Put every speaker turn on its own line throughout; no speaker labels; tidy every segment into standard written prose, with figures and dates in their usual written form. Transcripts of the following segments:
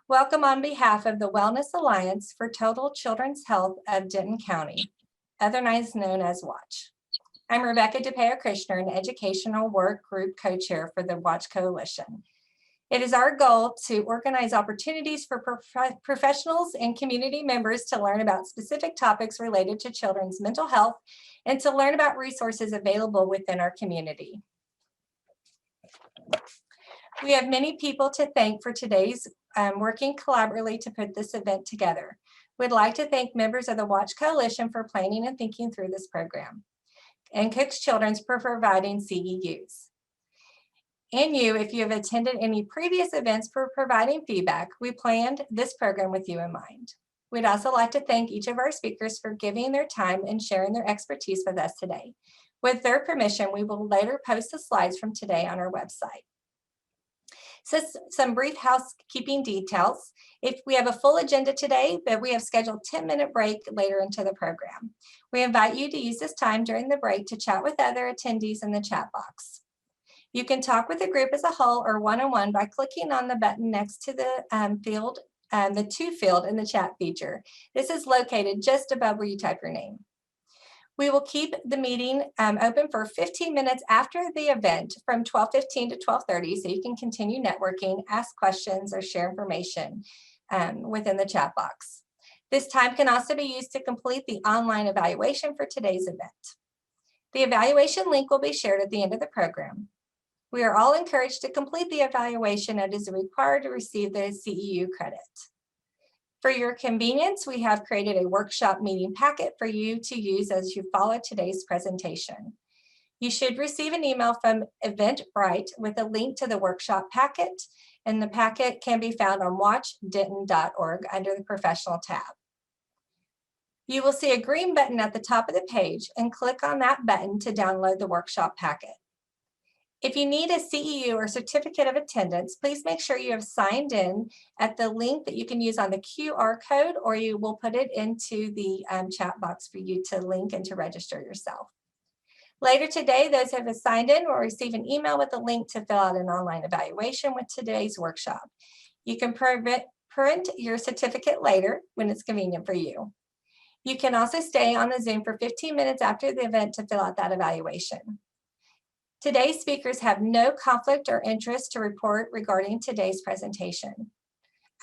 Welcome on behalf of the Wellness Alliance for Total Children's Health of Denton County, otherwise known as WATCH. I'm Rebecca DePeo-Krishner, an Educational Work Group Co-Chair for the WATCH Coalition. It is our goal to organize opportunities for professionals and community members to learn about specific topics related to children's mental health and to learn about resources available within our community. We have many people to thank for today's working collaboratively to put this event together. We'd like to thank members of the WATCH Coalition for planning and thinking through this program, and Cook's Children's for providing CEUs. And you, if you have attended any previous events, for providing feedback. We planned this program with you in mind. We'd also like to thank each of our speakers for giving their time and sharing their expertise with us today. With their permission, we will later post the slides from today on our website. So some brief housekeeping details. If we have a full agenda today, but we have scheduled a 10-minute break later into the program. We invite you to use this time during the break to chat with other attendees in the chat box. You can talk with the group as a whole or one-on-one by clicking on the button next to the to field in the chat feature. This is located just above where you type your name. We will keep the meeting open for 15 minutes after the event from 12:15 to 12:30, so you can continue networking, ask questions, or share information within the chat box. This time can also be used to complete the online evaluation for today's event. The evaluation link will be shared at the end of the program. We are all encouraged to complete the evaluation that is required to receive the CEU credit. For your convenience, we have created a workshop meeting packet for you to use as you follow today's presentation. You should receive an email from Eventbrite with a link to the workshop packet, and the packet can be found on watchdenton.org under the Professional tab. You will see a green button at the top of the page, and click on that button to download the workshop packet. If you need a CEU or certificate of attendance, please make sure you have signed in at the link that you can use on the QR code, or you will put it into the chat box for you to link and to register yourself. Later today, those who have signed in will receive an email with a link to fill out an online evaluation with today's workshop. You can print your certificate later when it's convenient for you. You can also stay on the Zoom for 15 minutes after the event to fill out that evaluation. Today's speakers have no conflict or interest to report regarding today's presentation.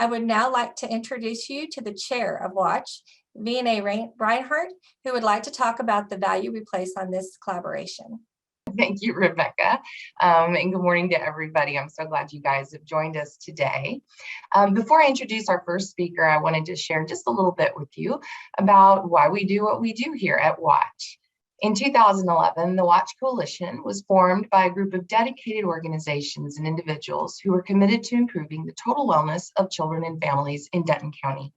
I would now like to introduce you to the chair of WATCH, V&A Reinhardt, who would like to talk about the value we place on this collaboration.
Thank you, Rebecca, and good morning to everybody. I'm so glad you guys have joined us today. Before I introduce our first speaker, I wanted to share just a little bit with you about why we do what we do here at WATCH. In 2011, the WATCH Coalition was formed by a group of dedicated organizations and individuals who were committed to improving the total wellness of children and families in Denton County.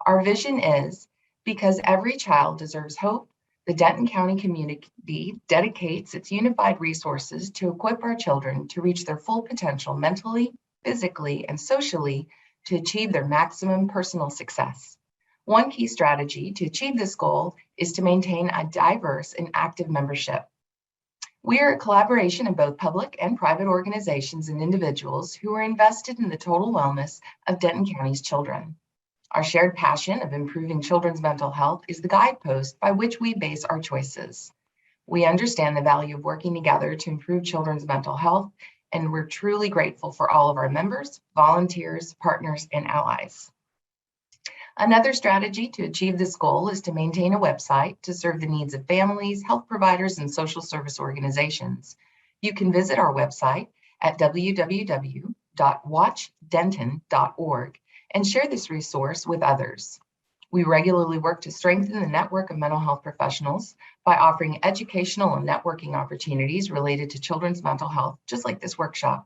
Our vision is, because every child deserves hope, the Denton County community dedicates its unified resources to equip our children to reach their full potential mentally, physically, and socially to achieve their maximum personal success. One key strategy to achieve this goal is to maintain a diverse and active membership. We are a collaboration of both public and private organizations and individuals who are invested in the total wellness of Denton County's children. Our shared passion of improving children's mental health is the guidepost by which we base our choices. We understand the value of working together to improve children's mental health, and we're truly grateful for all of our members, volunteers, partners, and allies. Another strategy to achieve this goal is to maintain a website to serve the needs of families, health providers, and social service organizations. You can visit our website at www.watchdenton.org and share this resource with others. We regularly work to strengthen the network of mental health professionals by offering educational and networking opportunities related to children's mental health, just like this workshop.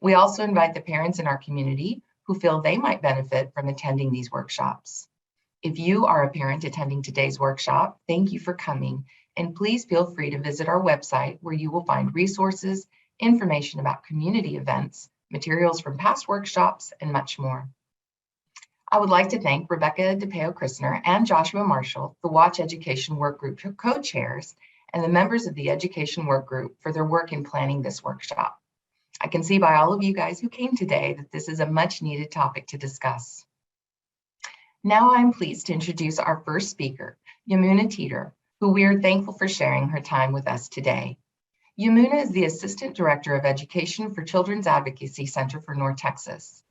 We also invite the parents in our community who feel they might benefit from attending these workshops. If you are a parent attending today's workshop, thank you for coming, and please feel free to visit our website where you will find resources, information about community events, materials from past workshops, and much more. I would like to thank Rebecca DePeo-Krishner and Joshua Marshall, the WATCH Education Work Group co-chairs, and the members of the Education Work Group for their work in planning this workshop. I can see by all of you guys who came today that this is a much needed topic to discuss. Now I'm pleased to introduce our first speaker, Yamuna Teter, who we are thankful for sharing her time with us today. Yamuna is the Assistant Director of Education for Children's Advocacy Center for North Texas.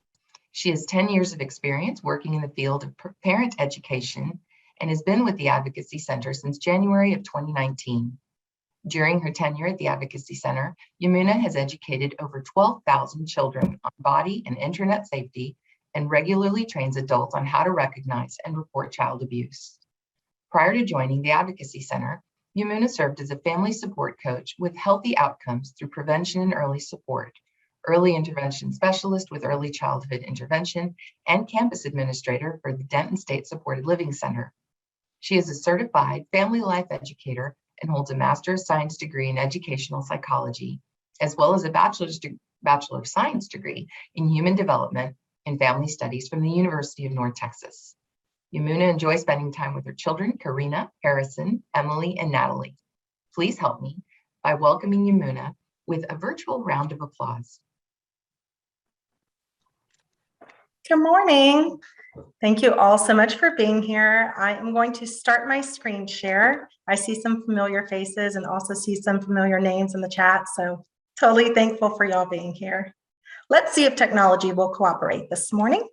She has 10 years of experience working in the field of parent education and has been with the Advocacy Center since January of 2019. During her tenure at the Advocacy Center, Yamuna has educated over 12,000 children on body and internet safety and regularly trains adults on how to recognize and report child abuse. Prior to joining the Advocacy Center, Yamuna served as a family support coach with healthy outcomes through prevention and early support, early intervention specialist with early childhood intervention, and campus administrator for the Denton State Supported Living Center. She is a certified family life educator and holds a Master of Science degree in educational psychology, as well as a Bachelor of Science degree in human development and family studies from the University of North Texas. Yamuna enjoys spending time with her children, Karina, Harrison, Emily, and Natalie. Please help me by welcoming Yamuna with a virtual round of applause.
Good morning. Thank you all so much for being here. I am going to start my screen share. I see some familiar faces and also see some familiar names in the chat, so totally thankful for y'all being here. Let's see if technology will cooperate this morning.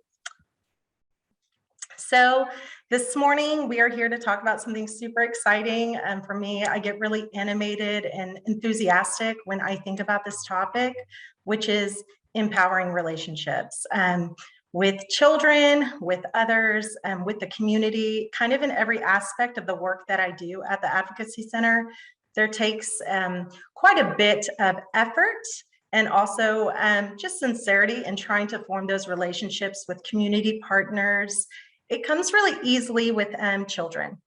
So this morning, we are here to talk about something super exciting. And for me, I get really animated and enthusiastic when I think about this topic, which is empowering relationships with children, with others, and with the community, kind of in every aspect of the work that I do at the Advocacy Center. There takes quite a bit of effort and also just sincerity in trying to form those relationships with community partners. It comes really easily with children.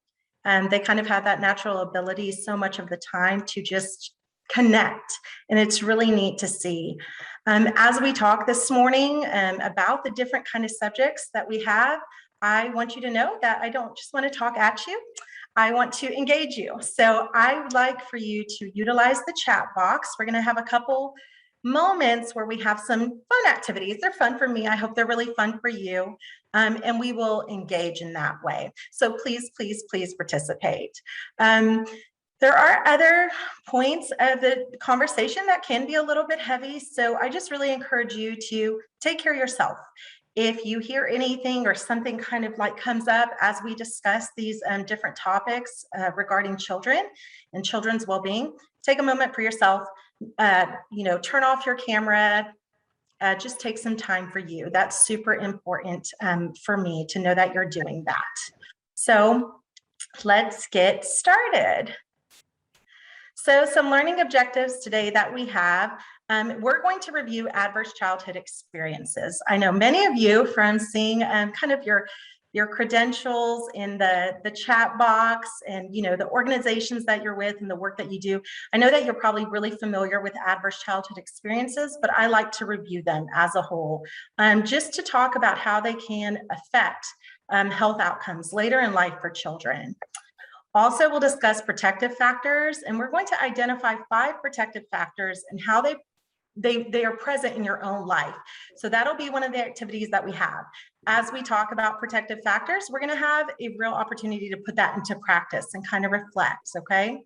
They kind of have that natural ability so much of the time to just connect, and it's really neat to see. As we talk this morning about the different kind of subjects that we have, I want you to know that I don't just want to talk at you. I want to engage you. So I would like for you to utilize the chat box. We're going to have a couple moments where we have some fun activities. They're fun for me. I hope they're really fun for you. And we will engage in that way. So please, please, please participate. There are other points of the conversation that can be a little bit heavy. So I just really encourage you to take care of yourself. If you hear anything or something kind of like comes up as we discuss these different topics regarding children and children's well-being, take a moment for yourself. Turn off your camera. Just take some time for you. That's super important for me to know that you're doing that. So let's get started. So some learning objectives today that we have, we're going to review adverse childhood experiences. I know many of you from seeing kind of your credentials in the chat box and the organizations that you're with and the work that you do. I know that you're probably really familiar with adverse childhood experiences, but I like to review them as a whole, just to talk about how they can affect health outcomes later in life for children. Also, we'll discuss protective factors, and we're going to identify 5 protective factors and how they are present in your own life. So that'll be one of the activities that we have. As we talk about protective factors, we're going to have a real opportunity to put that into practice and kind of reflect, okay?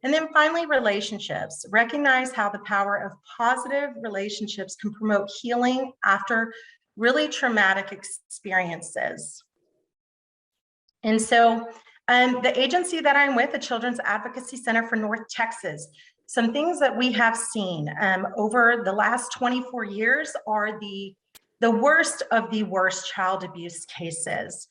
And then finally, relationships. Recognize how the power of positive relationships can promote healing after really traumatic experiences. And so the agency that I'm with, the Children's Advocacy Center for North Texas, some things that we have seen over the last 24 years are the worst of the worst child abuse cases.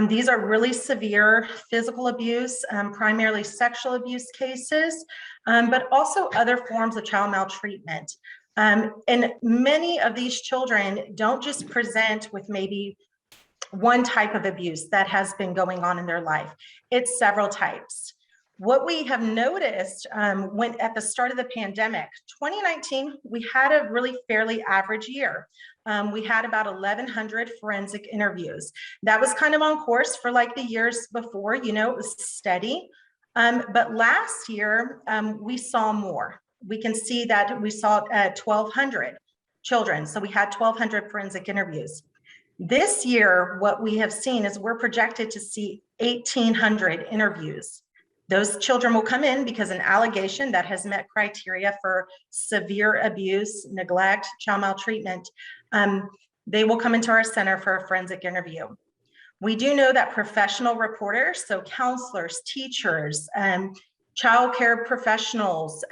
These are really severe physical abuse, primarily sexual abuse cases, but also other forms of child maltreatment. And many of these children don't just present with maybe one type of abuse that has been going on in their life. It's several types. What we have noticed when at the start of the pandemic, 2019, we had a really fairly average year. We had about 1,100 forensic interviews. That was kind of on course for like the years before, it was steady. But last year, we saw more. We can see that we saw 1,200. children. So we had 1,200 forensic interviews. This year, what we have seen is we're projected to see 1,800 interviews. Those children will come in because an allegation that has met criteria for severe abuse, neglect, child maltreatment, they will come into our center for a forensic interview. We do know that professional reporters, so counselors, teachers, child care professionals,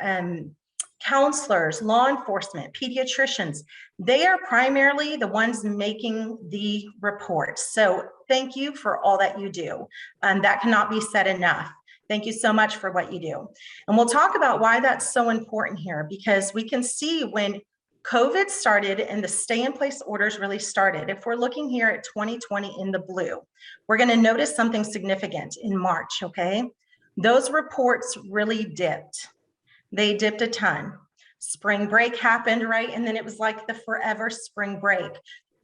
counselors, law enforcement, pediatricians, they are primarily the ones making the reports. So thank you for all that you do. That cannot be said enough. Thank you so much for what you do. And we'll talk about why that's so important here, because we can see when COVID started and the stay-in-place orders really started. If we're looking here at 2020 in the blue, we're going to notice something significant in March, okay? Those reports really dipped. They dipped a ton. Spring break happened, right? And then it was like the forever spring break.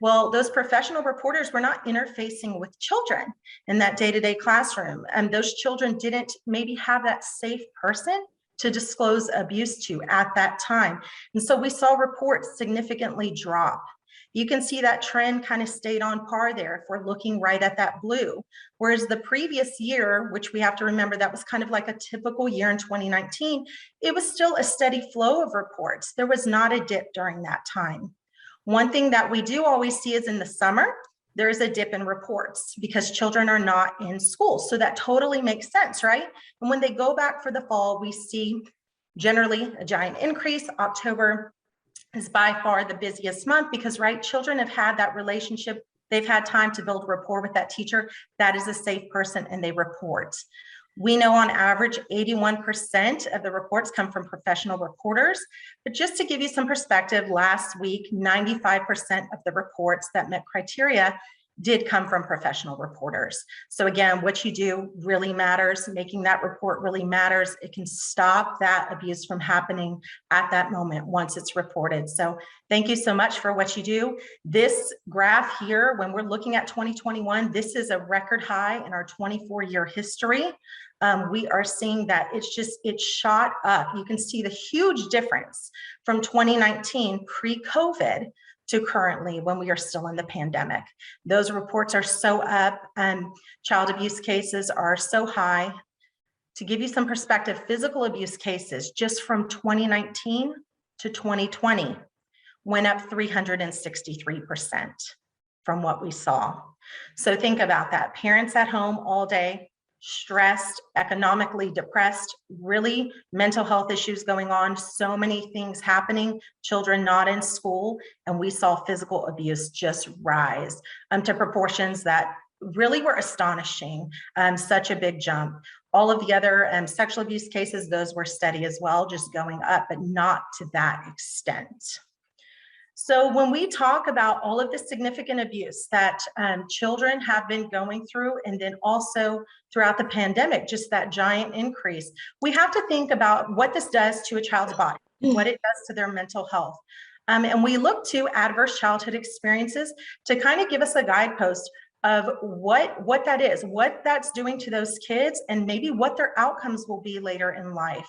Well, those professional reporters were not interfacing with children in that day-to-day classroom. And those children didn't maybe have that safe person to disclose abuse to at that time. And so we saw reports significantly drop. You can see that trend kind of stayed on par there if we're looking right at that blue. Whereas the previous year, which we have to remember that was kind of like a typical year in 2019, it was still a steady flow of reports. There was not a dip during that time. One thing that we do always see is in the summer, there is a dip in reports because children are not in school. So that totally makes sense, right? And when they go back for the fall, we see generally a giant increase. October is by far the busiest month because, right, children have had that relationship. They've had time to build rapport with that teacher. That is a safe person and they report. We know on average 81% of the reports come from professional reporters, but just to give you some perspective, last week, 95% of the reports that met criteria did come from professional reporters. So again, what you do really matters. Making that report really matters. It can stop that abuse from happening at that moment once it's reported. So thank you so much for what you do. This graph here, when we're looking at 2021, this is a record high in our 24-year history. We are seeing that it's shot up. You can see the huge difference from 2019 pre-COVID to currently when we are still in the pandemic. Those reports are so up and child abuse cases are so high. To give you some perspective, physical abuse cases just from 2019 to 2020 went up 363% from what we saw. So think about that. Parents at home all day, stressed, economically depressed, really mental health issues going on, so many things happening, children not in school, and we saw physical abuse just rise to proportions that really were astonishing, such a big jump. All of the other sexual abuse cases, those were steady as well, just going up, but not to that extent. So when we talk about all of the significant abuse that children have been going through, and then also throughout the pandemic, just that giant increase, we have to think about what this does to a child's body, what it does to their mental health. And we look to adverse childhood experiences to kind of give us a guidepost of what that is, what that's doing to those kids, and maybe what their outcomes will be later in life.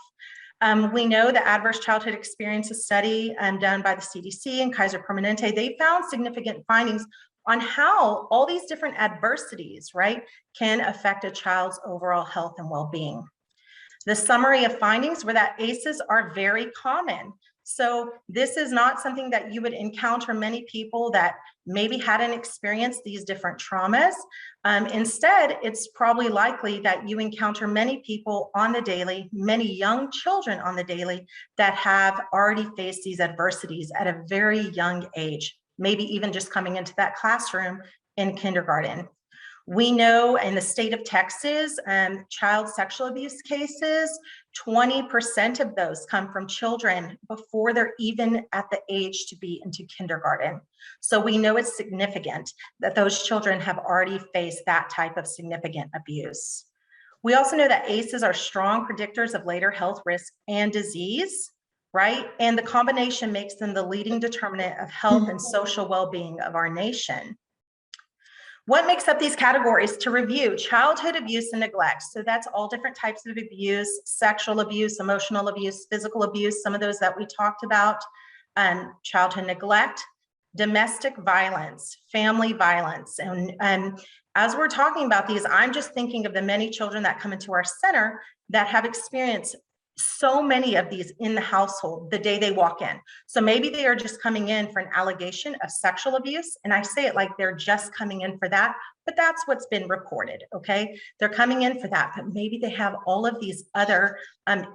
We know the Adverse Childhood Experiences study done by the CDC and Kaiser Permanente, they found significant findings on how all these different adversities, right, can affect a child's overall health and well-being. The summary of findings were that ACEs are very common. So this is not something that you would encounter many people that maybe hadn't experienced these different traumas. Instead, it's probably likely that you encounter many people on the daily, many young children on the daily that have already faced these adversities at a very young age, maybe even just coming into that classroom in kindergarten. We know in the state of Texas, child sexual abuse cases, 20% of those come from children before they're even at the age to be into kindergarten. So we know it's significant that those children have already faced that type of significant abuse. We also know that ACEs are strong predictors of later health risk and disease, right? And the combination makes them the leading determinant of health and social well-being of our nation. What makes up these categories? To review: childhood abuse and neglect. So that's all different types of abuse, sexual abuse, emotional abuse, physical abuse, some of those that we talked about. childhood neglect, domestic violence, family violence. And as we're talking about these, I'm just thinking of the many children that come into our center that have experienced so many of these in the household the day they walk in. So maybe they are just coming in for an allegation of sexual abuse. And I say it like they're just coming in for that, but that's what's been reported, okay? They're coming in for that, but maybe they have all of these other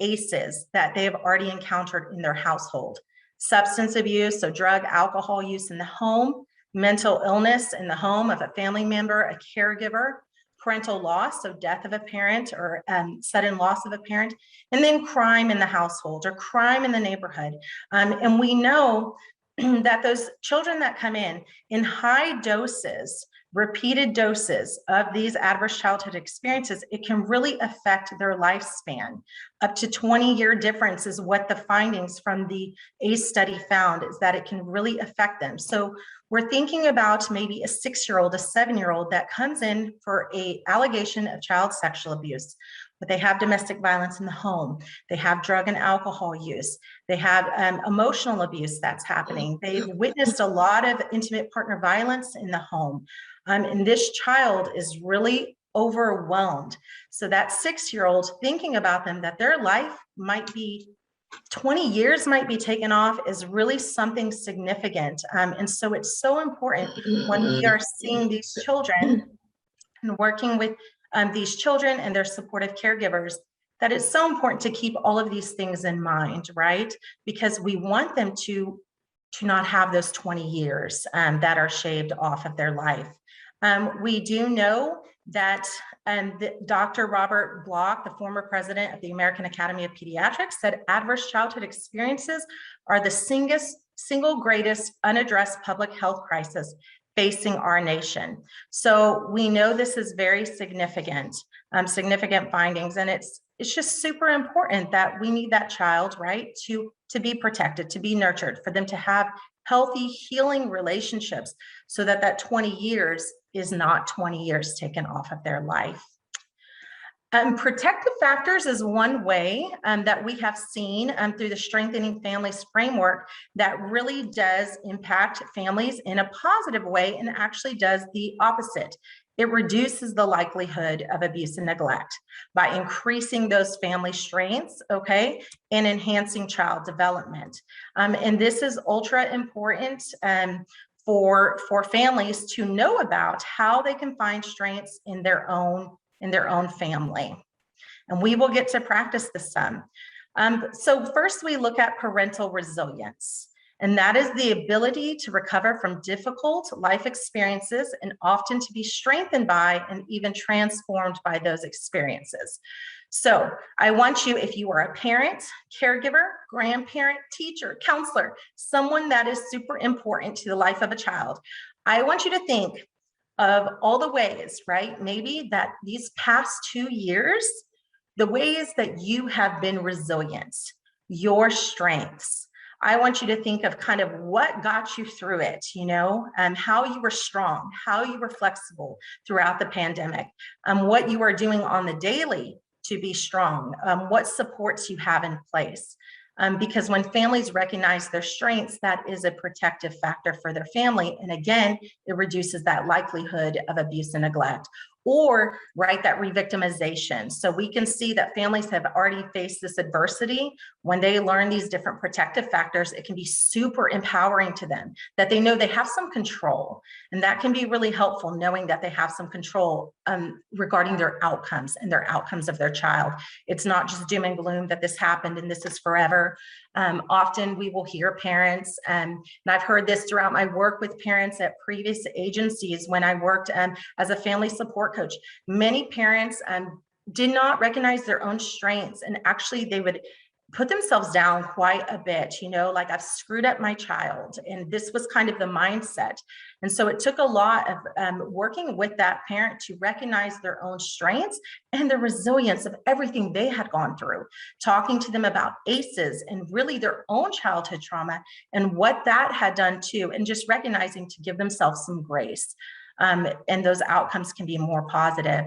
ACEs that they have already encountered in their household. Substance abuse, so drug, alcohol use in the home, mental illness in the home of a family member, a caregiver, parental loss, so death of a parent or sudden loss of a parent, and then crime in the household or crime in the neighborhood. And we know that those children that come in high doses, repeated doses of these adverse childhood experiences, it can really affect their lifespan. Up to 20-year difference is what the findings from the ACE study found, is that it can really affect them. So we're thinking about maybe a 6-year-old, a 7-year-old that comes in for an allegation of child sexual abuse, but they have domestic violence in the home. They have drug and alcohol use. They have emotional abuse that's happening. They've witnessed a lot of intimate partner violence in the home. And this child is really overwhelmed. So that 6-year-old, thinking about them, that their life might be 20 years might be taken off, is really something significant. And so it's so important when we are seeing these children and working with these children and their supportive caregivers, that it's so important to keep all of these things in mind, right? Because we want them to not have those 20 years that are shaved off of their life. We do know that Dr. Robert Block, the former president of the American Academy of Pediatrics, said adverse childhood experiences are the single greatest unaddressed public health crisis facing our nation. So we know this is very significant, significant findings, and it's just super important that we need that child, right, to be protected, to be nurtured, for them to have healthy, healing relationships, so that that 20 years is not 20 years taken off of their life. Protective factors is one way that we have seen through the Strengthening Families framework that really does impact families in a positive way, and actually does the opposite. It reduces the likelihood of abuse and neglect by increasing those family strengths, okay, and enhancing child development. And this is ultra important for families to know about how they can find strengths in their own family. And we will get to practice this some. So first we look at parental resilience. And that is the ability to recover from difficult life experiences, and often to be strengthened by and even transformed by those experiences. So I want you, if you are a parent, caregiver, grandparent, teacher, counselor, someone that is super important to the life of a child, I want you to think of all the ways, right? Maybe that these past 2 years, the ways that you have been resilient, your strengths. I want you to think of kind of what got you through it, you know, how you were strong, how you were flexible throughout the pandemic, what you are doing on the daily to be strong, what supports you have in place. Because when families recognize their strengths, that is a protective factor for their family. And again, it reduces that likelihood of abuse and neglect, or right, that re-victimization. So we can see that families have already faced this adversity. When they learn these different protective factors, it can be super empowering to them, that they know they have some control. And that can be really helpful, knowing that they have some control regarding their outcomes and their outcomes of their child. It's not just doom and gloom that this happened and this is forever. Often we will hear parents, and I've heard this throughout my work with parents at previous agencies when I worked as a family support coach. Many parents did not recognize their own strengths, and actually they would put themselves down quite a bit, you know, like I've screwed up my child. And this was kind of the mindset. And so it took a lot of working with that parent to recognize their own strengths and the resilience of everything they had gone through, talking to them about ACEs and really their own childhood trauma and what that had done too, and just recognizing to give themselves some grace. And those outcomes can be more positive.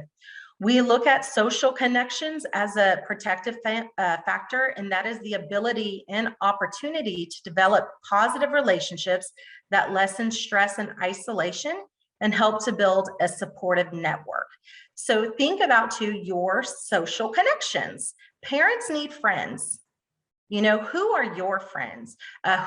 We look at social connections as a protective factor, and that is the ability and opportunity to develop positive relationships that lessen stress and isolation and help to build a supportive network. So think about your social connections. Parents need friends. You know, who are your friends?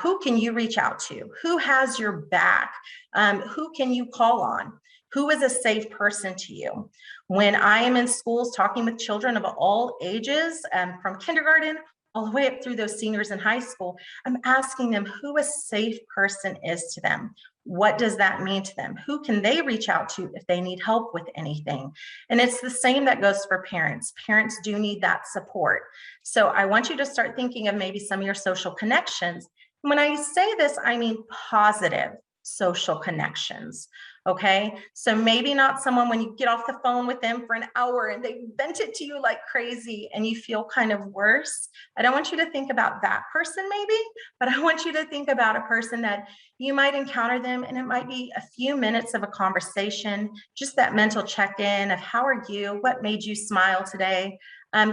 Who can you reach out to? Who has your back? Who can you call on? Who is a safe person to you? When I am in schools talking with children of all ages, from kindergarten all the way up through those seniors in high school, I'm asking them who a safe person is to them. What does that mean to them? Who can they reach out to if they need help with anything? And it's the same that goes for parents. Parents do need that support. So I want you to start thinking of maybe some of your social connections. When I say this, I mean positive social connections. Okay. So maybe not someone when you get off the phone with them for an hour and they vent it to you like crazy and you feel kind of worse. I don't want you to think about that person maybe, but I want you to think about a person that you might encounter them and it might be a few minutes of a conversation, just that mental check-in of how are you? What made you smile today?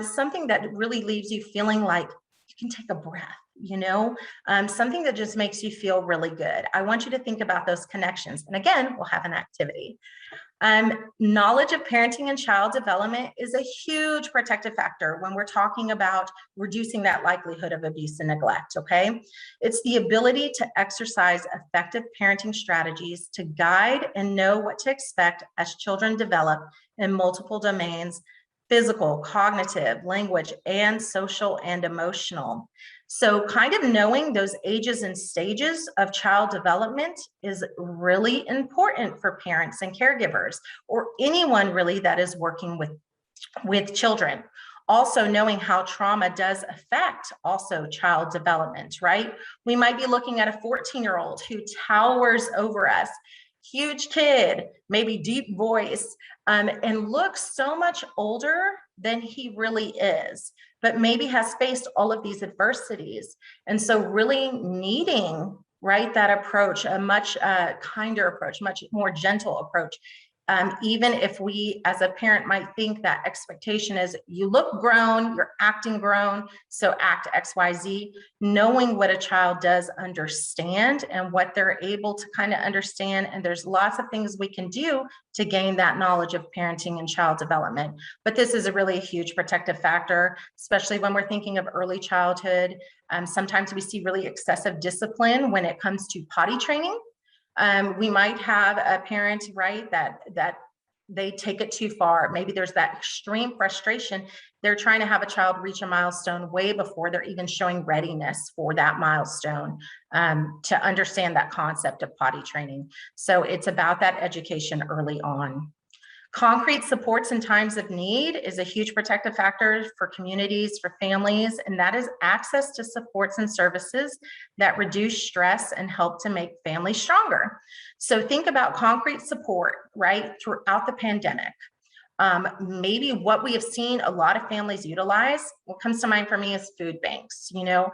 Something that really leaves you feeling like you can take a breath. You know, something that just makes you feel really good. I want you to think about those connections. And again, we'll have an activity. Knowledge of parenting and child development is a huge protective factor when we're talking about reducing that likelihood of abuse and neglect, okay? It's the ability to exercise effective parenting strategies to guide and know what to expect as children develop in multiple domains: physical, cognitive, language, and social and emotional. So kind of knowing those ages and stages of child development is really important for parents and caregivers, or anyone really that is working with children. Also knowing how trauma does affect also child development, right? We might be looking at a 14-year-old who towers over us, huge kid, maybe deep voice, and looks so much older than he really is, but maybe has faced all of these adversities. And so really needing, right, that approach, a much kinder approach, much more gentle approach. Even if we as a parent might think that expectation is you look grown, you're acting grown, so act XYZ, knowing what a child does understand and what they're able to kind of understand. And there's lots of things we can do to gain that knowledge of parenting and child development. But this is a really huge protective factor, especially when we're thinking of early childhood. Sometimes we see really excessive discipline when it comes to potty training. We might have a parent, right, that they take it too far. Maybe there's that extreme frustration. They're trying to have a child reach a milestone way before they're even showing readiness for that milestone, to understand that concept of potty training. So it's about that education early on. Concrete supports in times of need is a huge protective factor for communities, for families, and that is access to supports and services that reduce stress and help to make families stronger. So think about concrete support, right, throughout the pandemic. Maybe what we have seen a lot of families utilize, what comes to mind for me is food banks. You know,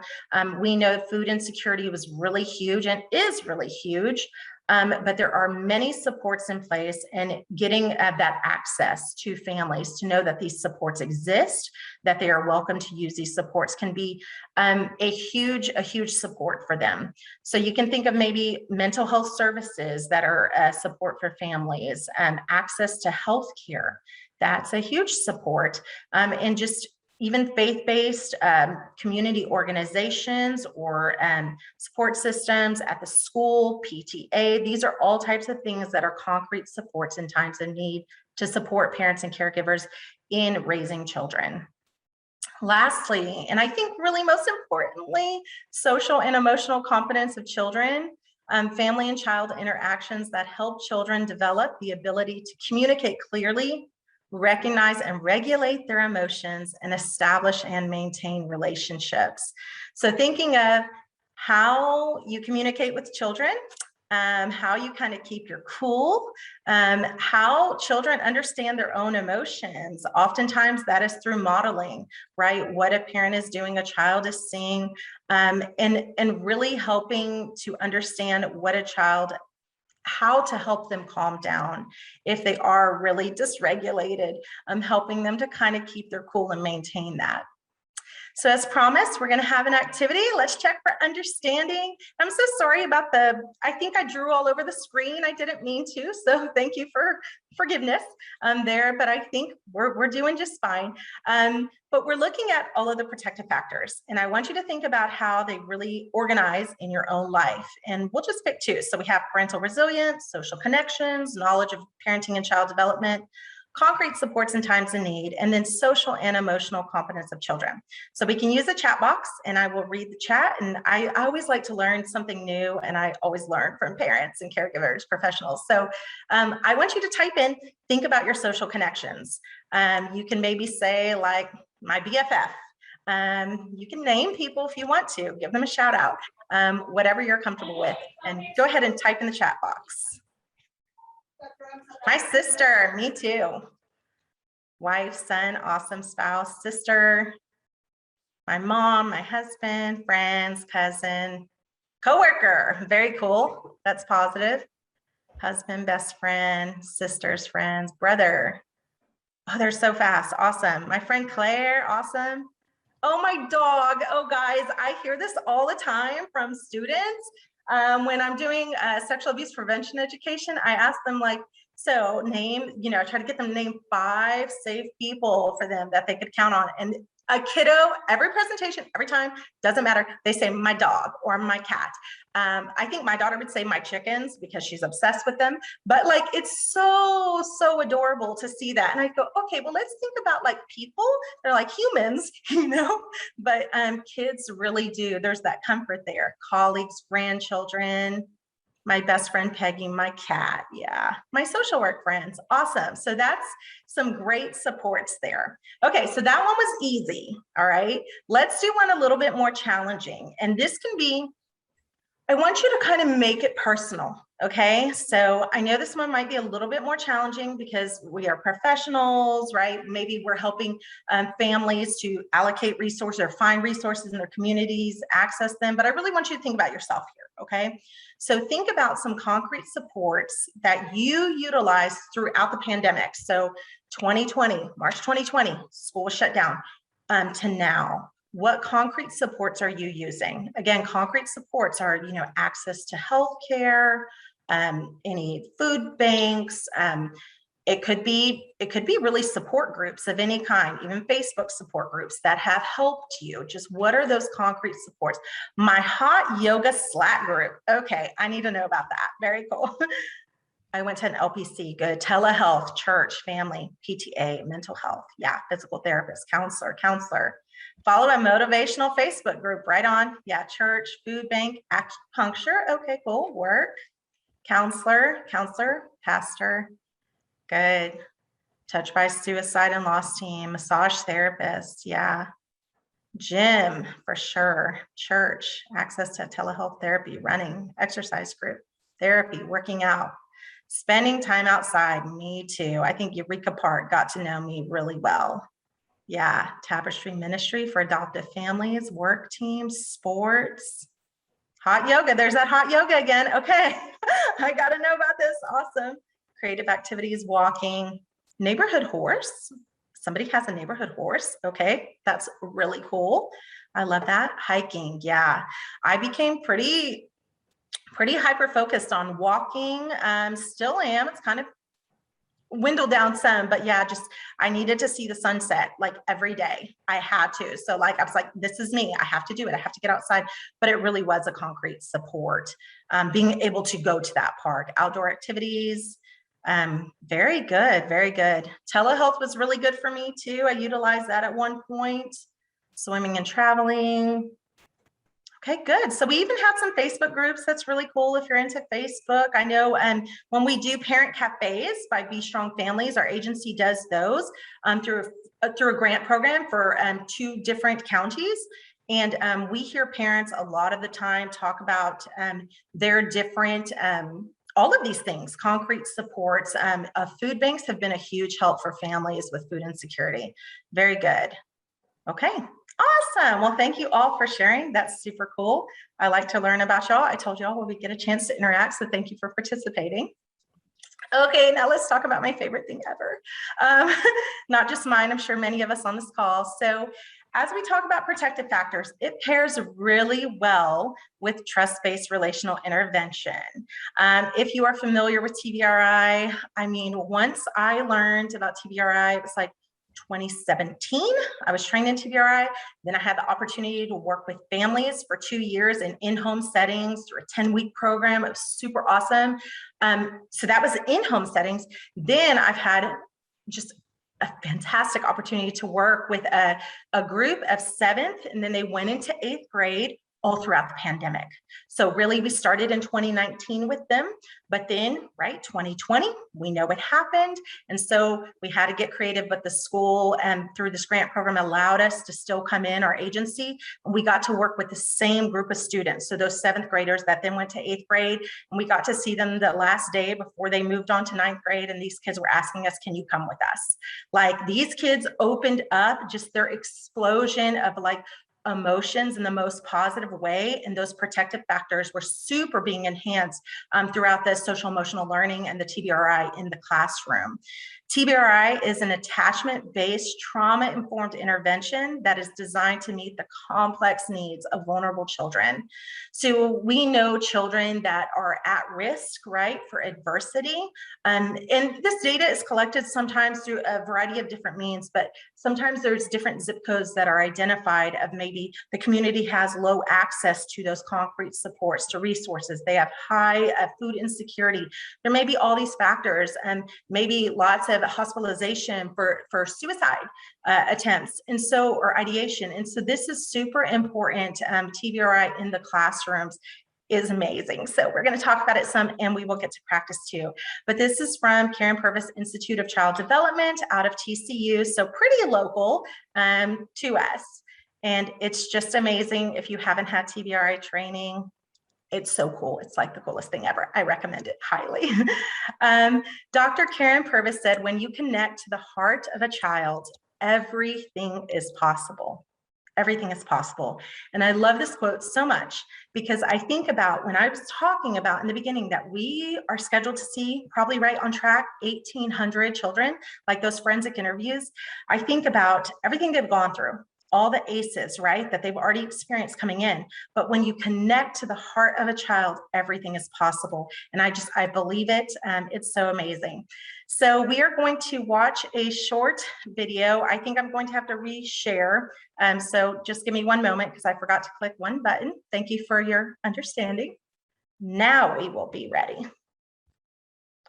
we know food insecurity was really huge and is really huge. But there are many supports in place, and getting that access to families to know that these supports exist, that they are welcome to use these supports, can be a huge support for them. So you can think of maybe mental health services that are support for families, access to healthcare. That's a huge support, and just even faith-based community organizations or support systems at the school, PTA. These are all types of things that are concrete supports in times of need to support parents and caregivers in raising children. Lastly, and I think really most importantly, social and emotional competence of children, family and child interactions that help children develop the ability to communicate clearly, recognize and regulate their emotions, and establish and maintain relationships. So thinking of how you communicate with children, how you kind of keep your cool, how children understand their own emotions. Oftentimes that is through modeling, right? What a parent is doing, a child is seeing, and really helping to understand what a child how to help them calm down if they are really dysregulated, helping them to kind of keep their cool and maintain that. So as promised, we're going to have an activity. Let's check for understanding. I'm so sorry about I think I drew all over the screen. I didn't mean to, so thank you for forgiveness there, but I think we're doing just fine. But we're looking at all of the protective factors, and I want you to think about how they really organize in your own life. And we'll just pick two. So we have parental resilience, social connections, knowledge of parenting and child development, concrete supports in times of need, and then social and emotional competence of children. So we can use the chat box, and I will read the chat. And I always like to learn something new, and I always learn from parents and caregivers, professionals. So I want you to type in, think about your social connections. You can maybe say like my BFF. You can name people if you want to, give them a shout out, whatever you're comfortable with. And go ahead and type in the chat box. My sister, me too. Wife, son, awesome spouse, sister, my mom, my husband, friends, cousin, coworker, very cool. That's positive. Husband, best friend, sister's friends, brother. Oh, they're so fast. Awesome. My friend Claire, awesome. Oh, my dog. Oh, guys, I hear this all the time from students. When I'm doing sexual abuse prevention education, I ask them like, so name, I try to get them to name 5 safe people for them that they could count on. And a kiddo, every presentation, every time, doesn't matter. They say my dog or my cat. I think my daughter would say my chickens because she's obsessed with them. But like, it's so, so adorable to see that. And I go, okay, well, let's think about like people. They're like humans, but kids really do. There's that comfort there. Colleagues, grandchildren, my best friend Peggy, my cat, yeah, my social work friends, awesome. So that's some great supports there. Okay, so that one was easy, all right? Let's do one a little bit more challenging. And this can be, I want you to kind of make it personal, okay? So I know this one might be a little bit more challenging because we are professionals, right? Maybe we're helping families to allocate resources or find resources in their communities, access them, but I really want you to think about yourself here, okay? So think about some concrete supports that you utilized throughout the pandemic. So 2020, March 2020, school was shut down to now. What concrete supports are you using? Again, concrete supports are, access to healthcare, any food banks. It could be really support groups of any kind, even Facebook support groups that have helped you. Just what are those concrete supports? My hot yoga Slack group. Okay, I need to know about that. Very cool. I went to an LPC, good. Telehealth, church, family, PTA, mental health. Yeah, physical therapist, counselor. Follow a motivational Facebook group, right on. Yeah, church, food bank, acupuncture. Okay, cool. Work, counselor, pastor. Good. Touched by suicide and loss team, massage therapist. Yeah. Gym for sure. Church, access to telehealth therapy, running, exercise group, therapy, working out, spending time outside. Me too. I think Eureka Park got to know me really well. Yeah. Tapestry ministry for adoptive families, work teams, sports, hot yoga. There's that hot yoga again. Okay. I got to know about this. Awesome. Creative activities, walking, neighborhood horse. Somebody has a neighborhood horse. Okay, that's really cool. I love that. Hiking, yeah. I became pretty hyper focused on walking. Still am. It's kind of dwindled down some, but yeah, just I needed to see the sunset like every day. I had to. So like I was like, this is me. I have to do it. I have to get outside. But it really was a concrete support. Being able to go to that park, outdoor activities. Very good, very good. Telehealth was really good for me too. I utilized that at one point. Swimming and traveling. Okay, good. So we even had some Facebook groups. That's really cool if you're into Facebook. I know when we do parent cafes by Be Strong Families, our agency does those through a grant program for 2 different counties. And we hear parents a lot of the time talk about their different all of these things, concrete supports. Food banks have been a huge help for families with food insecurity. Very good. Okay, Awesome. Well, thank you all for sharing. That's super cool. I like to learn about y'all. I told y'all when we get a chance to interact, so thank you for participating. Okay, now let's talk about my favorite thing ever. Not just mine, I'm sure many of us on this call. So as we talk about protective factors, it pairs really well with trust-based relational intervention. If you are familiar with TBRI, I mean, once I learned about TBRI, it was like 2017. I was trained in TBRI. Then I had the opportunity to work with families for 2 years in in-home settings through a 10-week program. It was super awesome. So that was in-home settings. Then I've had just a fantastic opportunity to work with a group of 7th, and then they went into 8th grade all throughout the pandemic. So really we started in 2019 with them, but then, right, 2020, we know what happened. And so we had to get creative, but the school and through this grant program allowed us to still come in, our agency, and we got to work with the same group of students. So those 7th graders that then went to 8th grade, and we got to see them the last day before they moved on to 9th grade. And these kids were asking us, can you come with us? Like, these kids opened up just their explosion of like emotions in the most positive way, and those protective factors were super being enhanced throughout the social emotional learning and the TBRI in the classroom. TBRI is an attachment-based trauma-informed intervention that is designed to meet the complex needs of vulnerable children. So we know children that are at risk, right, for adversity. And this data is collected sometimes through a variety of different means, but sometimes there's different zip codes that are identified of maybe the community has low access to those concrete supports, to resources. They have high food insecurity. There may be all these factors, and maybe lots of hospitalization for suicide attempts, and so, or ideation. And so this is super important. TBRI in the classrooms is amazing. So we're going to talk about it some, and we will get to practice too. But this is from Karen Purvis Institute of Child Development out of TCU, so pretty local to us. And it's just amazing. If you haven't had TBRI training, it's so cool. It's like the coolest thing ever. I recommend it highly. Dr. Karen Purvis said, when you connect to the heart of a child, everything is possible. Everything is possible. And I love this quote so much because I think about when I was talking about in the beginning that we are scheduled to see, probably right on track, 1,800 children, like those forensic interviews. I think about everything they've gone through, all the ACEs, right, that they've already experienced coming in. But when you connect to the heart of a child, everything is possible. And I believe it. It's so amazing. So we are going to watch a short video. I think I'm going to have to reshare. So just give me one moment because I forgot to click one button. Thank you for your understanding. Now we will be ready.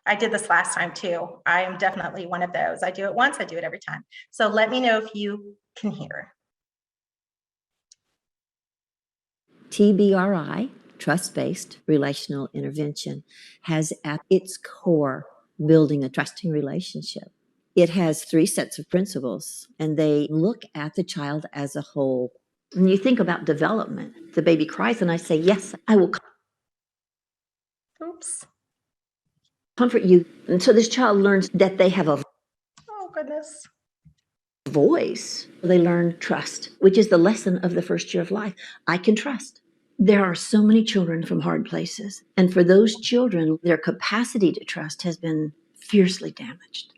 I did this last time too. I am definitely one of those. I do it once, I do it every time. So let me know if you can hear.
TBRI, trust-based relational intervention, has at its core building a trusting relationship. It has 3 sets of principles, and they look at the child as a whole. When you think about development, the baby cries, and I say, yes, I will comfort you. And so this child learns that they have a voice. They learn trust, which is the lesson of the first year of life. I can trust. There are so many children from hard places. And for those children, their capacity to trust has been fiercely damaged.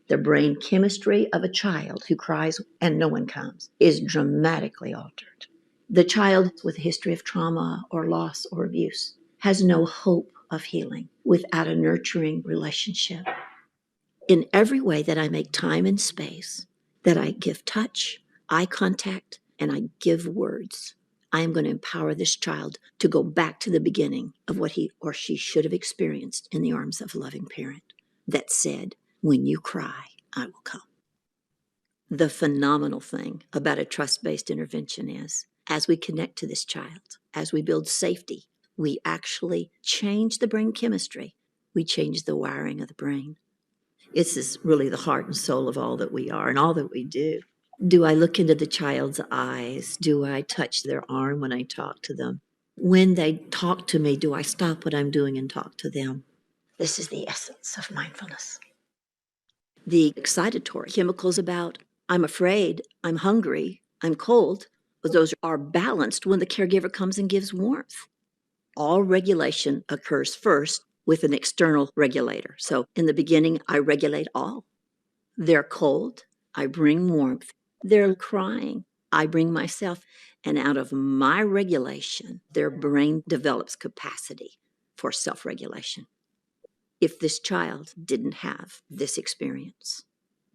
The brain chemistry of a child who cries and no one comes is dramatically altered. The child with a history of trauma or loss or abuse has no hope of healing without a nurturing relationship. In every way that I make time and space, that I give touch, eye contact, and I give words, I am going to empower this child to go back to the beginning of what he or she should have experienced in the arms of a loving parent that said, when you cry, I will come. The phenomenal thing about a trust-based intervention is, as we connect to this child, as we build safety, we actually change the brain chemistry. We change the wiring of the brain. This is really the heart and soul of all that we are and all that we do. Do I look into the child's eyes? Do I touch their arm when I talk to them? When they talk to me, do I stop what I'm doing and talk to them? This is the essence of mindfulness. The excitatory chemicals about I'm afraid, I'm hungry, I'm cold, Those are balanced when the caregiver comes and gives warmth. All regulation occurs first with an external regulator. So in the beginning, I regulate all. They're cold, I bring warmth. They're crying, I bring myself. And out of my regulation, their brain develops capacity for self-regulation. If this child didn't have this experience,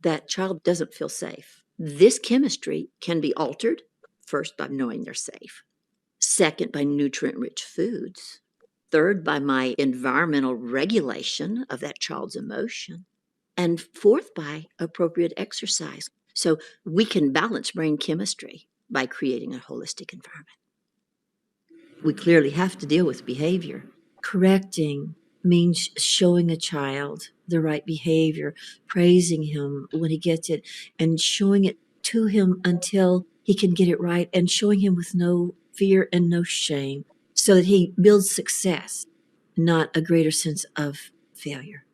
that child doesn't feel safe. This chemistry can be altered, first by knowing they're safe, second by nutrient-rich foods, third by my environmental regulation of that child's emotion, and fourth by appropriate exercise. So we can balance brain chemistry by creating a holistic environment. We clearly have to deal with behavior. Correcting means showing a child the right behavior, praising him when he gets it, and showing it to him until he can get it right, and showing him with no fear and no shame, so that he builds success, not a greater sense of failure.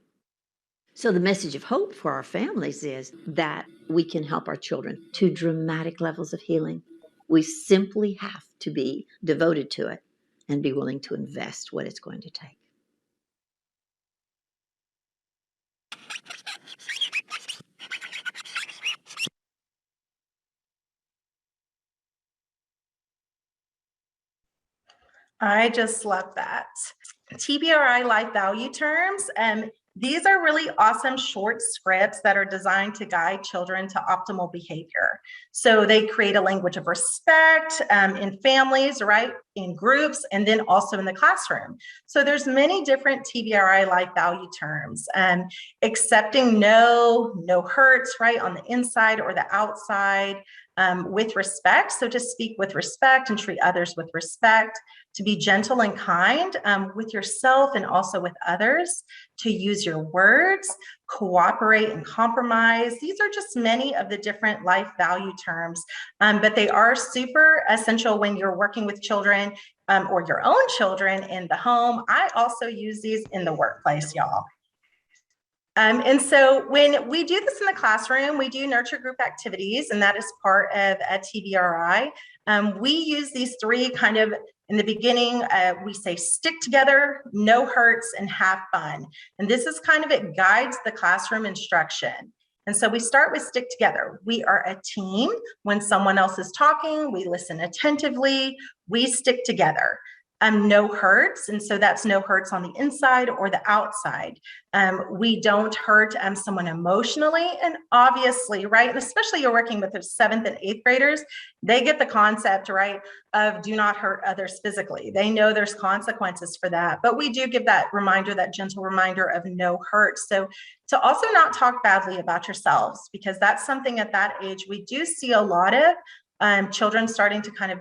So the message of hope for our families is that we can help our children to dramatic levels of healing. We simply have to be devoted to it and be willing to invest what it's going to take.
I just love that. TBRI life value terms. These are really awesome short scripts that are designed to guide children to optimal behavior. So they create a language of respect in families, right, in groups, and then also in the classroom. So there's many different TBRI life value terms. Accepting no hurts, right, on the inside or the outside, with respect. So to speak with respect and treat others with respect, to be gentle and kind with yourself and also with others, to use your words, cooperate and compromise. These are just many of the different life value terms, but they are super essential when you're working with children or your own children in the home. I also use these in the workplace, y'all. And so when we do this in the classroom, we do nurture group activities, and that is part of a TBRI. We use these three kind of in the beginning. We say stick together, no hurts, and have fun. And this is kind of, it guides the classroom instruction. And so we start with stick together. We are a team. When someone else is talking, we listen attentively, we stick together. No hurts, and so that's no hurts on the inside or the outside. We don't hurt someone emotionally, and obviously, right, and especially you're working with the 7th and 8th graders, they get the concept, right, of do not hurt others physically. They know there's consequences for that, but we do give that reminder, that gentle reminder of no hurt. So to also not talk badly about yourselves, because that's something at that age we do see a lot of children starting to kind of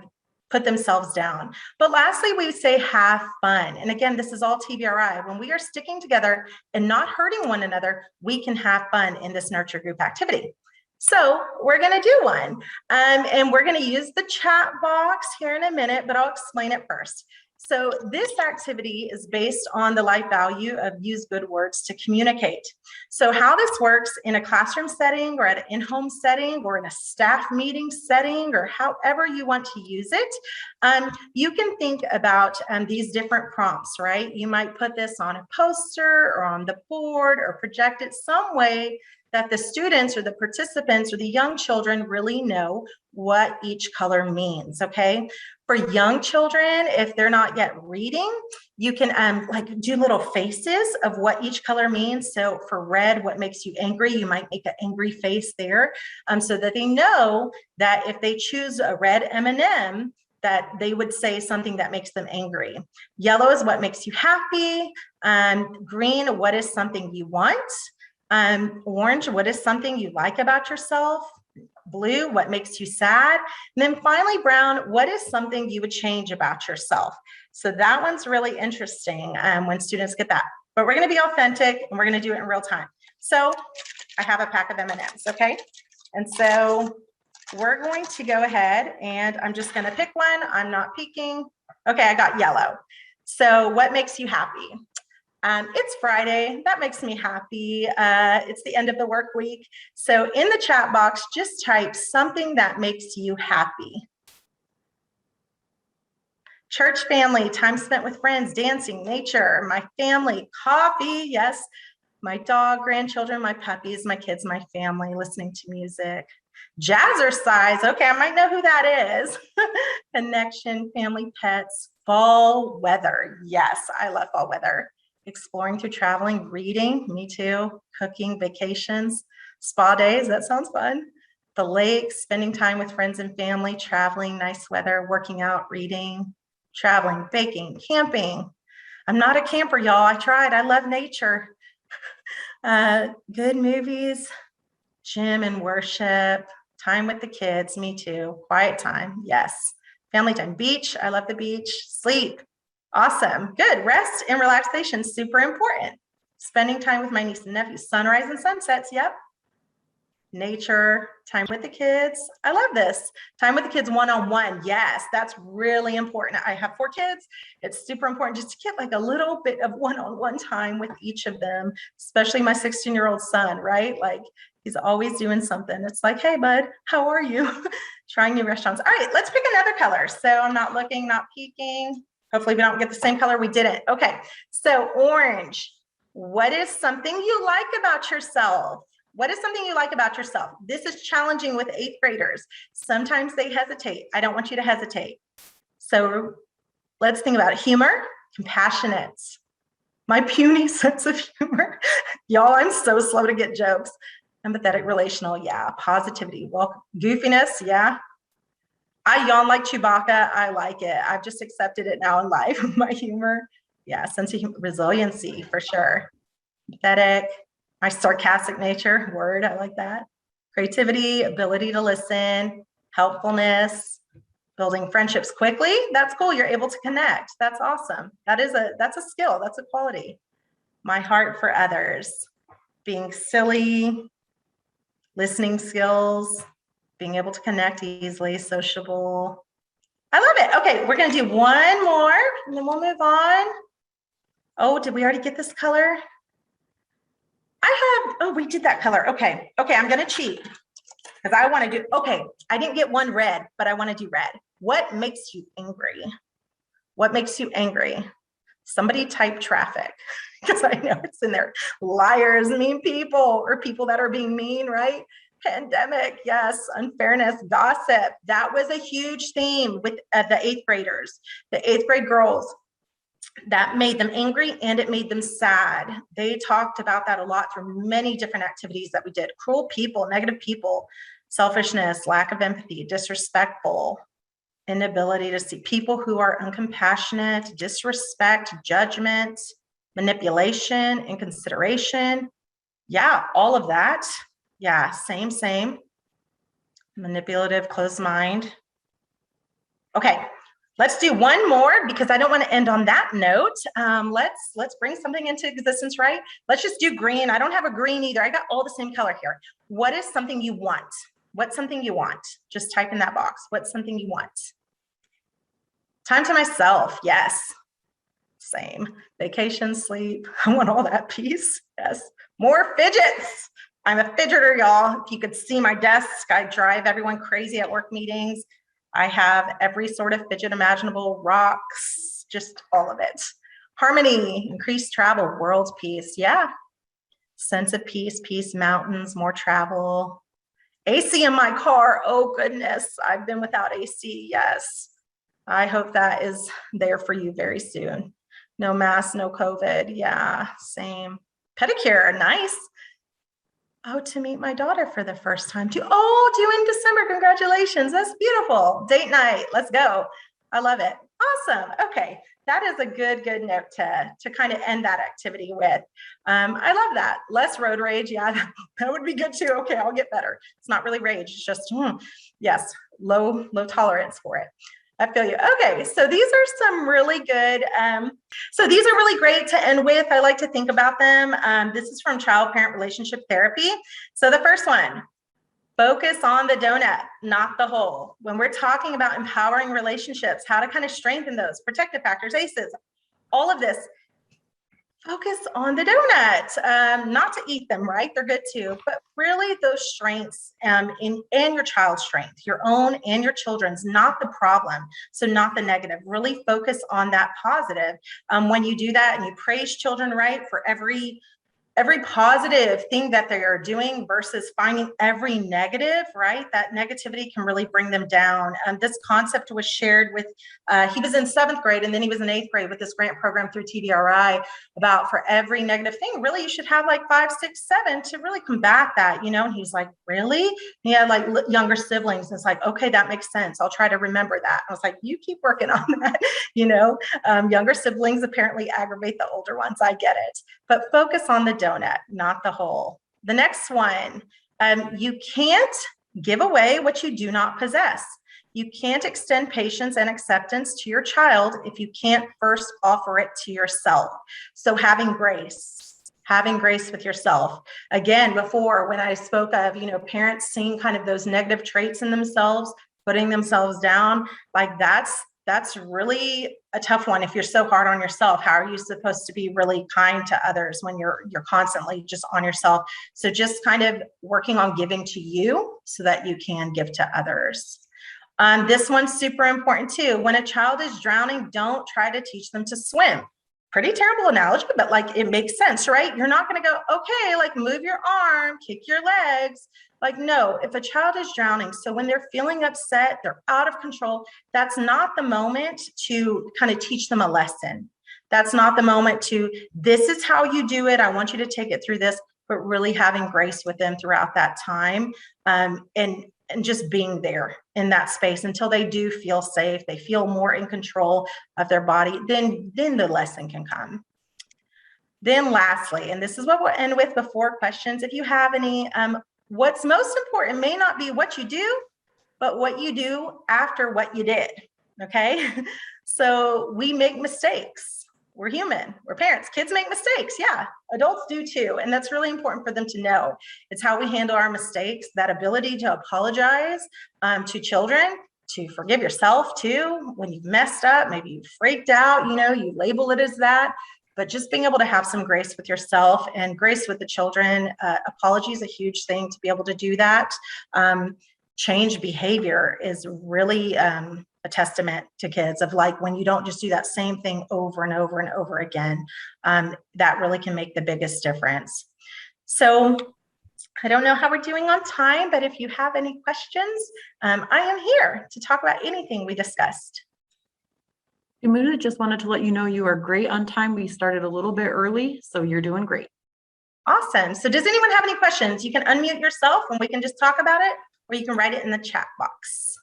put themselves down. But lastly, we say have fun. And again, this is all TBRI. When we are sticking together and not hurting one another, we can have fun in this nurture group activity. So we're going to do one. And we're going to use the chat box here in a minute, but I'll explain it first. So this activity is based on the life value of use good words to communicate. So how this works in a classroom setting or at an in-home setting or in a staff meeting setting or however you want to use it, you can think about these different prompts, right? You might put this on a poster or on the board or project it some way that the students or the participants or the young children really know what each color means, okay? For young children, if they're not yet reading, you can like do little faces of what each color means. So for red, what makes you angry, you might make an angry face there, so that they know that if they choose a red M&M, that they would say something that makes them angry. Yellow is what makes you happy. Green, what is something you want? Orange, what is something you like about yourself? Blue, what makes you sad? And then finally, brown, what is something you would change about yourself? So that one's really interesting when students get that. But we're going to be authentic and we're going to do it in real time. So I have a pack of M&Ms, okay? And so we're going to go ahead and I'm just going to pick one. I'm not peeking. Okay, I got yellow. So what makes you happy? It's Friday. That makes me happy. It's the end of the work week. So in the chat box, just type something that makes you happy. Church family, time spent with friends, dancing, nature, my family, coffee, yes, my dog, grandchildren, my puppies, my kids, my family, listening to music. Jazzercise, okay, I might know who that is. Connection, family, pets, fall weather. Yes, I love fall weather. Exploring through traveling, reading, me too. Cooking, vacations, spa days, that sounds fun. The lake, spending time with friends and family, traveling, nice weather, working out, reading, traveling, baking, camping. I'm not a camper, y'all. I tried. I love nature. Good movies, gym and worship, time with the kids, me too. Quiet time, yes. Family time, beach, I love the beach. Sleep, awesome. Good, rest and relaxation, super important. Spending time with my niece and nephews, sunrise and sunsets, yep. Nature, time with the kids. I love this. Time with the kids one-on-one. Yes, that's really important. I have 4 kids. It's super important just to get like a little bit of one-on-one time with each of them, especially my 16-year-old son, right? Like he's always doing something. It's like, hey, bud, how are you? Trying new restaurants. All right, let's pick another color. So I'm not looking, not peeking. Hopefully we don't get the same color we didn't. Okay, so orange. What is something you like about yourself? What is something you like about yourself? This is challenging with 8th graders. Sometimes they hesitate. I don't want you to hesitate. So let's think about it. Humor, compassionate. My puny sense of humor. Y'all, I'm so slow to get jokes. Empathetic, relational, yeah. Positivity, well, goofiness, yeah. I yawn like Chewbacca. I like it. I've just accepted it now in life. My humor, yeah. Sense of humor, resiliency for sure. Empathetic. My sarcastic nature, word, I like that. Creativity, ability to listen, helpfulness, building friendships quickly. That's cool. You're able to connect. That's awesome. That's a skill. That's a quality. My heart for others, being silly, listening skills, being able to connect easily, sociable. I love it. Okay, we're gonna do one more and then we'll move on. Oh, did we already get this color? We did that color. Okay, I'm gonna cheat because I wanna do, okay, I didn't get one red, but I wanna do red. What makes you angry? What makes you angry? Somebody type traffic because I know it's in there. Liars, mean people, or people that are being mean, right? Pandemic, yes, unfairness, gossip. That was a huge theme with the 8th graders, the 8th grade girls. That made them angry and it made them sad. They talked about that a lot through many different activities that we did. Cruel people, negative people, selfishness, lack of empathy, disrespectful, inability to see, people who are uncompassionate, disrespect, judgment, manipulation, inconsideration. Yeah, all of that. Yeah, same. Manipulative, closed mind. Okay. Let's do one more because I don't want to end on that note. Let's bring something into existence, right? Let's just do green. I don't have a green either. I got all the same color here. What is something you want? What's something you want? Just type in that box. What's something you want? Time to myself. Yes. Same. Vacation, sleep. I want all that peace. Yes. More fidgets. I'm a fidgeter, y'all. If you could see my desk, I drive everyone crazy at work meetings. I have every sort of fidget imaginable, rocks, just all of it. Harmony, increased travel, world peace. Yeah. Sense of peace, mountains, more travel. AC in my car. Oh, goodness. I've been without AC. Yes. I hope that is there for you very soon. No mask, no COVID. Yeah, same. Pedicure, nice. Oh, to meet my daughter for the first time too. Oh, due in December. Congratulations. That's beautiful. Date night. Let's go. I love it. Awesome. Okay. That is a good note to kind of end that activity with. I love that. Less road rage. Yeah, that would be good too. Okay, I'll get better. It's not really rage. It's just, yes, low tolerance for it. I feel you. Okay, so these are some really good, so these are really great to end with. I like to think about them. This is from child-parent relationship therapy. So the first one, focus on the donut, not the hole. When we're talking about empowering relationships, how to kind of strengthen those, protective factors, ACEs, all of this, focus on the donut, not to eat them, right? They're good too, but really those strengths and your child's strength, your own and your children's, not the problem. So not the negative. Really focus on that positive. When you do that and you praise children, right, for every positive thing that they are doing versus finding every negative, right? That negativity can really bring them down. This concept was shared with, he was in 7th grade and then he was in 8th grade with this grant program through TDRI about for every negative thing, really you should have like 5, 6, 7 to really combat that, you know? And he's like, really? And he had like younger siblings. And it's like, okay, that makes sense. I'll try to remember that. I was like, you keep working on that, you know? Younger siblings apparently aggravate the older ones. I get it. But focus on the donut, not the hole. The next one, you can't give away what you do not possess. You can't extend patience and acceptance to your child if you can't first offer it to yourself. So having grace with yourself. Again, before when I spoke of, you know, parents seeing kind of those negative traits in themselves, putting themselves down, like that's really a tough one. If you're so hard on yourself, how are you supposed to be really kind to others when you're constantly just on yourself? So just kind of working on giving to you so that you can give to others. This one's super important too. When a child is drowning, don't try to teach them to swim. Pretty terrible analogy, but like it makes sense, right? You're not going to go, okay, like move your arm, kick your legs. Like, no, if a child is drowning, so when they're feeling upset, they're out of control, that's not the moment to kind of teach them a lesson. That's not the moment to, this is how you do it. I want you to take it through this, but really having grace with them throughout that time, and just being there in that space until they do feel safe, they feel more in control of their body, then the lesson can come. Then lastly, and this is what we'll end with before questions, if you have any, what's most important may not be what you do, but what you do after what you did, okay? So we make mistakes. We're human, we're parents, kids make mistakes, yeah, adults do too. And that's really important for them to know. It's how we handle our mistakes, that ability to apologize to children, to forgive yourself too. When you've messed up, maybe you freaked out, you know, you label it as that, but just being able to have some grace with yourself and grace with the children. Apology is a huge thing to be able to do that. Change behavior is really a testament to kids of like when you don't just do that same thing over and over and over again, that really can make the biggest difference. So I don't know how we're doing on time, but if you have any questions, I am here to talk about anything we discussed.
Yamuna, just wanted to let you know you are great on time. We started a little bit early, so you're doing great.
Awesome. So does anyone have any questions? You can unmute yourself and we can just talk about it, or you can write it in the chat box.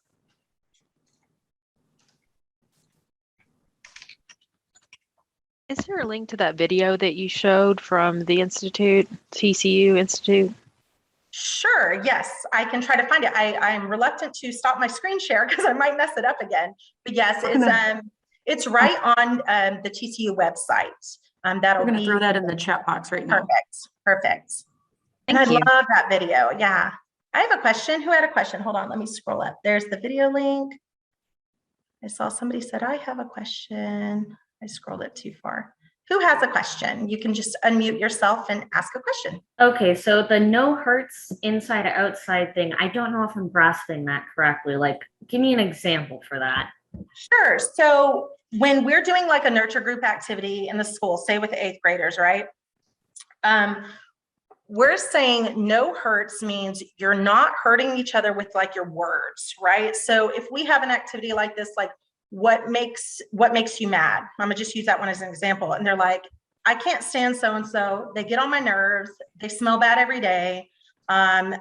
Is there a link to that video that you showed from the Institute, TCU Institute?
Sure, yes, I can try to find it. I'm reluctant to stop my screen share because I might mess it up again. But yes, it's right on the TCU website. That'll
We're going to throw that in the chat box right now.
Perfect. And I love that video. Yeah. I have a question. Who had a question? Hold on, let me scroll up. There's the video link. I saw somebody said, I have a question. I scrolled it too far. Who has a question? You can just unmute yourself and ask a question.
Okay, so the no hurts inside or outside thing, I don't know if I'm grasping that correctly. Like, give me an example for that.
Sure. So when we're doing like a nurture group activity in the school, say with the 8th graders, right? We're saying no hurts means you're not hurting each other with like your words, right? So if we have an activity like this, like what makes you mad? I'm gonna just use that one as an example. And they're like, I can't stand so-and-so. They get on my nerves. They smell bad every day. I'm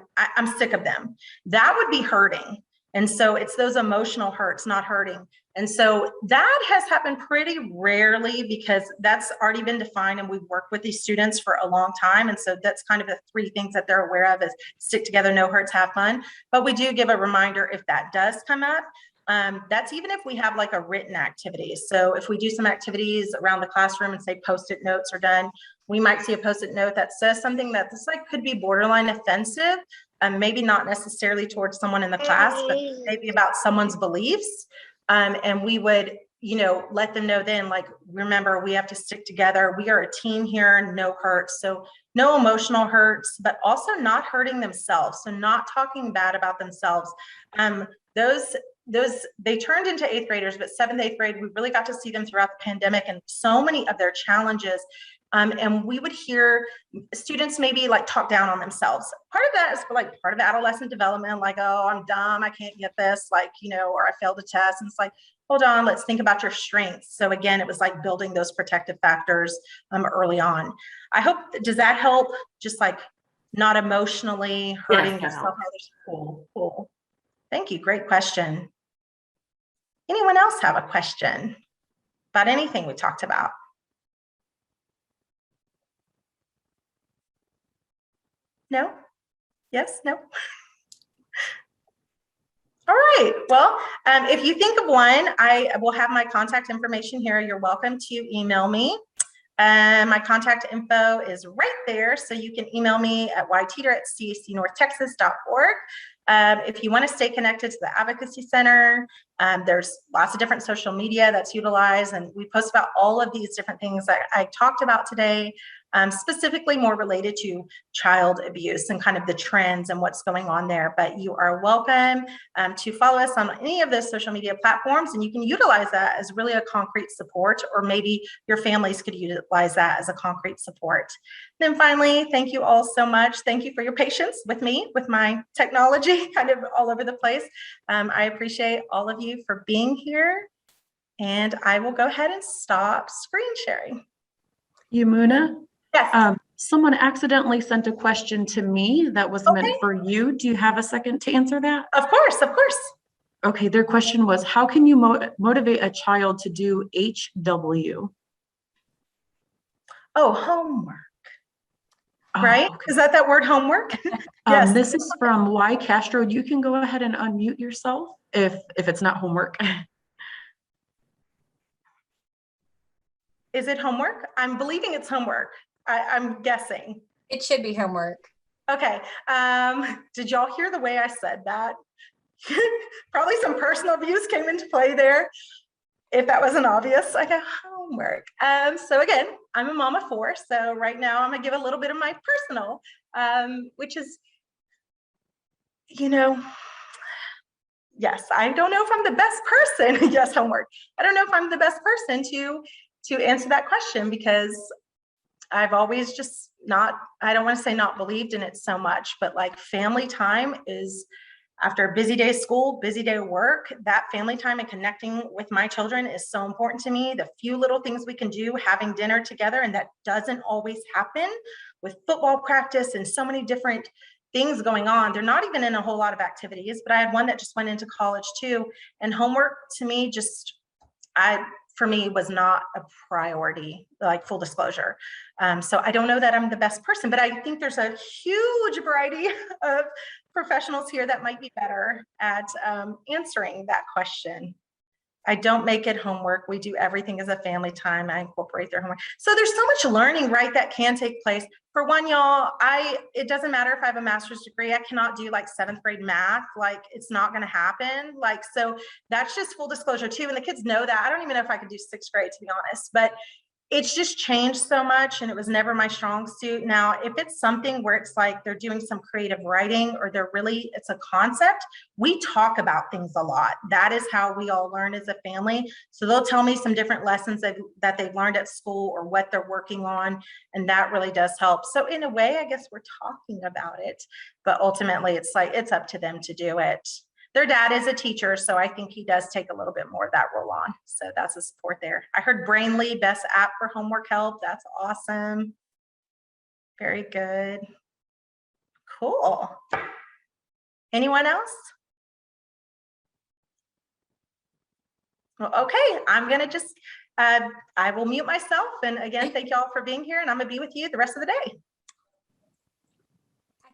sick of them. That would be hurting. And so it's those emotional hurts, not hurting. And so that has happened pretty rarely because that's already been defined and we've worked with these students for a long time. And so that's kind of the 3 things that they're aware of is stick together, no hurts, have fun. But we do give a reminder if that does come up. That's even if we have like a written activity. So if we do some activities around the classroom and say post-it notes are done, we might see a post-it note that says something that this like could be borderline offensive, maybe not necessarily towards someone in the class, but maybe about someone's beliefs. And we would, let them know then, like, remember, we have to stick together. We are a team here, no hurt. So no emotional hurts, but also not hurting themselves. So not talking bad about themselves. Those they turned into 8th graders, but 7th, 8th grade, we really got to see them throughout the pandemic and so many of their challenges. And we would hear students maybe like talk down on themselves. Part of that is like part of adolescent development, like, oh, I'm dumb, I can't get this, like, you know, or I failed a test. And it's like, hold on, let's think about your strengths. So again, it was like building those protective factors yourself early on. I hope, does that help? Just like not emotionally hurting yourself. Cool. Thank you, great question. Anyone else have a question about anything we talked about? No? Yes? No? All right. Well, if you think of one, I will have my contact information here. You're welcome to email me. My contact info is right there. So you can email me at yteeter@cacnorthtexas.org. If you want to stay connected to the Advocacy Center, there's lots of different social media that's utilized, and we post about all of these different things that I talked about today, specifically more related to child abuse and kind of the trends and what's going on there. But you are welcome to follow us on any of those social media platforms, and you can utilize that as really a concrete support, or maybe your families could utilize that as a concrete support. Then finally, thank you all so much. Thank you for your patience with me, with my technology kind of all over the place. I appreciate all of you for being here, and I will go ahead and stop screen sharing.
Yamuna?
Yes.
Someone accidentally sent a question to me that was meant for you. Do you have a second to answer that?
Of course.
Okay, their question was, how can you motivate a child to do HW?
Oh, homework.
Oh,
right?
okay.
Is that word homework? Yes.
This is from Y Castro. You can go ahead and unmute yourself if it's not homework.
Is it homework? I'm believing it's homework. I'm guessing.
It should be homework.
Okay. Did y'all hear the way I said that? Probably some personal abuse came into play there. If that wasn't obvious, I go homework. So again, I'm a mom of 4. So right now I'm gonna give a little bit of my personal, which is, you know, yes, I don't know if I'm the best person. Yes, homework. I don't know if I'm the best person to answer that question, because I've always just I don't want to say not believed in it so much, but like family time is, after a busy day of school, busy day of work, that family time and connecting with my children is so important to me. The few little things we can do, having dinner together, and that doesn't always happen with football practice and so many different things going on. They're not even in a whole lot of activities, but I had one that just went into college too. And homework to me for me was not a priority, like full disclosure. So I don't know that I'm the best person, but I think there's a huge variety of professionals here that might be better at answering that question. I don't make it homework. We do everything as a family time. I incorporate their homework. So there's so much learning, right, that can take place. For one, y'all, it doesn't matter if I have a master's degree, I cannot do like 7th grade math. Like, it's not going to happen. Like, so that's just full disclosure too. And the kids know that. I don't even know if I could do 6th grade, to be honest, but it's just changed so much, and it was never my strong suit. Now, if it's something where it's like they're doing some creative writing, or it's a concept, we talk about things a lot. That is how we all learn as a family. So they'll tell me some different lessons that they've learned at school, or what they're working on, and that really does help. So in a way, I guess we're talking about it, but ultimately it's like, it's up to them to do it. Their dad is a teacher, so I think he does take a little bit more of that role on. So that's a support there. I heard Brainly, best app for homework help. That's awesome. Very good. Cool. Anyone else? Well, okay, I'm gonna just, I will mute myself. And again, thank y'all for being here, and I'm gonna be with you the rest of the day.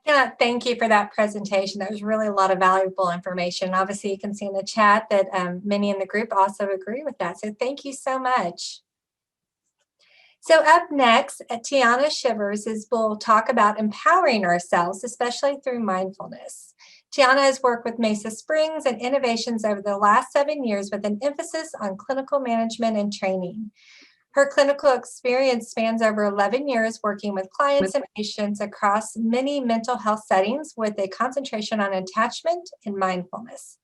Yeah, thank you for that presentation. That was really a lot of valuable information. Obviously, you can see in the chat that many in the group also agree with that. So thank you so much. So up next, Tiana Shivers will talk about empowering ourselves, especially through mindfulness. Tiana has worked with Mesa Springs and Innovations over the last 7 years with an emphasis on clinical management and training. Her clinical experience spans over 11 years working with clients and patients across many mental health settings with a concentration on attachment and mindfulness.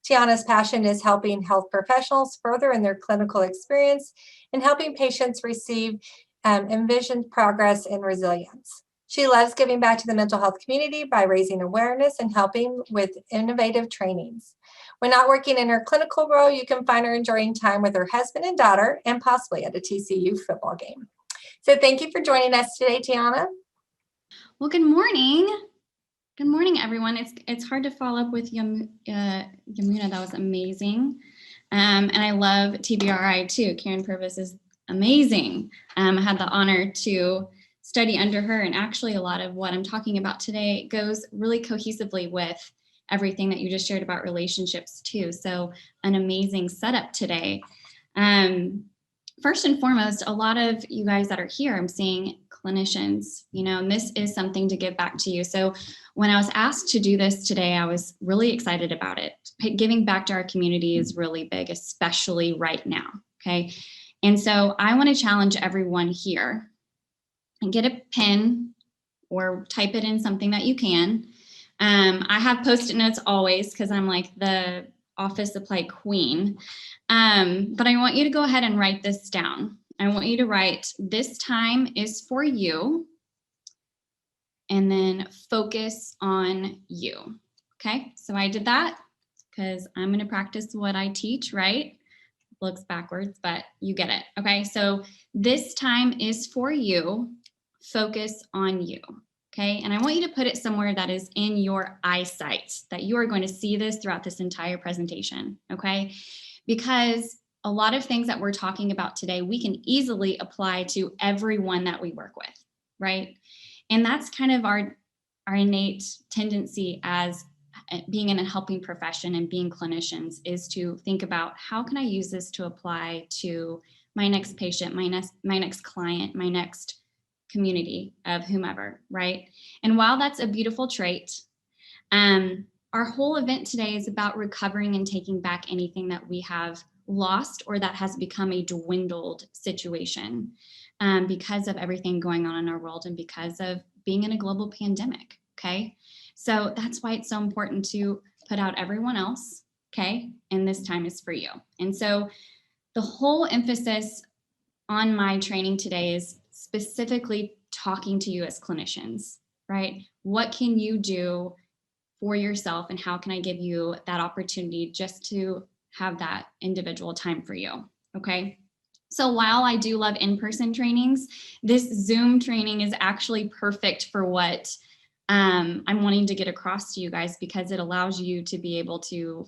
Tiana's passion is helping health professionals further in their clinical experience and helping patients receive envisioned progress and resilience. She loves giving back to the mental health community by raising awareness and helping with innovative trainings. When not working in her clinical role, you can find her enjoying time with her husband and daughter and possibly at a TCU football game. So thank you for joining us today, Tiana.
Well, good morning. Good morning, everyone. It's hard to follow up with Yamuna. That was amazing. And I love TBRI too. Karen Purvis is amazing. I had the honor to study under her, and actually a lot of what I'm talking about today goes really cohesively with everything that you just shared about relationships too. So an amazing setup today. First and foremost, a lot of you guys that are here, I'm seeing clinicians, and this is something to give back to you. So when I was asked to do this today, I was really excited about it. Giving back to our community is really big, especially right now, okay? And so I want to challenge everyone here and get a pen or type it in something that you can. I have Post-it notes always because I'm like the office supply queen. But I want you to go ahead and write this down. I want you to write, this time is for you, and then focus on you. Okay, so I did that because I'm going to practice what I teach, right? Looks backwards, but you get it. Okay, so this time is for you, focus on you. Okay, and I want you to put it somewhere that is in your eyesight, that you are going to see this throughout this entire presentation, okay? Because a lot of things that we're talking about today, we can easily apply to everyone that we work with, right? And that's kind of our innate tendency as being in a helping profession and being clinicians, is to think about, how can I use this to apply to my next patient, my next client, my next community of whomever, right? And while that's a beautiful trait, our whole event today is about recovering and taking back anything that we have lost or that has become a dwindled situation because of everything going on in our world and because of being in a global pandemic, okay? So that's why it's so important to put out everyone else, okay? And this time is for you. And so the whole emphasis on my training today is specifically talking to you as clinicians, right? What can you do for yourself, and how can I give you that opportunity just to have that individual time for you, okay? So while I do love in-person trainings, this Zoom training is actually perfect for what I'm wanting to get across to you guys, because it allows you to be able to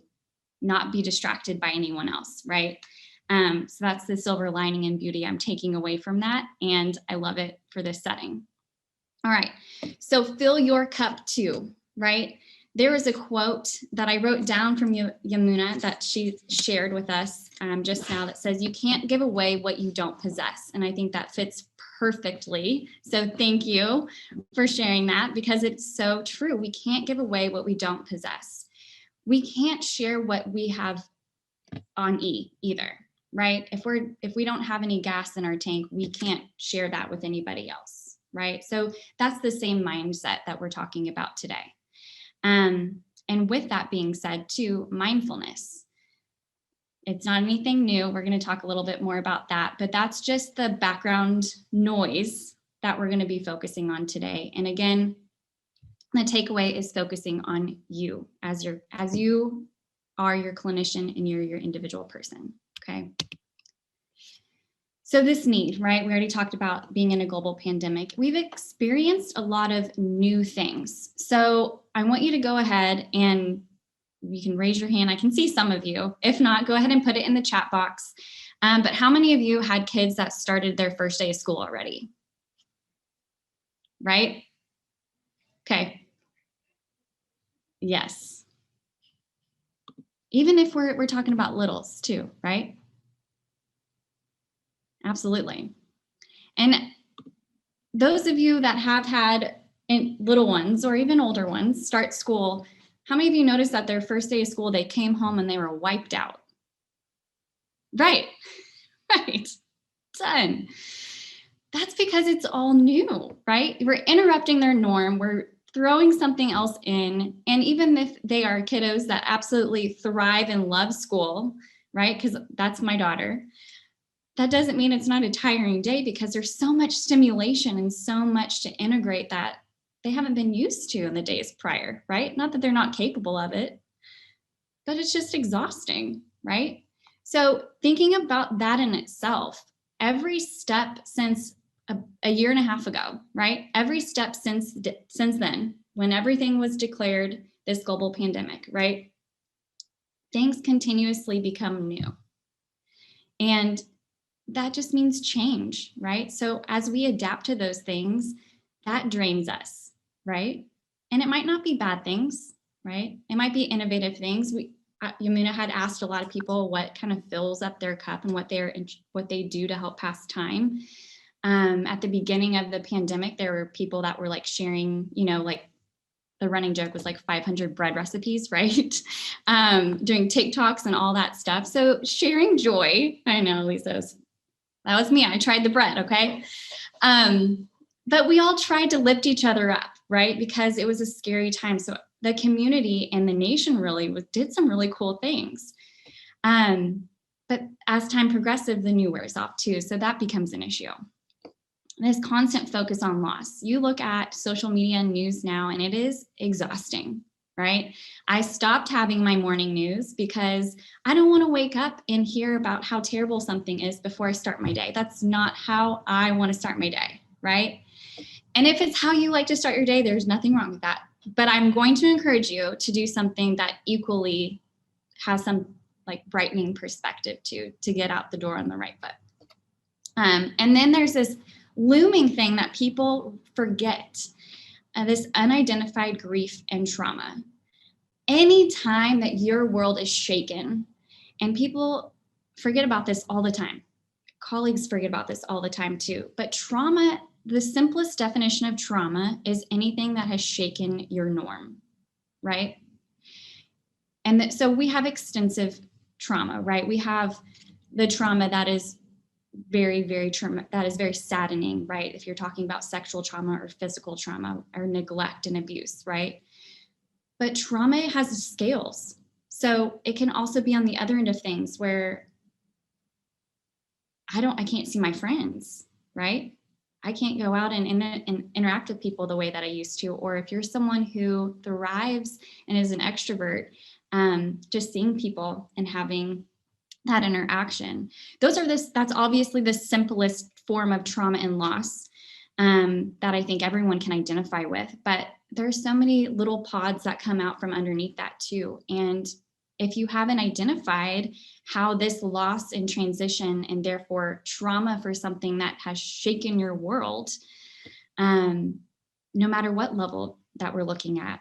not be distracted by anyone else, right? So that's the silver lining and beauty I'm taking away from that, and I love it for this setting. All right, so fill your cup too, right? There is a quote that I wrote down from Yamuna that she shared with us just now that says, you can't give away what you don't possess. And I think that fits perfectly. So thank you for sharing that, because it's so true. We can't give away what we don't possess. We can't share what we have on E either, right? If we don't have any gas in our tank, we can't share that with anybody else, right? So that's the same mindset that we're talking about today. And with that being said too, mindfulness. It's not anything new. We're going to talk a little bit more about that, but that's just the background noise that we're going to be focusing on today. And again, the takeaway is focusing on you as you are your clinician and you're your individual person, okay? So this need, right? We already talked about being in a global pandemic. We've experienced a lot of new things. So I want you to go ahead and you can raise your hand. I can see some of you. If not, go ahead and put it in the chat box. But how many of you had kids that started their first day of school already? Right? Okay. Yes. Even if we're talking about littles too, right? Absolutely. And those of you that have had little ones or even older ones start school, how many of you noticed that their first day of school, they came home and they were wiped out? Right, right. done. That's because it's all new, right? We're interrupting their norm. We're throwing something else in. And even if they are kiddos that absolutely thrive and love school, right? Because that's my daughter. That doesn't mean it's not a tiring day, because there's so much stimulation and so much to integrate that they haven't been used to in the days prior, right? Not that they're not capable of it, but it's just exhausting, right? So thinking about that in itself, every step since a year and a half ago, right? Every step since then, when everything was declared this global pandemic, right? Things continuously become new. And that just means change, right? So as we adapt to those things, that drains us, right? And it might not be bad things, right? It might be innovative things. Yamuna had asked a lot of people what kind of fills up their cup and what they do to help pass time. At the beginning of the pandemic, there were people that were like sharing, like the running joke was like 500 bread recipes, right? Doing TikToks and all that stuff. So sharing joy. I know, Lisa's. That was me. I tried the bread, okay? But we all tried to lift each other up, right? Because it was a scary time. So the community and the nation really did some really cool things. But as time progresses, the new wears off too. So that becomes an issue. This constant focus on loss. You look at social media and news now, and it is exhausting, right? I stopped having my morning news because I don't want to wake up and hear about how terrible something is before I start my day. That's not how I want to start my day, right? And if it's how you like to start your day, there's nothing wrong with that. But I'm going to encourage you to do something that equally has some like brightening perspective to get out the door on the right foot. And then there's this looming thing that people forget, this unidentified grief and trauma. Anytime that your world is shaken, and people forget about this all the time, colleagues forget about this all the time too, but trauma, the simplest definition of trauma is anything that has shaken your norm, right? And so we have extensive trauma, right? We have the trauma that is very, very trauma, that is very saddening, right? If you're talking about sexual trauma or physical trauma or neglect and abuse, right? But trauma has scales. So it can also be on the other end of things where I can't see my friends, right? I can't go out and interact with people the way that I used to. Or if you're someone who thrives and is an extrovert, just seeing people and having that interaction. That's obviously the simplest form of trauma and loss that I think everyone can identify with. But there's so many little pods that come out from underneath that too. And if you haven't identified how this loss and transition and therefore trauma for something that has shaken your world, no matter what level that we're looking at,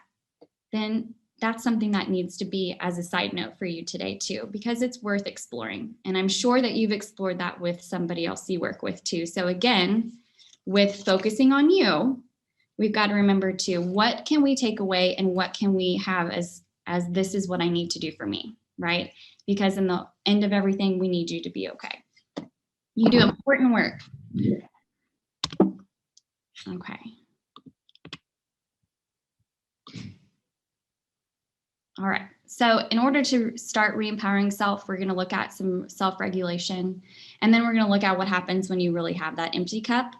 then that's something that needs to be as a side note for you today too, because it's worth exploring. And I'm sure that you've explored that with somebody else you work with too. So again, with focusing on you, we've got to remember too, what can we take away and what can we have as this is what I need to do for me, right? Because in the end of everything, we need you to be okay. You do important work. Okay. All right, so in order to start re-empowering self, we're gonna look at some self-regulation, and then we're gonna look at what happens when you really have that empty cup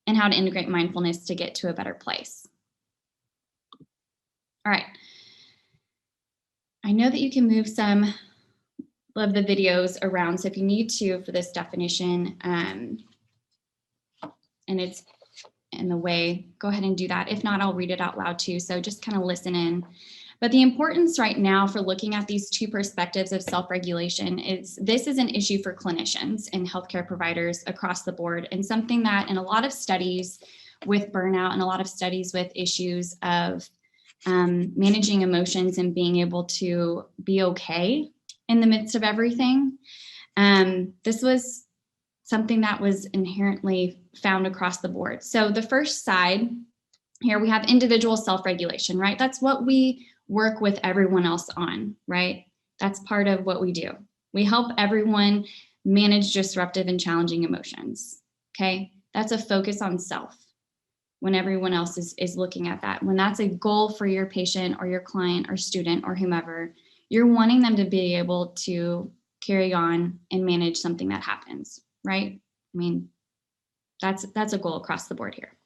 and how to integrate mindfulness to get to a better place. All right, I know that you can move some of the videos around, so if you need to for this definition, and it's in the way, go ahead and do that. If not, I'll read it out loud too, so just kind of listen in. But the importance right now for looking at these two perspectives of self-regulation is this is an issue for clinicians and healthcare providers across the board, and something that in a lot of studies with burnout and a lot of studies with issues of managing emotions and being able to be okay in the midst of everything. This was something that was inherently found across the board. So the first side here, we have individual self-regulation, right? That's what we work with everyone else on, right? That's part of what we do. We help everyone manage disruptive and challenging emotions. Okay, that's a focus on self when everyone else is looking at that. When that's a goal for your patient or your client or student or whomever, you're wanting them to be able to carry on and manage something that happens, right? I mean, that's a goal across the board here.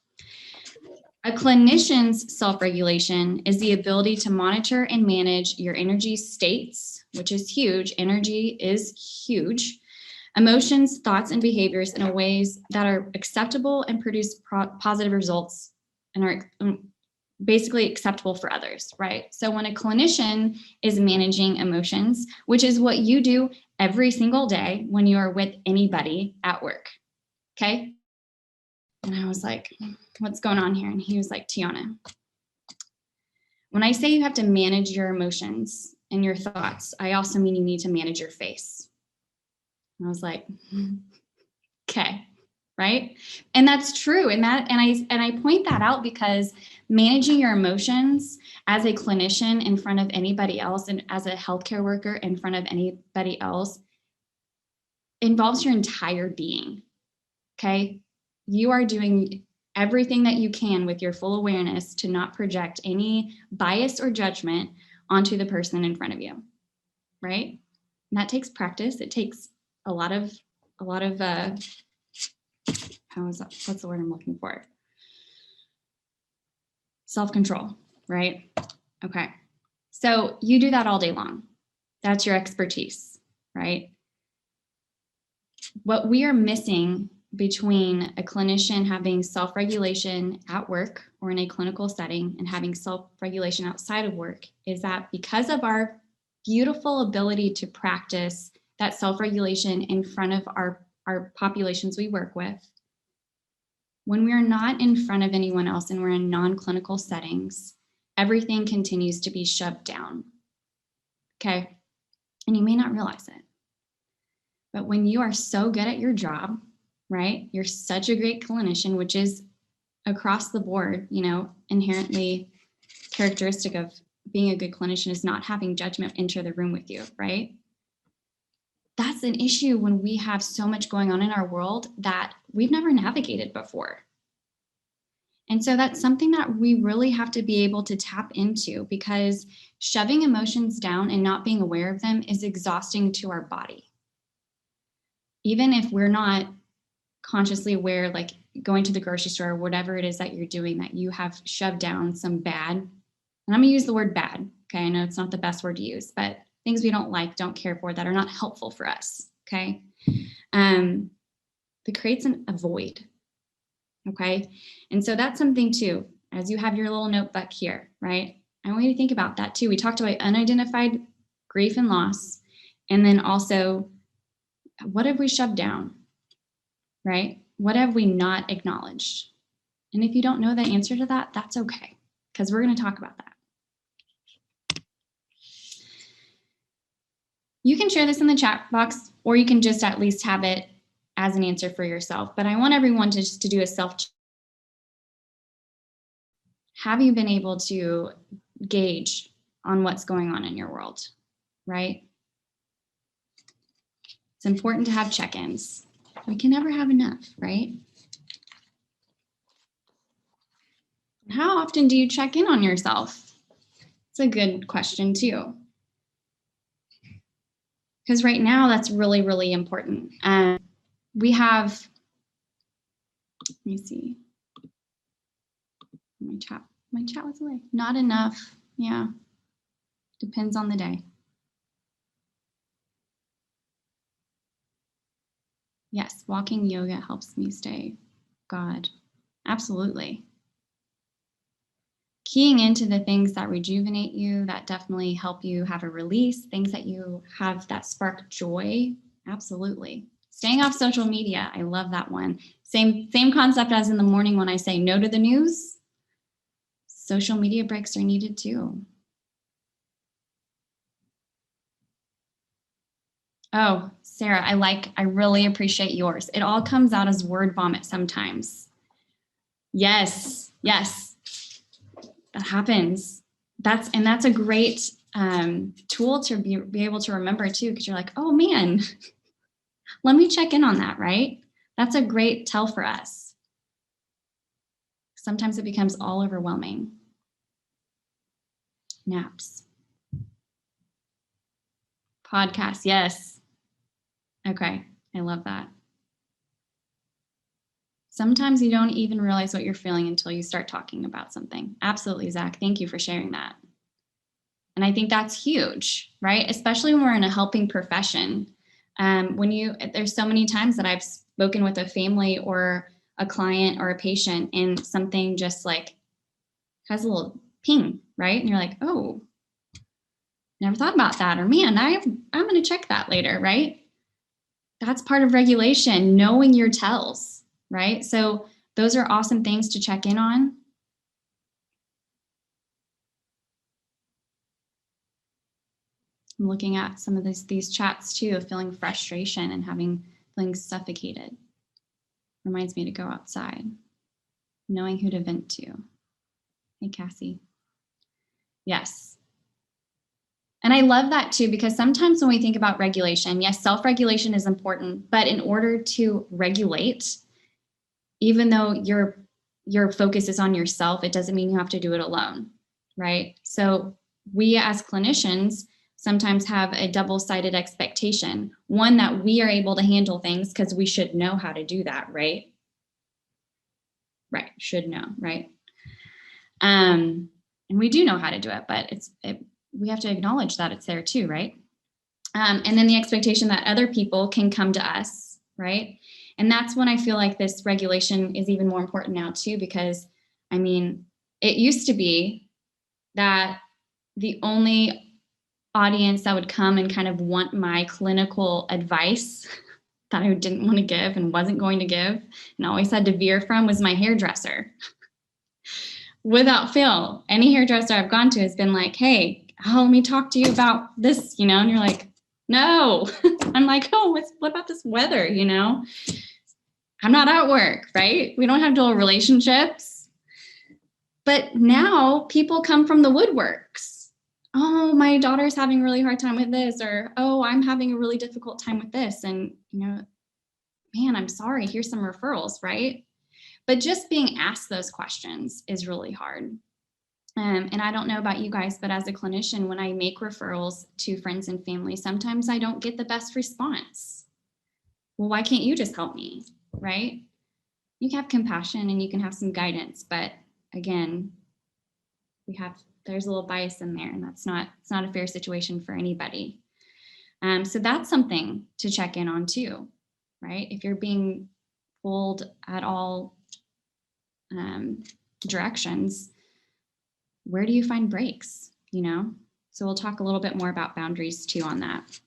A clinician's self-regulation is the ability to monitor and manage your energy states, which is huge. Energy is huge. Emotions, thoughts, and behaviors in ways that are acceptable and produce positive results and are basically acceptable for others, right? So when a clinician is managing emotions, which is what you do every single day when you are with anybody at work, okay? And I was like, what's going on here? And he was like, Tiana, when I say you have to manage your emotions and your thoughts, I also mean you need to manage your face. And I was like, okay, right? And that's true. And I point that out because managing your emotions as a clinician in front of anybody else and as a healthcare worker in front of anybody else involves your entire being, okay? You are doing everything that you can with your full awareness to not project any bias or judgment onto the person in front of you, right? And that takes practice. It takes a lot of what's the word I'm looking for? Self-control, right? Okay. So you do that all day long. That's your expertise, right? What we are missing between a clinician having self-regulation at work or in a clinical setting and having self-regulation outside of work is that because of our beautiful ability to practice that self-regulation in front of our populations we work with, when we're not in front of anyone else and we're in non-clinical settings, everything continues to be shoved down, okay? And you may not realize it. But when you are so good at your job, right? You're such a great clinician, which is across the board, you know, inherently characteristic of being a good clinician is not having judgment enter the room with you, right? That's an issue when we have so much going on in our world that we've never navigated before. And so that's something that we really have to be able to tap into because shoving emotions down and not being aware of them is exhausting to our body. Even if we're not consciously aware, like going to the grocery store or whatever it is that you're doing, that you have shoved down some bad, and I'm gonna use the word bad, okay? I know it's not the best word to use, but things we don't like, don't care for, that are not helpful for us, okay? That creates a void, okay? And so that's something too, as you have your little notebook here, right? I want you to think about that too. We talked about unidentified grief and loss, and then also, what have we shoved down, right? What have we not acknowledged? And if you don't know the answer to that, that's okay, because we're going to talk about that. You can share this in the chat box, or you can just at least have it as an answer for yourself. But I want everyone to just to do a self-check. Have you been able to gauge on what's going on in your world, right? It's important to have check-ins. We can never have enough, right? How often do you check in on yourself? It's a good question too. Because right now that's really, really important. We have, let me see. My chat was away. Not enough. Yeah. Depends on the day. Yes, walking yoga helps me stay God. Absolutely. Keying into the things that rejuvenate you, that definitely help you have a release, things that you have that spark joy. Absolutely. Staying off social media. I love that one. Same concept as in the morning when I say no to the news. Social media breaks are needed too. Oh, Sarah, I really appreciate yours. It all comes out as word vomit sometimes. Yes, yes, that happens. That's a great tool to be able to remember too, because you're like, oh man, Let me check in on that, right? That's a great tell for us. Sometimes it becomes all overwhelming. Naps. Podcasts, yes. Okay, I love that. Sometimes you don't even realize what you're feeling until you start talking about something. Absolutely, Zach. Thank you for sharing that. And I think that's huge, right? Especially when we're in a helping profession. There's so many times that I've spoken with a family or a client or a patient and something just like has a little ping, right? And you're like, oh, never thought about that. Or man, I'm going to check that later, right? That's part of regulation, knowing your tells, right? So those are awesome things to check in on. I'm looking at some of these chats too, of feeling frustration and feeling suffocated. Reminds me to go outside, knowing who to vent to. Hey, Cassie. Yes. And I love that too, because sometimes when we think about regulation, yes, self-regulation is important, but in order to regulate, even though your focus is on yourself, it doesn't mean you have to do it alone, right? So we as clinicians sometimes have a double-sided expectation. One, that we are able to handle things because we should know how to do that, right? Right, should know, right? And we do know how to do it, but we have to acknowledge that it's there too, right? And then the expectation that other people can come to us, right? And that's when I feel like this regulation is even more important now too, because I mean, it used to be that the only audience that would come and kind of want my clinical advice that I didn't want to give and wasn't going to give and always had to veer from was my hairdresser. Without fail, any hairdresser I've gone to has been like, hey, let me talk to you about this, and you're like, no. I'm like, oh, what about this weather, I'm not at work, right? We don't have dual relationships. But now people come from the woodworks. Oh, my daughter's having a really hard time with this, or, oh, I'm having a really difficult time with this. And, man, I'm sorry, here's some referrals, right? But just being asked those questions is really hard. And I don't know about you guys, but as a clinician, when I make referrals to friends and family, sometimes I don't get the best response. Well, why can't you just help me, right? You can have compassion and you can have some guidance, but again, there's a little bias in there, and it's not a fair situation for anybody. So that's something to check in on too, right? If you're being pulled at all directions, where do you find breaks, So we'll talk a little bit more about boundaries too on that.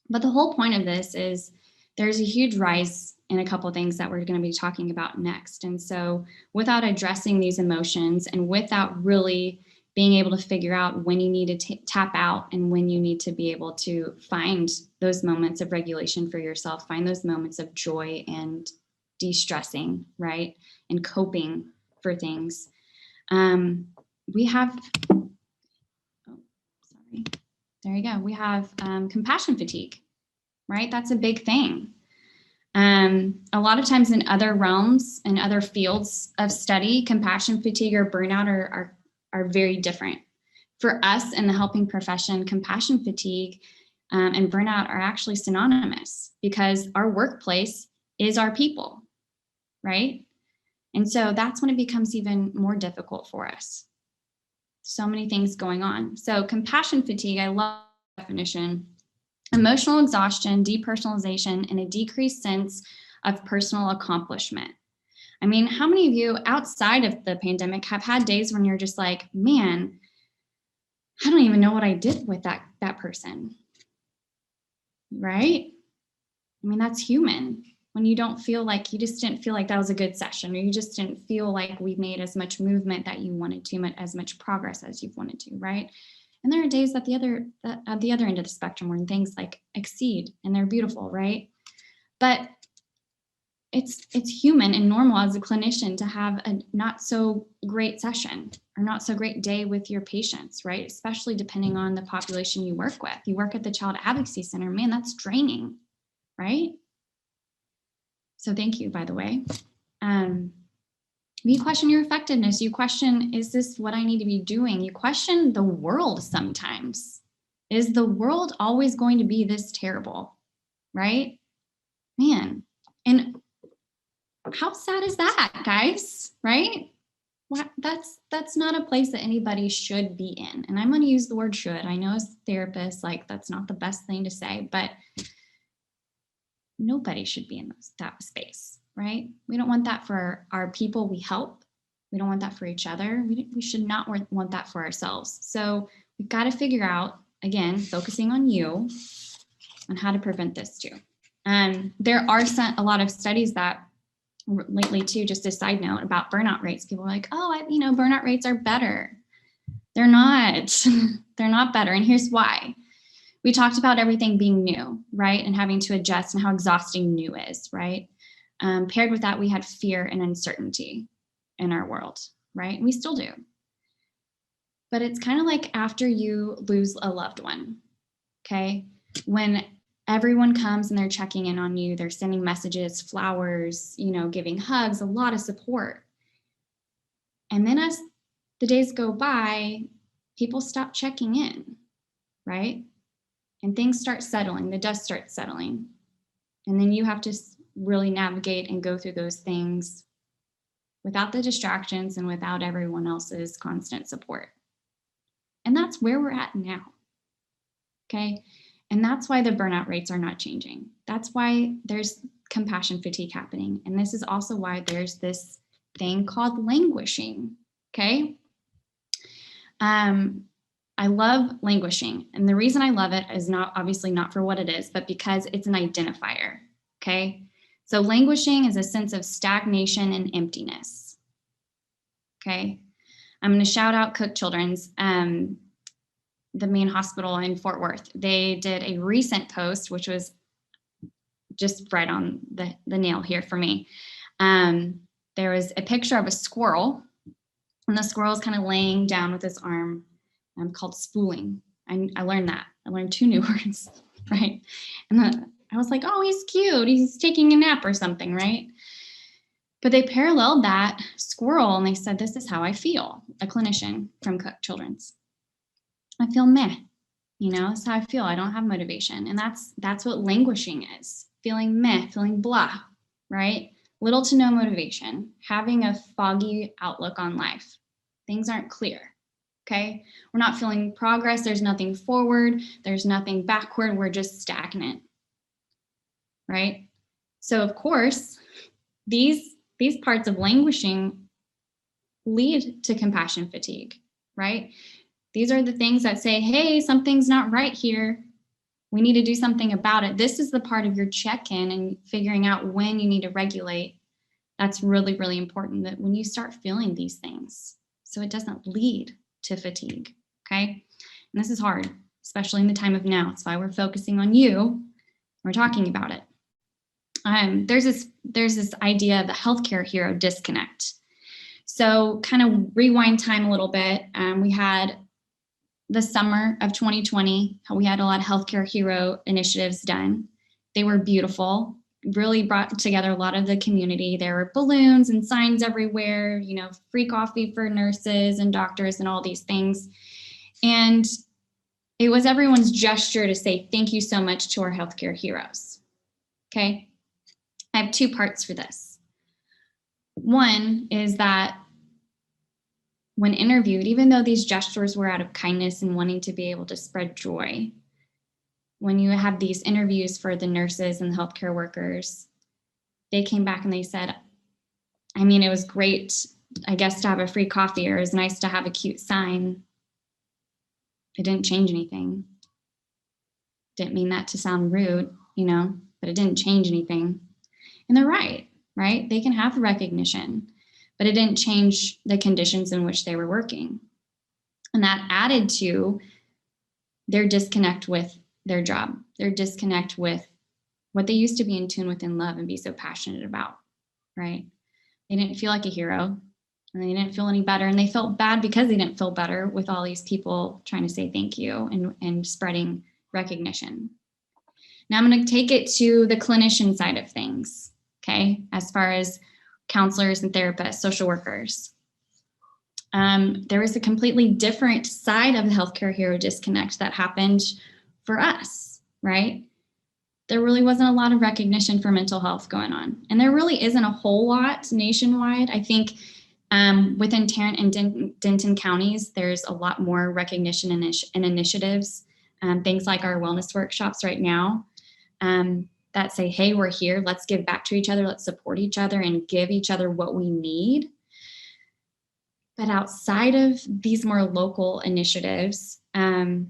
But the whole point of this is there's a huge rise in a couple of things that we're going to be talking about next. And so without addressing these emotions and without really being able to figure out when you need to tap out and when you need to be able to find those moments of regulation for yourself, find those moments of joy and de-stressing, right? And coping for things. We have, there you go. We have compassion fatigue, right? That's a big thing. A lot of times in other realms and other fields of study, compassion fatigue or burnout are very different. For us in the helping profession, compassion fatigue and burnout are actually synonymous because our workplace is our people, right? And so that's when it becomes even more difficult for us. So many things going on. So compassion fatigue, I love the definition. Emotional exhaustion, depersonalization, and a decreased sense of personal accomplishment. I mean, how many of you outside of the pandemic have had days when you're just like, man, I don't even know what I did with that person, right? I mean, that's human. When you don't feel like, you just didn't feel like that was a good session, or you just didn't feel like we made as much movement that you wanted to, as much progress as you've wanted to, right? And there are days at the other end of the spectrum when things like exceed and they're beautiful, right? But it's human and normal as a clinician to have a not so great session or not so great day with your patients, right? Especially depending on the population you work with. You work at the Child Advocacy Center, man, that's draining, right? So thank you, by the way. You question your effectiveness. You question, is this what I need to be doing? You question the world sometimes. Is the world always going to be this terrible? Right? Man. And how sad is that, guys? Right? That's not a place that anybody should be in. And I'm going to use the word should. I know as therapists, like that's not the best thing to say, but nobody should be in that space, right? We don't want that for our people we help. We don't want that for each other. We should not want that for ourselves. So we've got to figure out, again, focusing on you, on how to prevent this too. There are a lot of studies that lately too, just a side note about burnout rates. People are like, oh, burnout rates are better. They're not. They're not better. And here's why. We talked about everything being new, right? And having to adjust and how exhausting new is, right? Paired with that, we had fear and uncertainty in our world, right? We still do. But it's kind of like after you lose a loved one, okay? When everyone comes and they're checking in on you, they're sending messages, flowers, giving hugs, a lot of support. And then as the days go by, people stop checking in, right? And things start settling, the dust starts settling. And then you have to really navigate and go through those things without the distractions and without everyone else's constant support. And that's where we're at now, okay? And that's why the burnout rates are not changing. That's why there's compassion fatigue happening. And this is also why there's this thing called languishing, okay? I love languishing. And the reason I love it is obviously not for what it is, but because it's an identifier, okay? So languishing is a sense of stagnation and emptiness, okay? I'm going to shout out Cook Children's, the main hospital in Fort Worth. They did a recent post, which was just right on the nail here for me. There was a picture of a squirrel, and the squirrel is kind of laying down with his arm, called spooling. I learned that. I learned 2 new words, right? And I was like, oh, he's cute. He's taking a nap or something, right? But they paralleled that squirrel and they said, this is how I feel, a clinician from Cook Children's. I feel meh, that's how I feel. I don't have motivation. And that's what languishing is, feeling meh, feeling blah, right? Little to no motivation, having a foggy outlook on life. Things aren't clear, okay? We're not feeling progress. There's nothing forward. There's nothing backward. We're just stagnant, right? So of course, these parts of languishing lead to compassion fatigue, right? These are the things that say, hey, something's not right here. We need to do something about it. This is the part of your check-in and figuring out when you need to regulate. That's really, really important, that when you start feeling these things, so it doesn't lead to fatigue, okay? And this is hard, especially in the time of now. That's why we're focusing on you. We're talking about it. There's this idea of the healthcare hero disconnect. So kind of rewind time a little bit. We had the summer of 2020, we had a lot of healthcare hero initiatives done. They were beautiful, really brought together a lot of the community. There were balloons and signs everywhere, free coffee for nurses and doctors and all these things. And it was everyone's gesture to say thank you so much to our healthcare heroes, okay? I have 2 parts for this. One is that when interviewed, even though these gestures were out of kindness and wanting to be able to spread joy, when you have these interviews for the nurses and the healthcare workers, they came back and they said, it was great, I guess, to have a free coffee, or it was nice to have a cute sign. It didn't change anything. Didn't mean that to sound rude, but it didn't change anything. And they're right? They can have the recognition, but it didn't change the conditions in which they were working. And that added to their disconnect with their job, their disconnect with what they used to be in tune with and love and be so passionate about, right? They didn't feel like a hero, and they didn't feel any better, and they felt bad because they didn't feel better with all these people trying to say thank you and spreading recognition. Now I'm going to take it to the clinician side of things, okay, as far as counselors and therapists, social workers. There was a completely different side of the healthcare hero disconnect that happened for us, right? There really wasn't a lot of recognition for mental health going on. And there really isn't a whole lot nationwide. I think within Tarrant and Denton counties, there's a lot more recognition and initiatives, things like our wellness workshops right now that say, hey, we're here, let's give back to each other, let's support each other and give each other what we need. But outside of these more local initiatives, we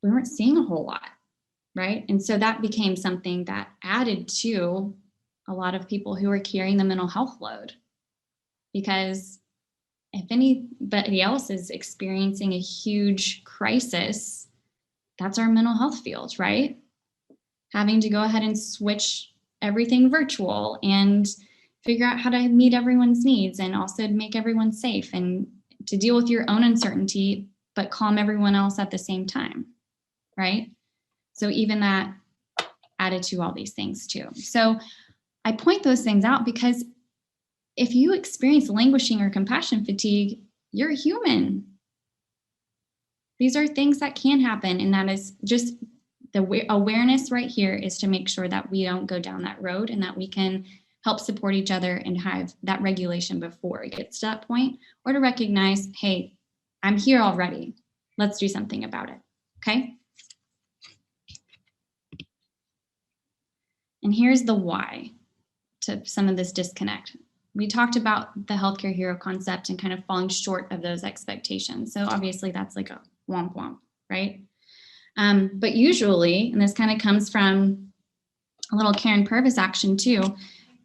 weren't seeing a whole lot, right? And so that became something that added to a lot of people who were carrying the mental health load. Because if anybody else is experiencing a huge crisis, that's our mental health field, right? Having to go ahead and switch everything virtual and figure out how to meet everyone's needs and also make everyone safe and to deal with your own uncertainty, but calm everyone else at the same time, right? So even that added to all these things too. So I point those things out because if you experience languishing or compassion fatigue, you're human. These are things that can happen, and that is just the awareness right here is to make sure that we don't go down that road and that we can help support each other and have that regulation before it gets to that point, or to recognize, hey, I'm here already. Let's do something about it, okay? And here's the why to some of this disconnect. We talked about the healthcare hero concept and kind of falling short of those expectations. So obviously that's like a womp womp, right? But usually, and this kind of comes from a little Karen Purvis action too,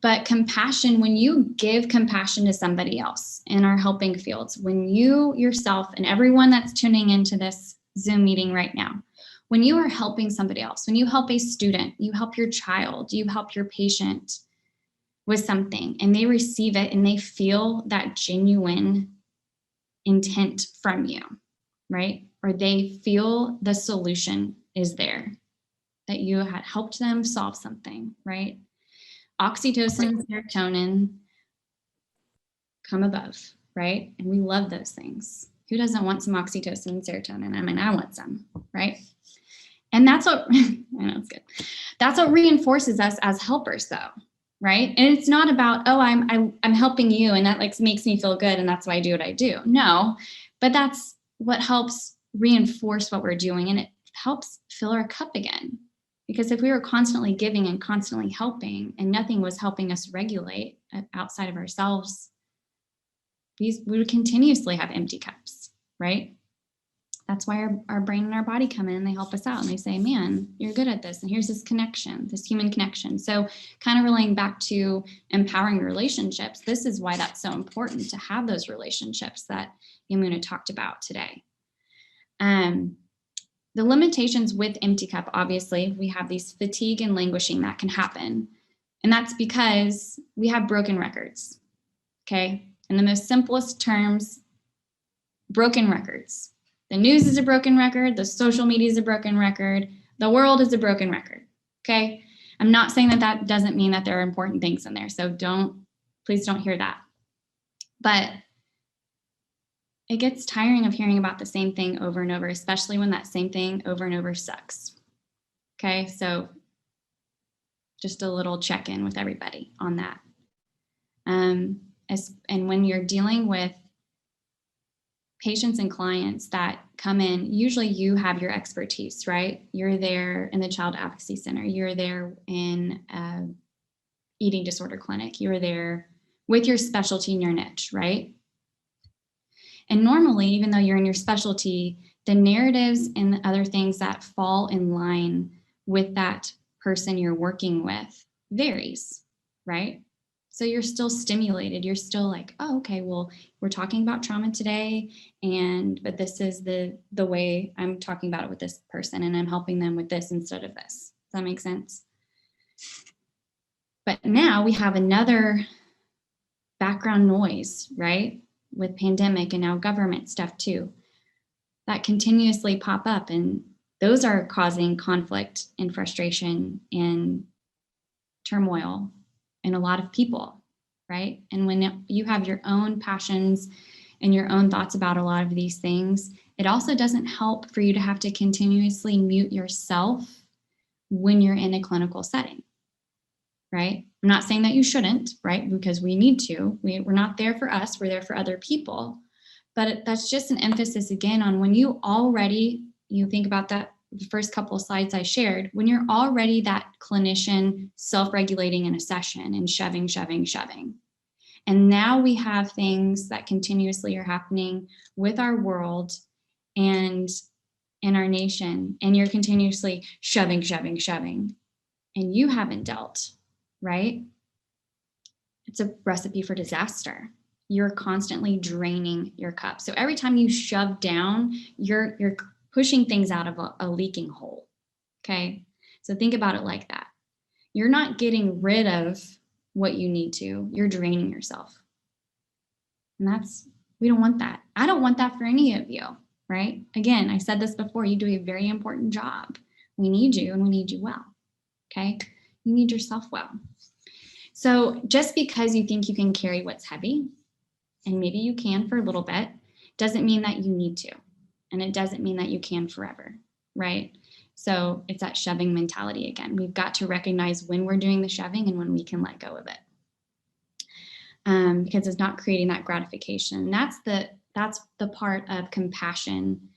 but compassion, when you give compassion to somebody else in our helping fields, when you yourself and everyone that's tuning into this Zoom meeting right now, when you are helping somebody else, when you help a student, you help your child, you help your patient with something and they receive it and they feel that genuine intent from you, right? Or they feel the solution is there, that you had helped them solve something, right? Oxytocin and serotonin come above, right? And we love those things. Who doesn't want some oxytocin and serotonin? I mean, I want some, right? And that's what, I know it's good. That's what reinforces us as helpers though, right? And it's not about, oh, I'm helping you and that like makes me feel good and that's why I do what I do. No, but that's what helps reinforce what we're doing and it helps fill our cup again. Because if we were constantly giving and constantly helping and nothing was helping us regulate outside of ourselves, we would continuously have empty cups, right? That's why our brain and our body come in and they help us out and they say, man, you're good at this. And here's this connection, this human connection. So kind of relaying back to empowering relationships, this is why that's so important to have those relationships that Yamuna talked about today. The limitations with empty cup, obviously, we have these fatigue and languishing that can happen. And that's because we have broken records, okay? In the most simplest terms, broken records. The news is a broken record. The social media is a broken record. The world is a broken record, okay? I'm not saying that that doesn't mean that there are important things in there. So please don't hear that. But it gets tiring of hearing about the same thing over and over, especially when that same thing over and over sucks. Okay, so just a little check-in with everybody on that. And when you're dealing with patients and clients that come in, usually you have your expertise, right? You're there in the Child Advocacy Center. You're there in eating disorder clinic. You're there with your specialty in your niche, right? And normally, even though you're in your specialty, the narratives and the other things that fall in line with that person you're working with varies, right? So you're still stimulated. You're still like, oh, okay, well, we're talking about trauma today, but this is the way I'm talking about it with this person, and I'm helping them with this instead of this. Does that make sense? But now we have another background noise, right? With pandemic and now government stuff too, that continuously pop up, and those are causing conflict and frustration and turmoil in a lot of people, right? And when you have your own passions and your own thoughts about a lot of these things, it also doesn't help for you to have to continuously mute yourself when you're in a clinical setting, right? I'm not saying that you shouldn't, right? Because we need to. We're not there for us, we're there for other people. But that's just an emphasis again on when you think about that, the first couple of slides I shared, when you're already that clinician self-regulating in a session and shoving. And now we have things that continuously are happening with our world and in our nation, and you're continuously shoving, and you haven't dealt, right? It's a recipe for disaster. You're constantly draining your cup. So every time you shove down, you're pushing things out of a leaking hole, okay? So think about it like that. You're not getting rid of what you need to, you're draining yourself. And we don't want that. I don't want that for any of you, right? Again, I said this before, you do a very important job. We need you and we need you well, okay? You need yourself well. So just because you think you can carry what's heavy, and maybe you can for a little bit, doesn't mean that you need to. And it doesn't mean that you can forever, right? So it's that shoving mentality again. We've got to recognize when we're doing the shoving and when we can let go of it. Because it's not creating that gratification. That's the part of compassion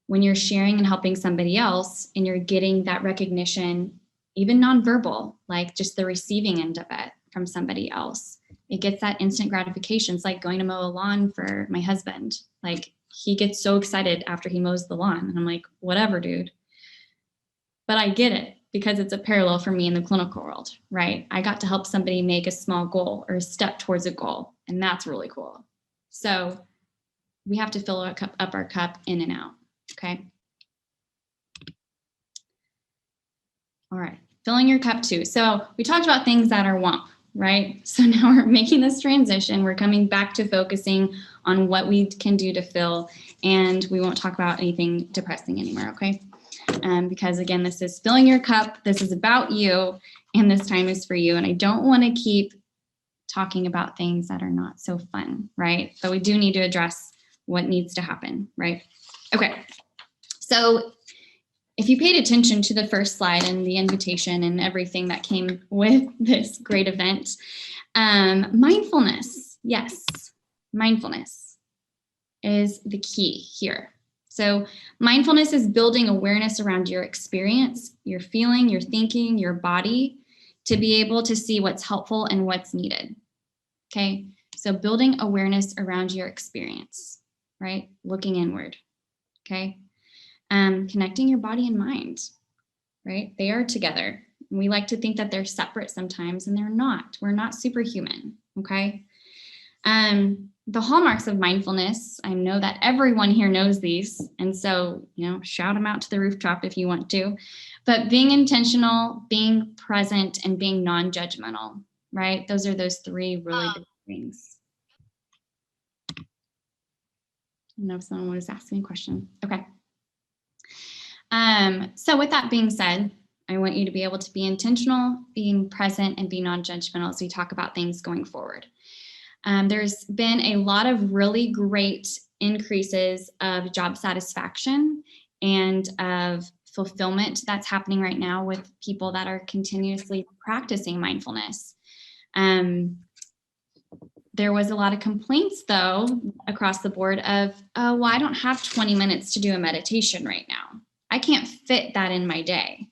when you're sharing and helping somebody else and you're getting that recognition, even nonverbal, like just the receiving end of it from somebody else. It gets that instant gratification. It's like going to mow a lawn for my husband. Like he gets so excited after he mows the lawn. And I'm like, whatever, dude. But I get it because it's a parallel for me in the clinical world, right? I got to help somebody make a small goal or a step towards a goal. And that's really cool. So we have to fill up our cup in and out, okay? All right, filling your cup too. So we talked about things that are womp, right? So now we're making this transition. We're coming back to focusing on what we can do to fill, and we won't talk about anything depressing anymore, okay? Because again, this is filling your cup. This is about you, and this time is for you. And I don't want to keep talking about things that are not so fun, right? But we do need to address what needs to happen, right? Okay, so if you paid attention to the first slide and the invitation and everything that came with this great event, mindfulness, yes, mindfulness is the key here. So mindfulness is building awareness around your experience, your feeling, your thinking, your body, to be able to see what's helpful and what's needed, okay? So building awareness around your experience, right? Looking inward, okay? Connecting your body and mind, right? They are together. We like to think that they're separate sometimes, and they're not. We're not superhuman, okay? The hallmarks of mindfulness, I know that everyone here knows these, and so, shout them out to the rooftop if you want to, but being intentional, being present, and being non-judgmental, right? Those are those three really big things. I don't know if someone was asking a question. Okay. So with that being said, I want you to be able to be intentional, being present, and be non-judgmental as we talk about things going forward. There's been a lot of really great increases of job satisfaction and of fulfillment that's happening right now with people that are continuously practicing mindfulness. There was a lot of complaints, though, across the board of, oh, well, I don't have 20 minutes to do a meditation right now. I can't fit that in my day.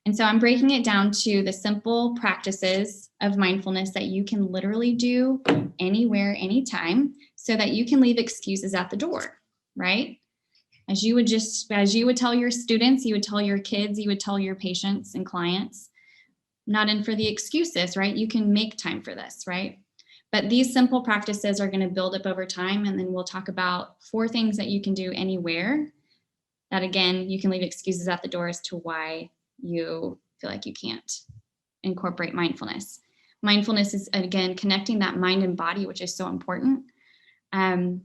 And so I'm breaking it down to the simple practices of mindfulness that you can literally do anywhere, anytime, so that you can leave excuses at the door, right? As you would tell your students, you would tell your kids, you would tell your patients and clients, not in for the excuses, right? You can make time for this, right? But these simple practices are going to build up over time. And then we'll talk about 4 things that you can do anywhere that, again, you can leave excuses at the door as to why you feel like you can't incorporate mindfulness. Mindfulness is, again, connecting that mind and body, which is so important. And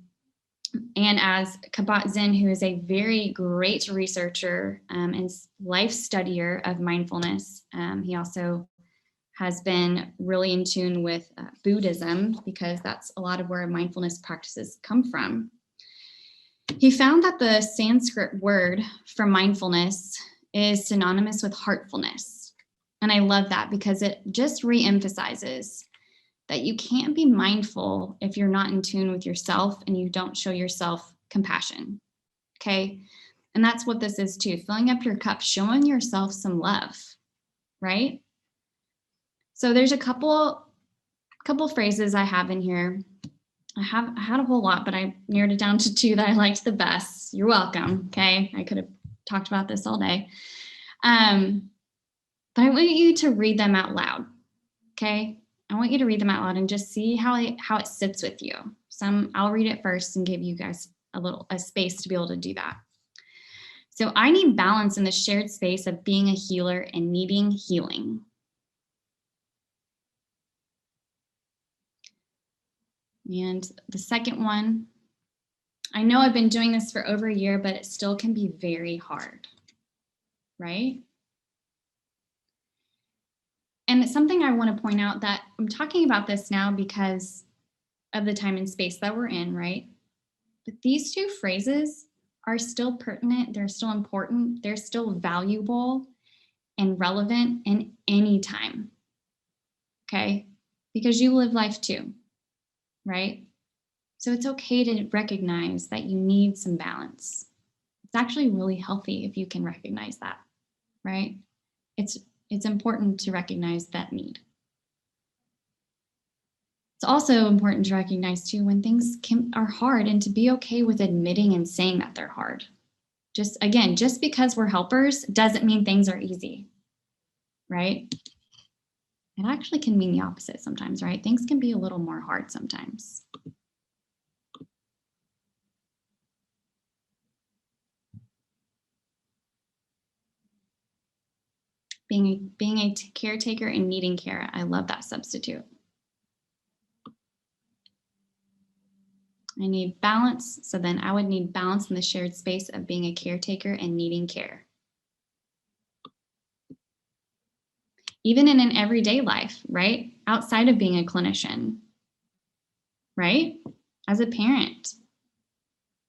as Kabat-Zinn, who is a very great researcher and life studier of mindfulness, he also has been really in tune with Buddhism, because that's a lot of where mindfulness practices come from. He found that the Sanskrit word for mindfulness is synonymous with heartfulness. And I love that because it just reemphasizes that you can't be mindful if you're not in tune with yourself and you don't show yourself compassion. Okay. And that's what this is too. Filling up your cup, showing yourself some love, right? So there's a couple phrases I have in here. I had a whole lot, but I narrowed it down to 2 that I liked the best. You're welcome. Okay. I could have talked about this all day. But I want you to read them out loud. Okay. I want you to read them out loud and just see how it sits with you. I'll read it first and give you guys a space to be able to do that. So I need balance in the shared space of being a healer and needing healing. And the second one, I know I've been doing this for over a year, but it still can be very hard, right? And it's something I want to point out that I'm talking about this now because of the time and space that we're in, right? But these 2 phrases are still pertinent. They're still important. They're still valuable and relevant in any time, okay? Because you live life too, right? So it's okay to recognize that you need some balance. It's actually really healthy if you can recognize that, right? It's important to recognize that need. It's also important to recognize too when things are hard and to be okay with admitting and saying that they're hard. Just because we're helpers doesn't mean things are easy, right? It actually can mean the opposite sometimes, right? Things can be a little more hard sometimes. Being a caretaker and needing care. I love that substitute. I need balance. So then I would need balance in the shared space of being a caretaker and needing care. Even in an everyday life, right? Outside of being a clinician, right? As a parent,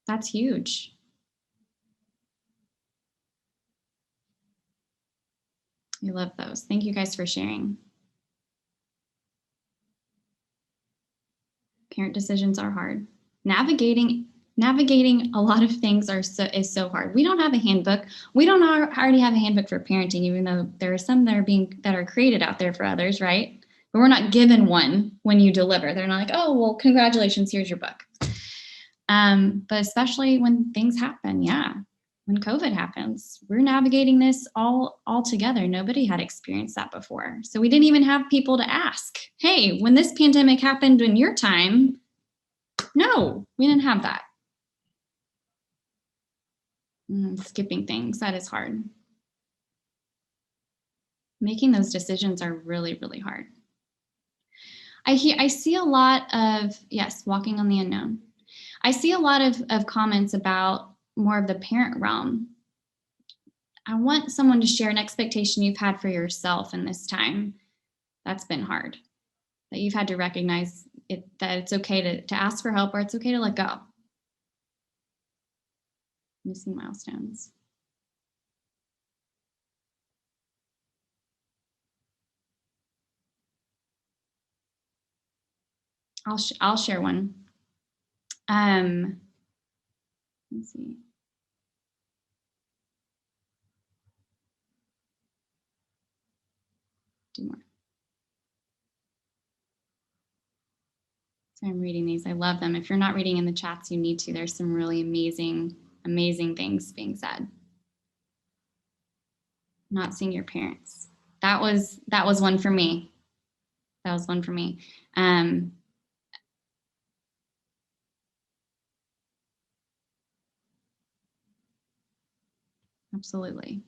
that's huge. I love those. Thank you guys for sharing. Parent decisions are hard. Navigating a lot of things is so hard. We don't have a handbook. We don't already have a handbook for parenting, even though there are some that are created out there for others, right? But we're not given one when you deliver. They're not like, oh, well, congratulations, here's your book. But especially when things happen, when COVID happens, we're navigating this all together. Nobody had experienced that before. So we didn't even have people to ask, hey, when this pandemic happened in your time, no, we didn't have that. Skipping things, that is hard. Making those decisions are really, really hard. I see a lot of, walking on the unknown. I see a lot of comments about more of the parent realm. I want someone to share an expectation you've had for yourself in this time. That's been hard. That you've had to recognize that it's okay to ask for help, or it's okay to let go. Missing milestones. I'll share one. Let's see. Do more. So I'm reading these. I love them. If you're not reading in the chats, you need to. There's some really amazing things being said. Not seeing your parents. That was one for me. That was one for me. Absolutely.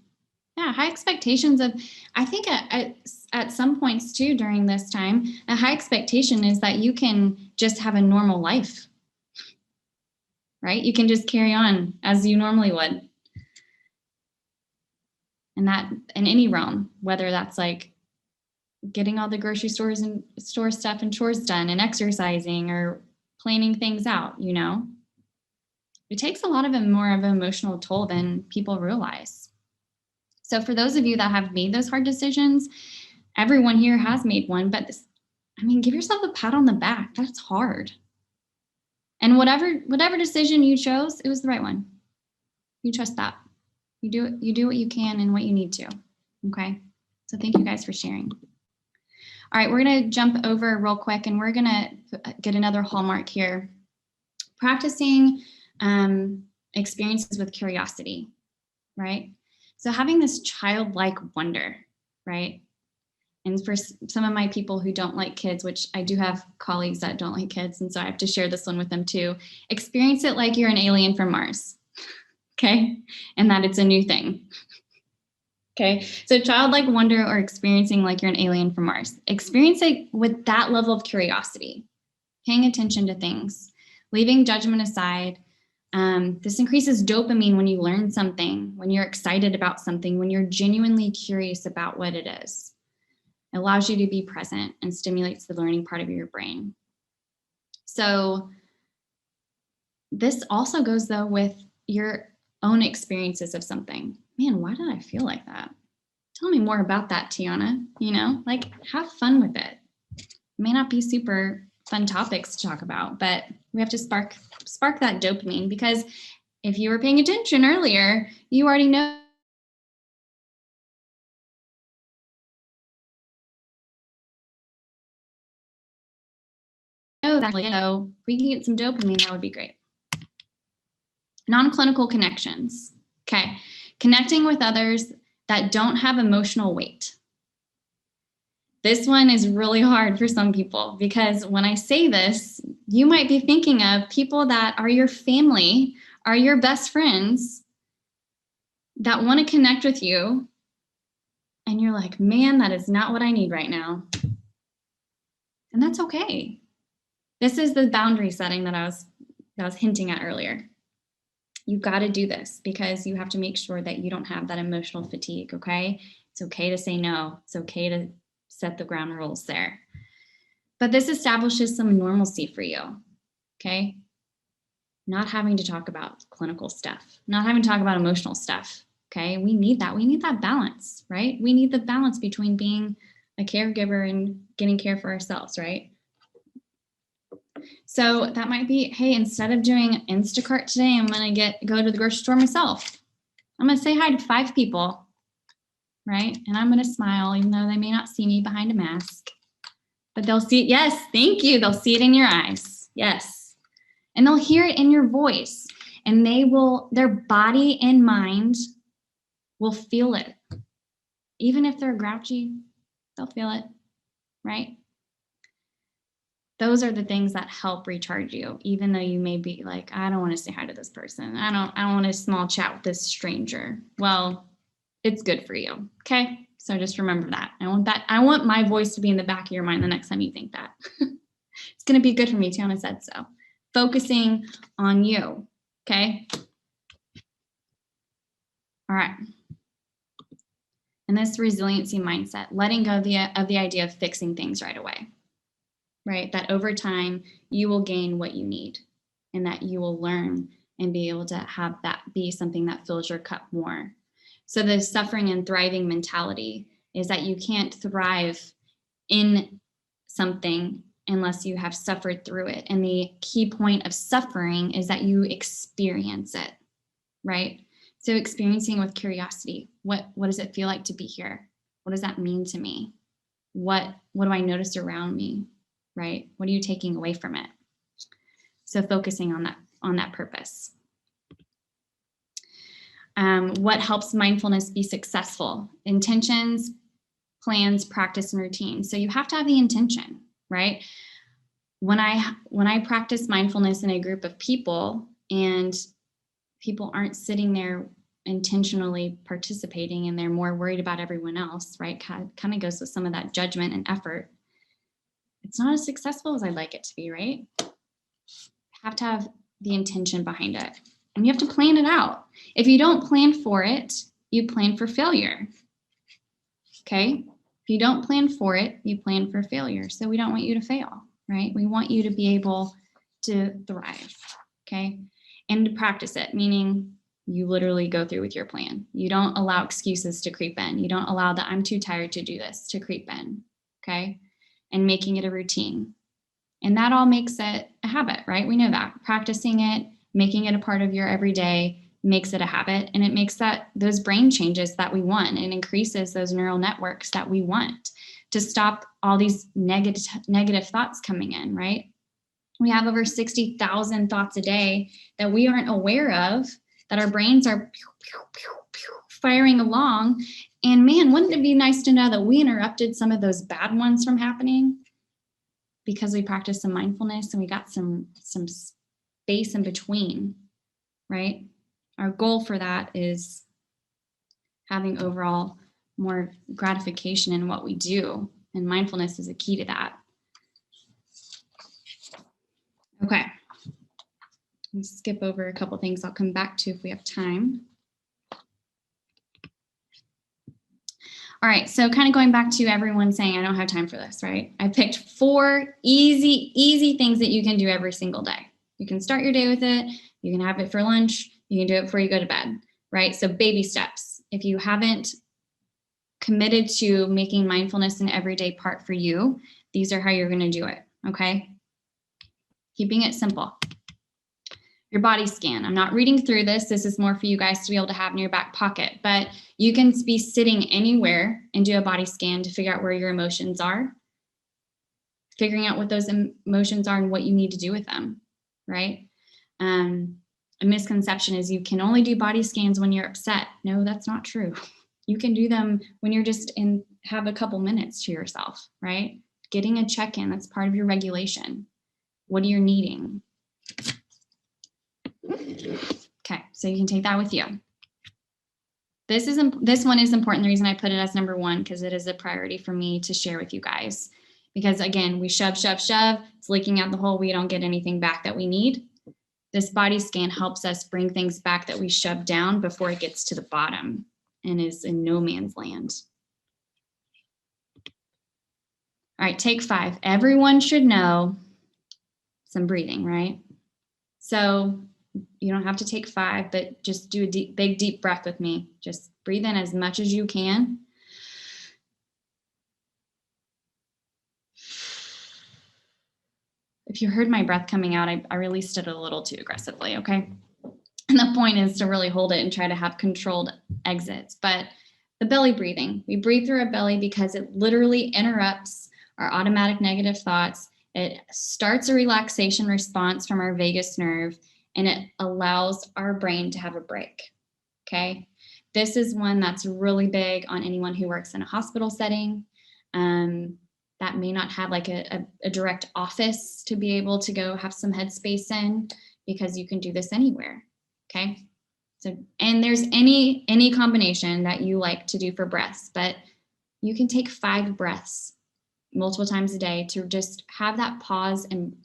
Yeah, high expectations of, I think at some points too during this time, a high expectation is that you can just have a normal life, right? You can just carry on as you normally would. And that in any realm, whether that's like getting all the grocery stores and store stuff and chores done and exercising or planning things out, you know? It takes a lot of more of an emotional toll than people realize. So for those of you that have made those hard decisions, everyone here has made one, but give yourself a pat on the back. That's hard. And whatever decision you chose, it was the right one. You trust that. You do what you can and what you need to. Okay. So thank you guys for sharing. All right, we're going to jump over real quick and we're going to get another hallmark here. Practicing experiences with curiosity, right? So having this childlike wonder, right? And for some of my people who don't like kids, which I do have colleagues that don't like kids, and so I have to share this one with them too, experience it like you're an alien from Mars, okay? And that it's a new thing. Okay, so childlike wonder or experiencing like you're an alien from Mars. Experience it with that level of curiosity, paying attention to things, leaving judgment aside. This increases dopamine when you learn something, when you're excited about something, when you're genuinely curious about what it is. It allows you to be present and stimulates the learning part of your brain. So this also goes though with your own experiences of something. Man, why did I feel like that? Tell me more about that, Tiana. You know, like have fun with it. It may not be super fun topics to talk about, but we have to spark that dopamine, because if you were paying attention earlier, you already know that. So if we can get some dopamine, that would be great. Non-clinical connections. Okay. Connecting with others that don't have emotional weight. This one is really hard for some people, because when I say this, you might be thinking of people that are your family, are your best friends, that want to connect with you. And you're like, man, that is not what I need right now. And that's okay. This is the boundary setting that I was hinting at earlier. You've got to do this because you have to make sure that you don't have that emotional fatigue, okay? It's okay to say no. It's okay to set the ground rules there. But this establishes some normalcy for you, okay? Not having to talk about clinical stuff, not having to talk about emotional stuff, okay? We need that. We need that balance, right? We need the balance between being a caregiver and getting care for ourselves, right? So that might be, hey, instead of doing Instacart today, I'm going to go to the grocery store myself. I'm going to say hi to 5 people, right? And I'm going to smile, even though they may not see me behind a mask. But they'll see it. Yes, thank you. They'll see it in your eyes. Yes. And they'll hear it in your voice. And their body and mind will feel it. Even if they're grouchy, they'll feel it, right? Those are the things that help recharge you, even though you may be like, I don't want to say hi to this person. I don't want a small chat with this stranger. Well, it's good for you. Okay. So just remember that. I want my voice to be in the back of your mind the next time you think that. It's going to be good for me. Tiana said so. Focusing on you. Okay. All right. And this resiliency mindset, letting go of the idea of fixing things right away. Right? That over time, you will gain what you need and that you will learn and be able to have that be something that fills your cup more. So the suffering and thriving mentality is that you can't thrive in something unless you have suffered through it. And the key point of suffering is that you experience it, right? So experiencing with curiosity, what does it feel like to be here? What does that mean to me? What do I notice around me? Right? What are you taking away from it? So focusing on that purpose. What helps mindfulness be successful? Intentions, plans, practice, and routine. So you have to have the intention, right? When I practice mindfulness in a group of people and people aren't sitting there intentionally participating and they're more worried about everyone else, right? Kind of goes with some of that judgment and effort. It's not as successful as I'd like it to be, right? You have to have the intention behind it. And you have to plan it out. If you don't plan for it, you plan for failure. Okay? If you don't plan for it, you plan for failure. So we don't want you to fail, right? We want you to be able to thrive, okay? And to practice it, meaning you literally go through with your plan. You don't allow excuses to creep in. You don't allow the I'm too tired to do this to creep in, okay? And making it a routine. And that all makes it a habit, right? We know that. Practicing it, making it a part of your everyday makes it a habit, and it makes that those brain changes that we want and increases those neural networks that we want to stop all these negative thoughts coming in, right? We have over 60,000 thoughts a day that we aren't aware of, that our brains are firing along. And man, wouldn't it be nice to know that we interrupted some of those bad ones from happening because we practiced some mindfulness and we got some space in between, right? Our goal for that is having overall more gratification in what we do, and mindfulness is a key to that. Okay, let's skip over a couple things I'll come back to if we have time. All right, so kind of going back to everyone saying, I don't have time for this, right? I picked 4 easy things that you can do every single day. You can start your day with it. You can have it for lunch. You can do it before you go to bed, right? So baby steps. If you haven't committed to making mindfulness an everyday part for you, these are how you're going to do it, okay? Keeping it simple. Your body scan. I'm not reading through this. This is more for you guys to be able to have in your back pocket, but you can be sitting anywhere and do a body scan to figure out where your emotions are, figuring out what those emotions are and what you need to do with them, right? A misconception is you can only do body scans when you're upset. No, that's not true. You can do them when you're just have a couple minutes to yourself, right? Getting a check-in, that's part of your regulation. What are you needing? Okay, so you can take that with you. This one is important. The reason I put it as number 1, because it is a priority for me to share with you guys. Because again, we shove, it's leaking out the hole. We don't get anything back that we need. This body scan helps us bring things back that we shoved down before it gets to the bottom and is in no man's land. All right, take 5. Everyone should know some breathing, right? So you don't have to take 5, but just do a big, deep breath with me. Just breathe in as much as you can. If you heard my breath coming out, I released it a little too aggressively, okay? And the point is to really hold it and try to have controlled exits. But the belly breathing, we breathe through our belly because it literally interrupts our automatic negative thoughts. It starts a relaxation response from our vagus nerve, and it allows our brain to have a break, okay? This is one that's really big on anyone who works in a hospital setting. That may not have like a direct office to be able to go have some headspace in, because you can do this anywhere, okay? So, and there's any combination that you like to do for breaths, but you can take 5 breaths multiple times a day to just have that pause and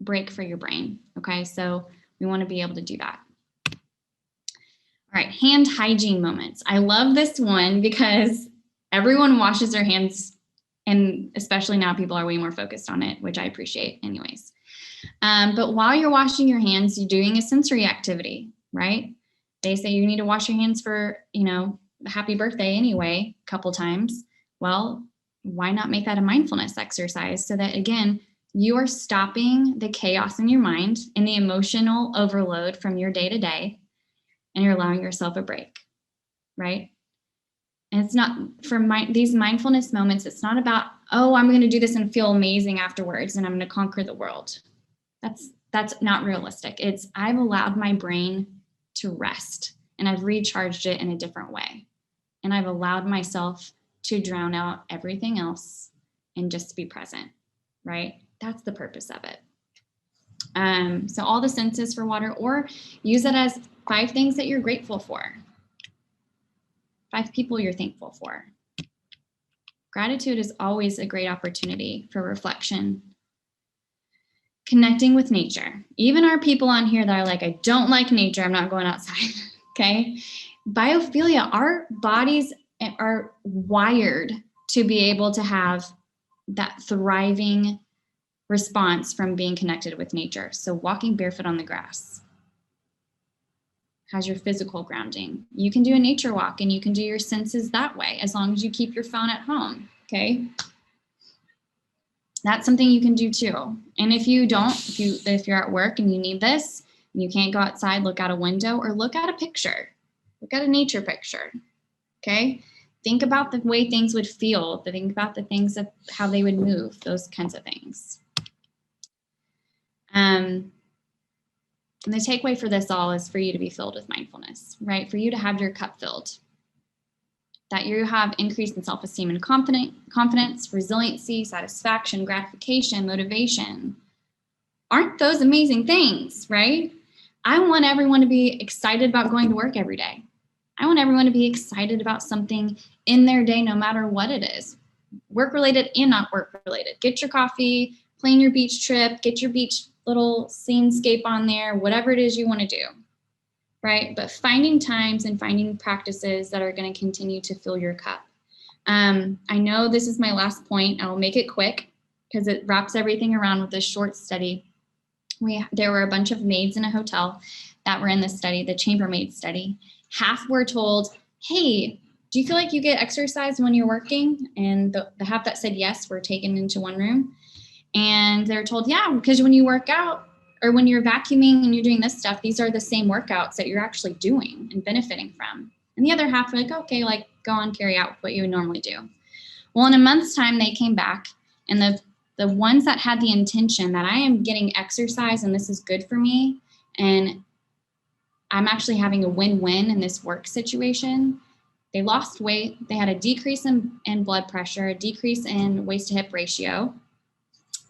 break for your brain, okay? So we want to be able to do that. All right, hand hygiene moments. I love this one because everyone washes their hands, and especially now people are way more focused on it, which I appreciate anyways. But while you're washing your hands, you're doing a sensory activity, right? They say you need to wash your hands for, happy birthday anyway, a couple times. Well, why not make that a mindfulness exercise so that, again, you are stopping the chaos in your mind and the emotional overload from your day to day, and you're allowing yourself a break, right? And it's not for these mindfulness moments. It's not about, oh, I'm going to do this and feel amazing afterwards, and I'm going to conquer the world. That's not realistic. It's I've allowed my brain to rest, and I've recharged it in a different way. And I've allowed myself to drown out everything else and just be present, right? That's the purpose of it. So all the senses for water, or use it as 5 things that you're grateful for. 5 people you're thankful for. Gratitude is always a great opportunity for reflection. Connecting with nature. Even our people on here that are like, I don't like nature, I'm not going outside, okay? Biophilia, our bodies are wired to be able to have that thriving response from being connected with nature. So walking barefoot on the grass has your physical grounding. You can do a nature walk and you can do your senses that way, as long as you keep your phone at home, okay? That's something you can do too. And if you don't, if you're at work and you need this, and you can't go outside, look out a window or look at a picture. Look at a nature picture, okay? Think about the way things would feel. Think about the things of how they would move, those kinds of things. And the takeaway for this all is for you to be filled with mindfulness, right? For you to have your cup filled. That you have increase in self-esteem and confidence, resiliency, satisfaction, gratification, motivation. Aren't those amazing things, right? I want everyone to be excited about going to work every day. I want everyone to be excited about something in their day, no matter what it is. Work-related and not work-related. Get your coffee, plan your beach trip, get your beach little scenescape on there, whatever it is you want to do, right? But finding times and finding practices that are going to continue to fill your cup. I know this is my last point. I'll make it quick because it wraps everything around with this short study. There were a bunch of maids in a hotel that were in this study, the chambermaid study. Half were told, hey, do you feel like you get exercise when you're working? And the half that said yes were taken into one room. And they're told, yeah, because when you work out or when you're vacuuming and you're doing this stuff, these are the same workouts that you're actually doing and benefiting from. And the other half were like, okay, like go on, carry out what you would normally do. Well, in a month's time, they came back, and the ones that had the intention that I am getting exercise and this is good for me, and I'm actually having a win-win in this work situation, they lost weight, they had a decrease in blood pressure, a decrease in waist to hip ratio,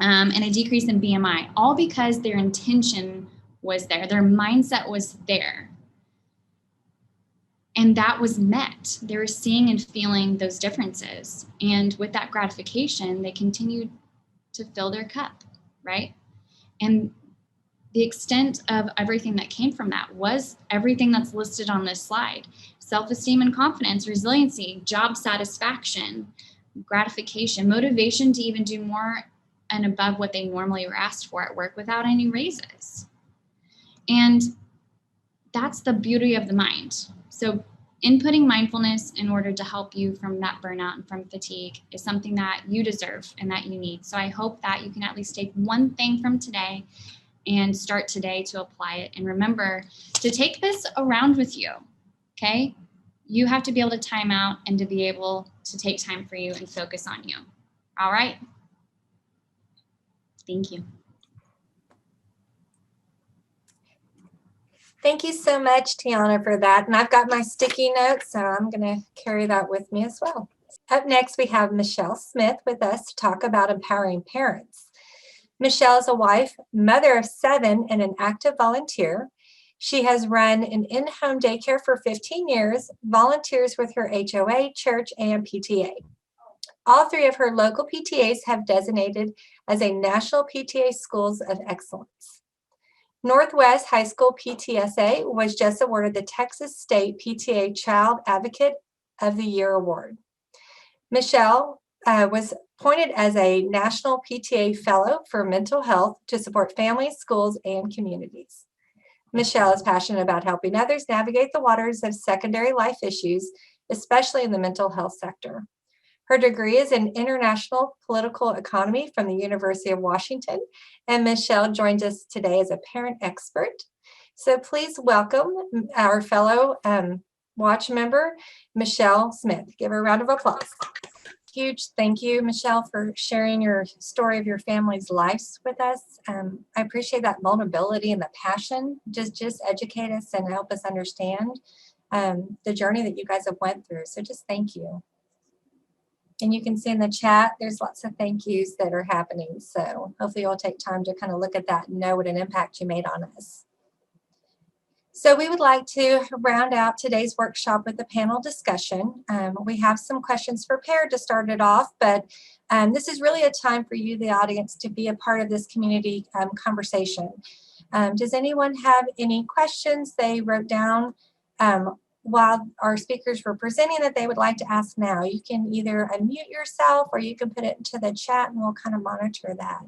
and a decrease in BMI, all because their intention was there, their mindset was there. And that was met. They were seeing and feeling those differences. And with that gratification, they continued to fill their cup, right? And the extent of everything that came from that was everything that's listed on this slide. Self-esteem and confidence, resiliency, job satisfaction, gratification, motivation to even do more and above what they normally were asked for at work without any raises. And that's the beauty of the mind. So inputting mindfulness in order to help you from that burnout and from fatigue is something that you deserve and that you need. So I hope that you can at least take one thing from today and start today to apply it. And remember to take this around with you, okay? You have to be able to time out and to be able to take time for you and focus on you. All right? Thank you.
Thank you so much, Tiana, for that. And I've got my sticky notes, so I'm going to carry that with me as well. Up next, we have Michelle Smith with us to talk about empowering parents. Michelle is a wife, mother of 7, and an active volunteer. She has run an in-home daycare for 15 years, volunteers with her HOA, church, and PTA. All 3 of her local PTAs have designated as a National PTA Schools of Excellence. Northwest High School PTSA was just awarded the Texas State PTA Child Advocate of the Year Award. Michelle was appointed as a National PTA Fellow for Mental Health to support families, schools, and communities. Michelle is passionate about helping others navigate the waters of secondary life issues, especially in the mental health sector. Her degree is in International Political Economy from the University of Washington, and Michelle joins us today as a parent expert. So please welcome our fellow Watch member, Michelle Smith. Give her a round of applause. Huge thank you, Michelle, for sharing your story of your family's lives with us. I appreciate that vulnerability and the passion. Just educate us and help us understand the journey that you guys have went through. So just thank you. And you can see in the chat, there's lots of thank yous that are happening. So hopefully you'll take time to kind of look at that and know what an impact you made on us. So we would like to round out today's workshop with a panel discussion. We have some questions prepared to start it off, but this is really a time for you, the audience, to be a part of this community conversation. Does anyone have any questions they wrote down while our speakers were presenting that they would like to ask now. You can either unmute yourself or you can put it into the chat and we'll kind of monitor that.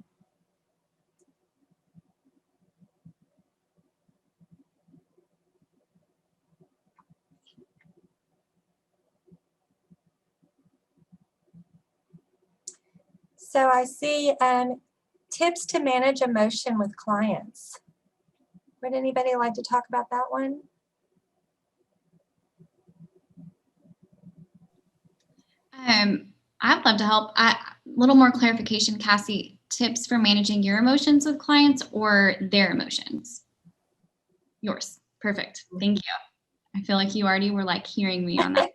So I see tips to manage emotion with clients. Would anybody like to talk about that one?
I'd love to help. A little more clarification, Cassie. Tips for managing your emotions with clients or their emotions? Yours. Perfect. Thank you. I feel like you already were like hearing me on that.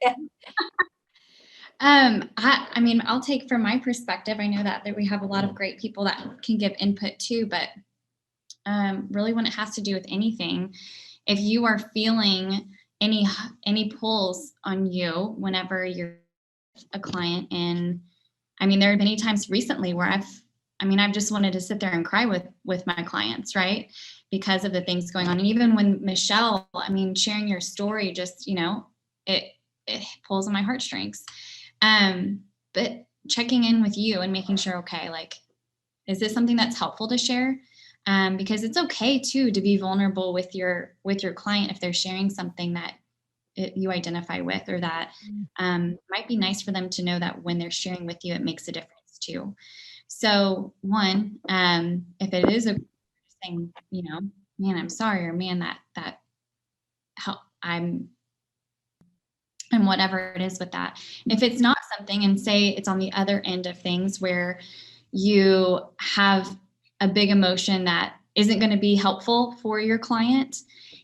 I mean, I'll take from my perspective. I know that we have a lot of great people that can give input too, but really when it has to do with anything, if you are feeling any pulls on you whenever you're a client, and I mean, there have many times recently where I've just wanted to sit there and cry with my clients, right? Because of the things going on. And even when Michelle, I mean, sharing your story, just, it pulls on my heartstrings. But checking in with you and making sure, okay, like, is this something that's helpful to share? Because it's okay too to be vulnerable with your client if they're sharing something that you identify with, or that might be nice for them to know that when they're sharing with you, it makes a difference too. So one, if it is a thing, man, I'm sorry, or man, that help, I'm whatever it is with that. If it's not something, and say it's on the other end of things where you have a big emotion that isn't going to be helpful for your client,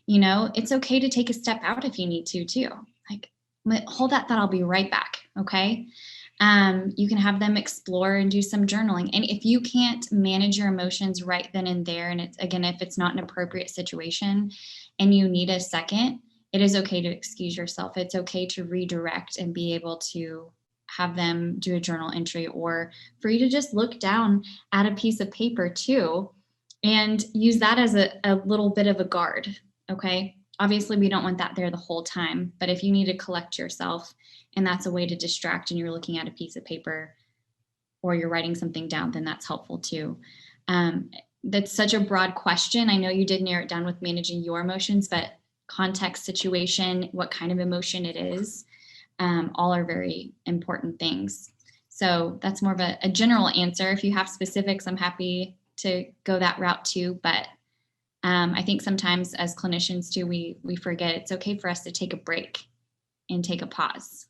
it's okay to take a step out if you need to too. Like, hold that thought, I'll be right back. Okay. You can have them explore and do some journaling. And if you can't manage your emotions right then and there, and it's, again, if it's not an appropriate situation and you need a second, it is okay to excuse yourself. It's okay to redirect and be able to have them do a journal entry, or for you to just look down at a piece of paper too, and use that as a little bit of a guard. Okay. Obviously we don't want that there the whole time, but if you need to collect yourself and that's a way to distract and you're looking at a piece of paper or you're writing something down, then that's helpful too. That's such a broad question. I know you did narrow it down with managing your emotions, but context, situation, what kind of emotion it is, all are very important things. So that's more of a general answer. If you have specifics, I'm happy to go that route too. But I think sometimes as clinicians too, we forget it's okay for us to take a break and take a pause.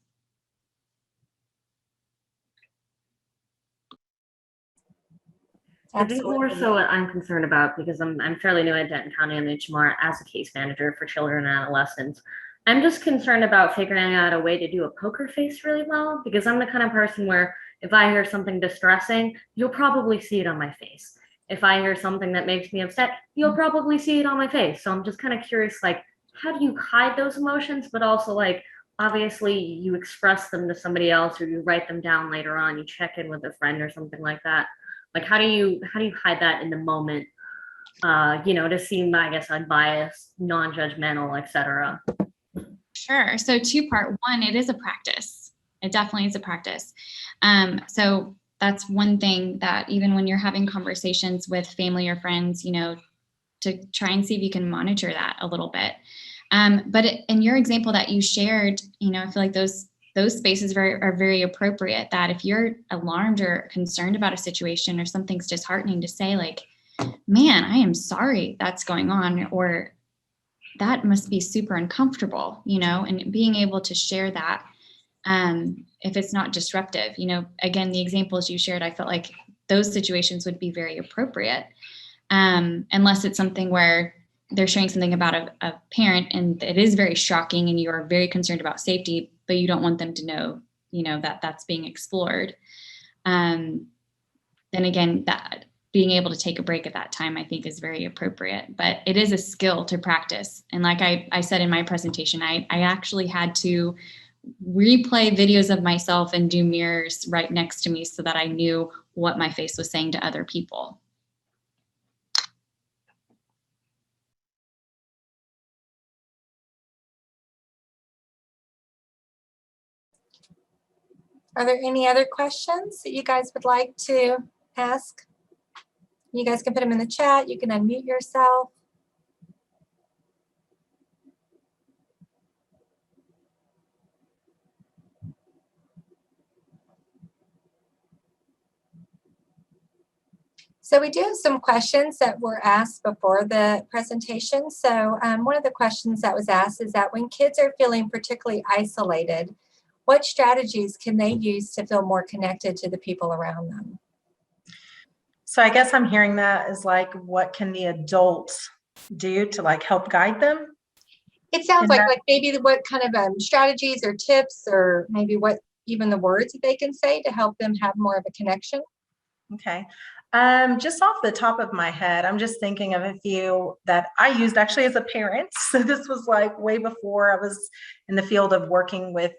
I think more so what I'm concerned about, because I'm fairly new at Denton County and HMR as a case manager for children and adolescents. I'm just concerned about figuring out a way to do a poker face really well, because I'm the kind of person where if I hear something distressing, you'll probably see it on my face. If I hear something that makes me upset, you'll probably see it on my face. So I'm just kind of curious, like, how do you hide those emotions, but also, like, obviously you express them to somebody else, or you write them down later on, you check in with a friend or something like that. Like, how do you hide that in the moment, to seem, I guess, unbiased, non-judgmental, etc.
Sure. So two-part. One, it is a practice. It definitely is a practice. So that's one thing that even when you're having conversations with family or friends, to try and see if you can monitor that a little bit. But in your example that you shared, I feel like those spaces are very appropriate, that if you're alarmed or concerned about a situation or something's disheartening, to say like, man, I am sorry that's going on, or that must be super uncomfortable, and being able to share that, if it's not disruptive, again, the examples you shared, I felt like those situations would be very appropriate, unless it's something where they're sharing something about a parent and it is very shocking and you are very concerned about safety, but you don't want them to know, that that's being explored. Then again, that being able to take a break at that time, I think, is very appropriate, but it is a skill to practice. And like I said in my presentation, I actually had to replay videos of myself and do mirrors right next to me so that I knew what my face was saying to other people.
Are there any other questions that you guys would like to ask? You guys can put them in the chat. You can unmute yourself. So we do have some questions that were asked before the presentation. So one of the questions that was asked is that when kids are feeling particularly isolated, what strategies can they use to feel more connected to the people around them?
So I guess I'm hearing that as like, what can the adults do to like help guide them?
It sounds like maybe what kind of strategies or tips, or maybe what even the words that they can say to help them have more of a connection.
Okay. Just off the top of my head, I'm just thinking of a few that I used actually as a parent. So this was like way before I was in the field of working with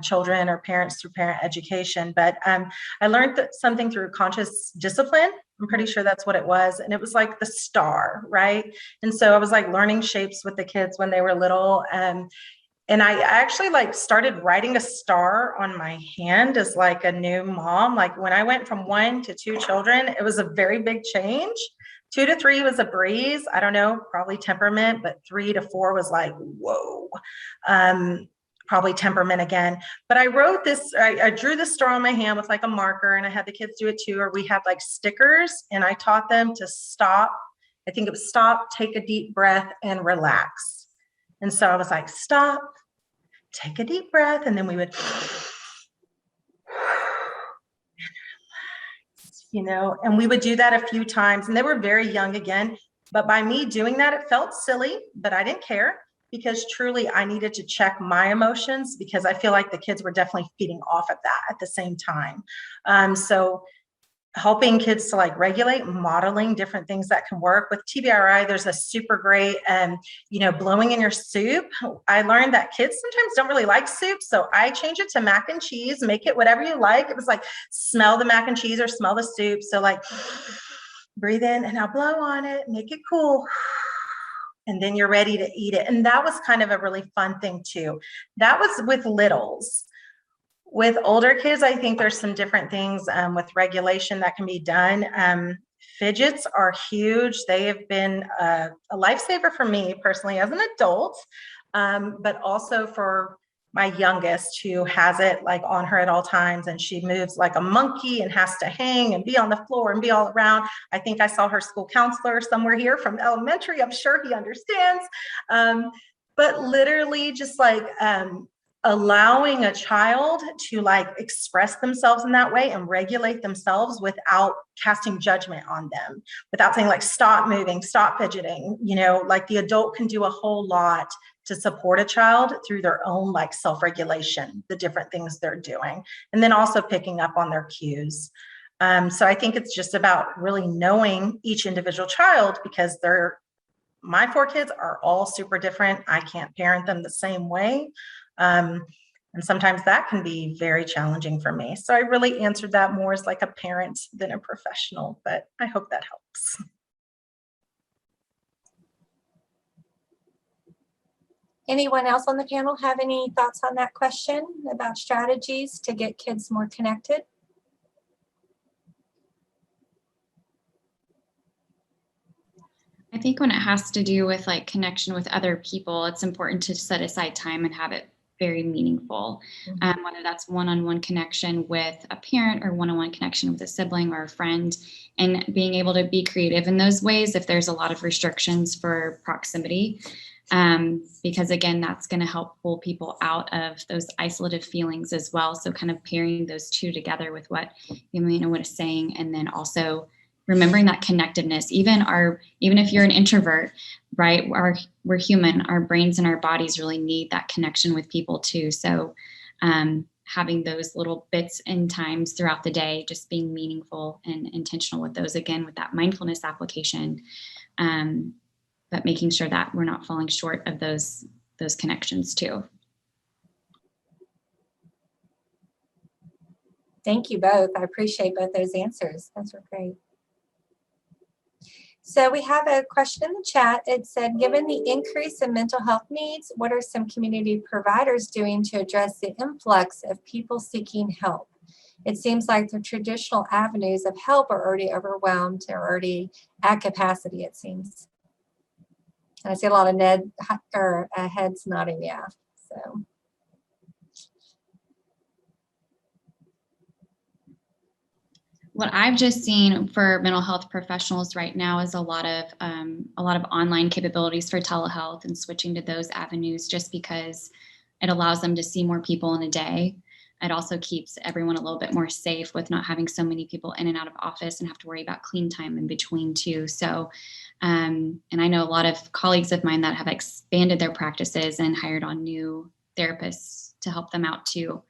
children or parents through parent education. But I learned something through conscious discipline. I'm pretty sure that's what it was. And it was like the star, right? And so I was like learning shapes with the kids when they were little. And I actually like started writing a star on my hand as like a new mom. Like when I went from 1 to 2 children, it was a very big change. 2 to 3 was a breeze. I don't know, probably temperament, but 3 to 4 was like, whoa, probably temperament again. But I wrote this, I drew the star on my hand with like a marker, and I had the kids do it too, or we had like stickers, and I taught them to stop. I think it was stop, take a deep breath, and relax. And so I was like, stop, take a deep breath, and then we would, and we would do that a few times. And they were very young again. But by me doing that, it felt silly, but I didn't care, because truly I needed to check my emotions, because I feel like the kids were definitely feeding off of that at the same time. So helping kids to like regulate, modeling different things that can work. With TBRI, there's a super great, blowing in your soup. I learned that kids sometimes don't really like soup, so I change it to mac and cheese, make it whatever you like. It was like, smell the mac and cheese or smell the soup. So like, breathe in and now blow on it, make it cool. And then you're ready to eat it. And that was kind of a really fun thing too. That was with littles. With older kids, I think there's some different things with regulation that can be done. Fidgets are huge. They have been a lifesaver for me personally as an adult, but also for my youngest, who has it like on her at all times, and she moves like a monkey and has to hang and be on the floor and be all around. I think I saw her school counselor somewhere here from elementary. I'm sure he understands. But literally just like, allowing a child to like express themselves in that way and regulate themselves without casting judgment on them, without saying like, stop moving, stop fidgeting, like the adult can do a whole lot to support a child through their own like self-regulation, the different things they're doing, and then also picking up on their cues. So I think it's just about really knowing each individual child, because my 4 kids are all super different. I can't parent them the same way. And sometimes that can be very challenging for me. So I really answered that more as like a parent than a professional, but I hope that helps.
Anyone else on the panel have any thoughts on that question about strategies to get kids more connected?
I think when it has to do with like connection with other people, it's important to set aside time and have it very meaningful. Whether that's one-on-one connection with a parent or one-on-one connection with a sibling or a friend, and being able to be creative in those ways if there's a lot of restrictions for proximity. Because again, that's going to help pull people out of those isolative feelings as well. So kind of pairing those two together with what Yamuna was saying, and then also remembering that connectiveness, even if you're an introvert, right? We're human, our brains and our bodies really need that connection with people too. So having those little bits and times throughout the day, just being meaningful and intentional with those, again, with that mindfulness application, but making sure that we're not falling short of those connections too.
Thank you both. I appreciate both those answers. Those were great. So we have a question in the chat. It said, given the increase in mental health needs, what are some community providers doing to address the influx of people seeking help? It seems like the traditional avenues of help are already overwhelmed or already at capacity, it seems. And I see a lot of heads nodding, yeah. So.
What I've just seen for mental health professionals right now is a lot of online capabilities for telehealth and switching to those avenues, just because it allows them to see more people in a day. It also keeps everyone a little bit more safe with not having so many people in and out of office and have to worry about clean time in between too. So, and I know a lot of colleagues of mine that have expanded their practices and hired on new therapists to help them out too.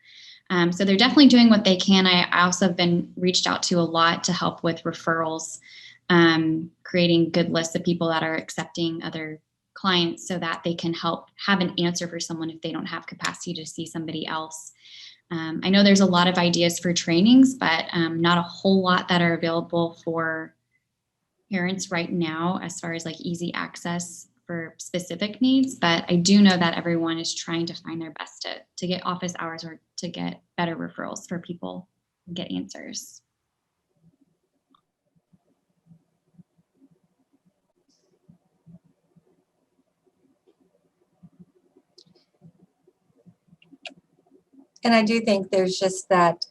So they're definitely doing what they can. I also have been reached out to a lot to help with referrals, creating good lists of people that are accepting other clients so that they can help have an answer for someone if they don't have capacity to see somebody else. I know there's a lot of ideas for trainings, but not a whole lot that are available for parents right now as far as like easy access for specific needs. But I do know that everyone is trying to find their best to get office hours or to get better referrals for people and get answers.
And I do think there's just that,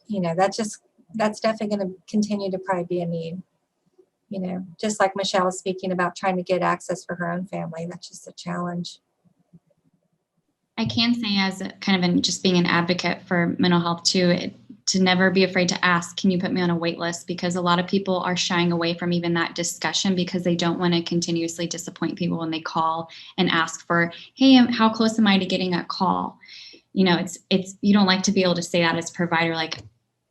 that's definitely going to continue to probably be a need. Just like Michelle was speaking about trying to get access for her own family, that's just a challenge.
I can say, as kind of just being an advocate for mental health too, to never be afraid to ask, can you put me on a wait list? Because a lot of people are shying away from even that discussion because they don't want to continuously disappoint people when they call and ask for, hey, how close am I to getting a call? It's you don't like to be able to say that as a provider, like,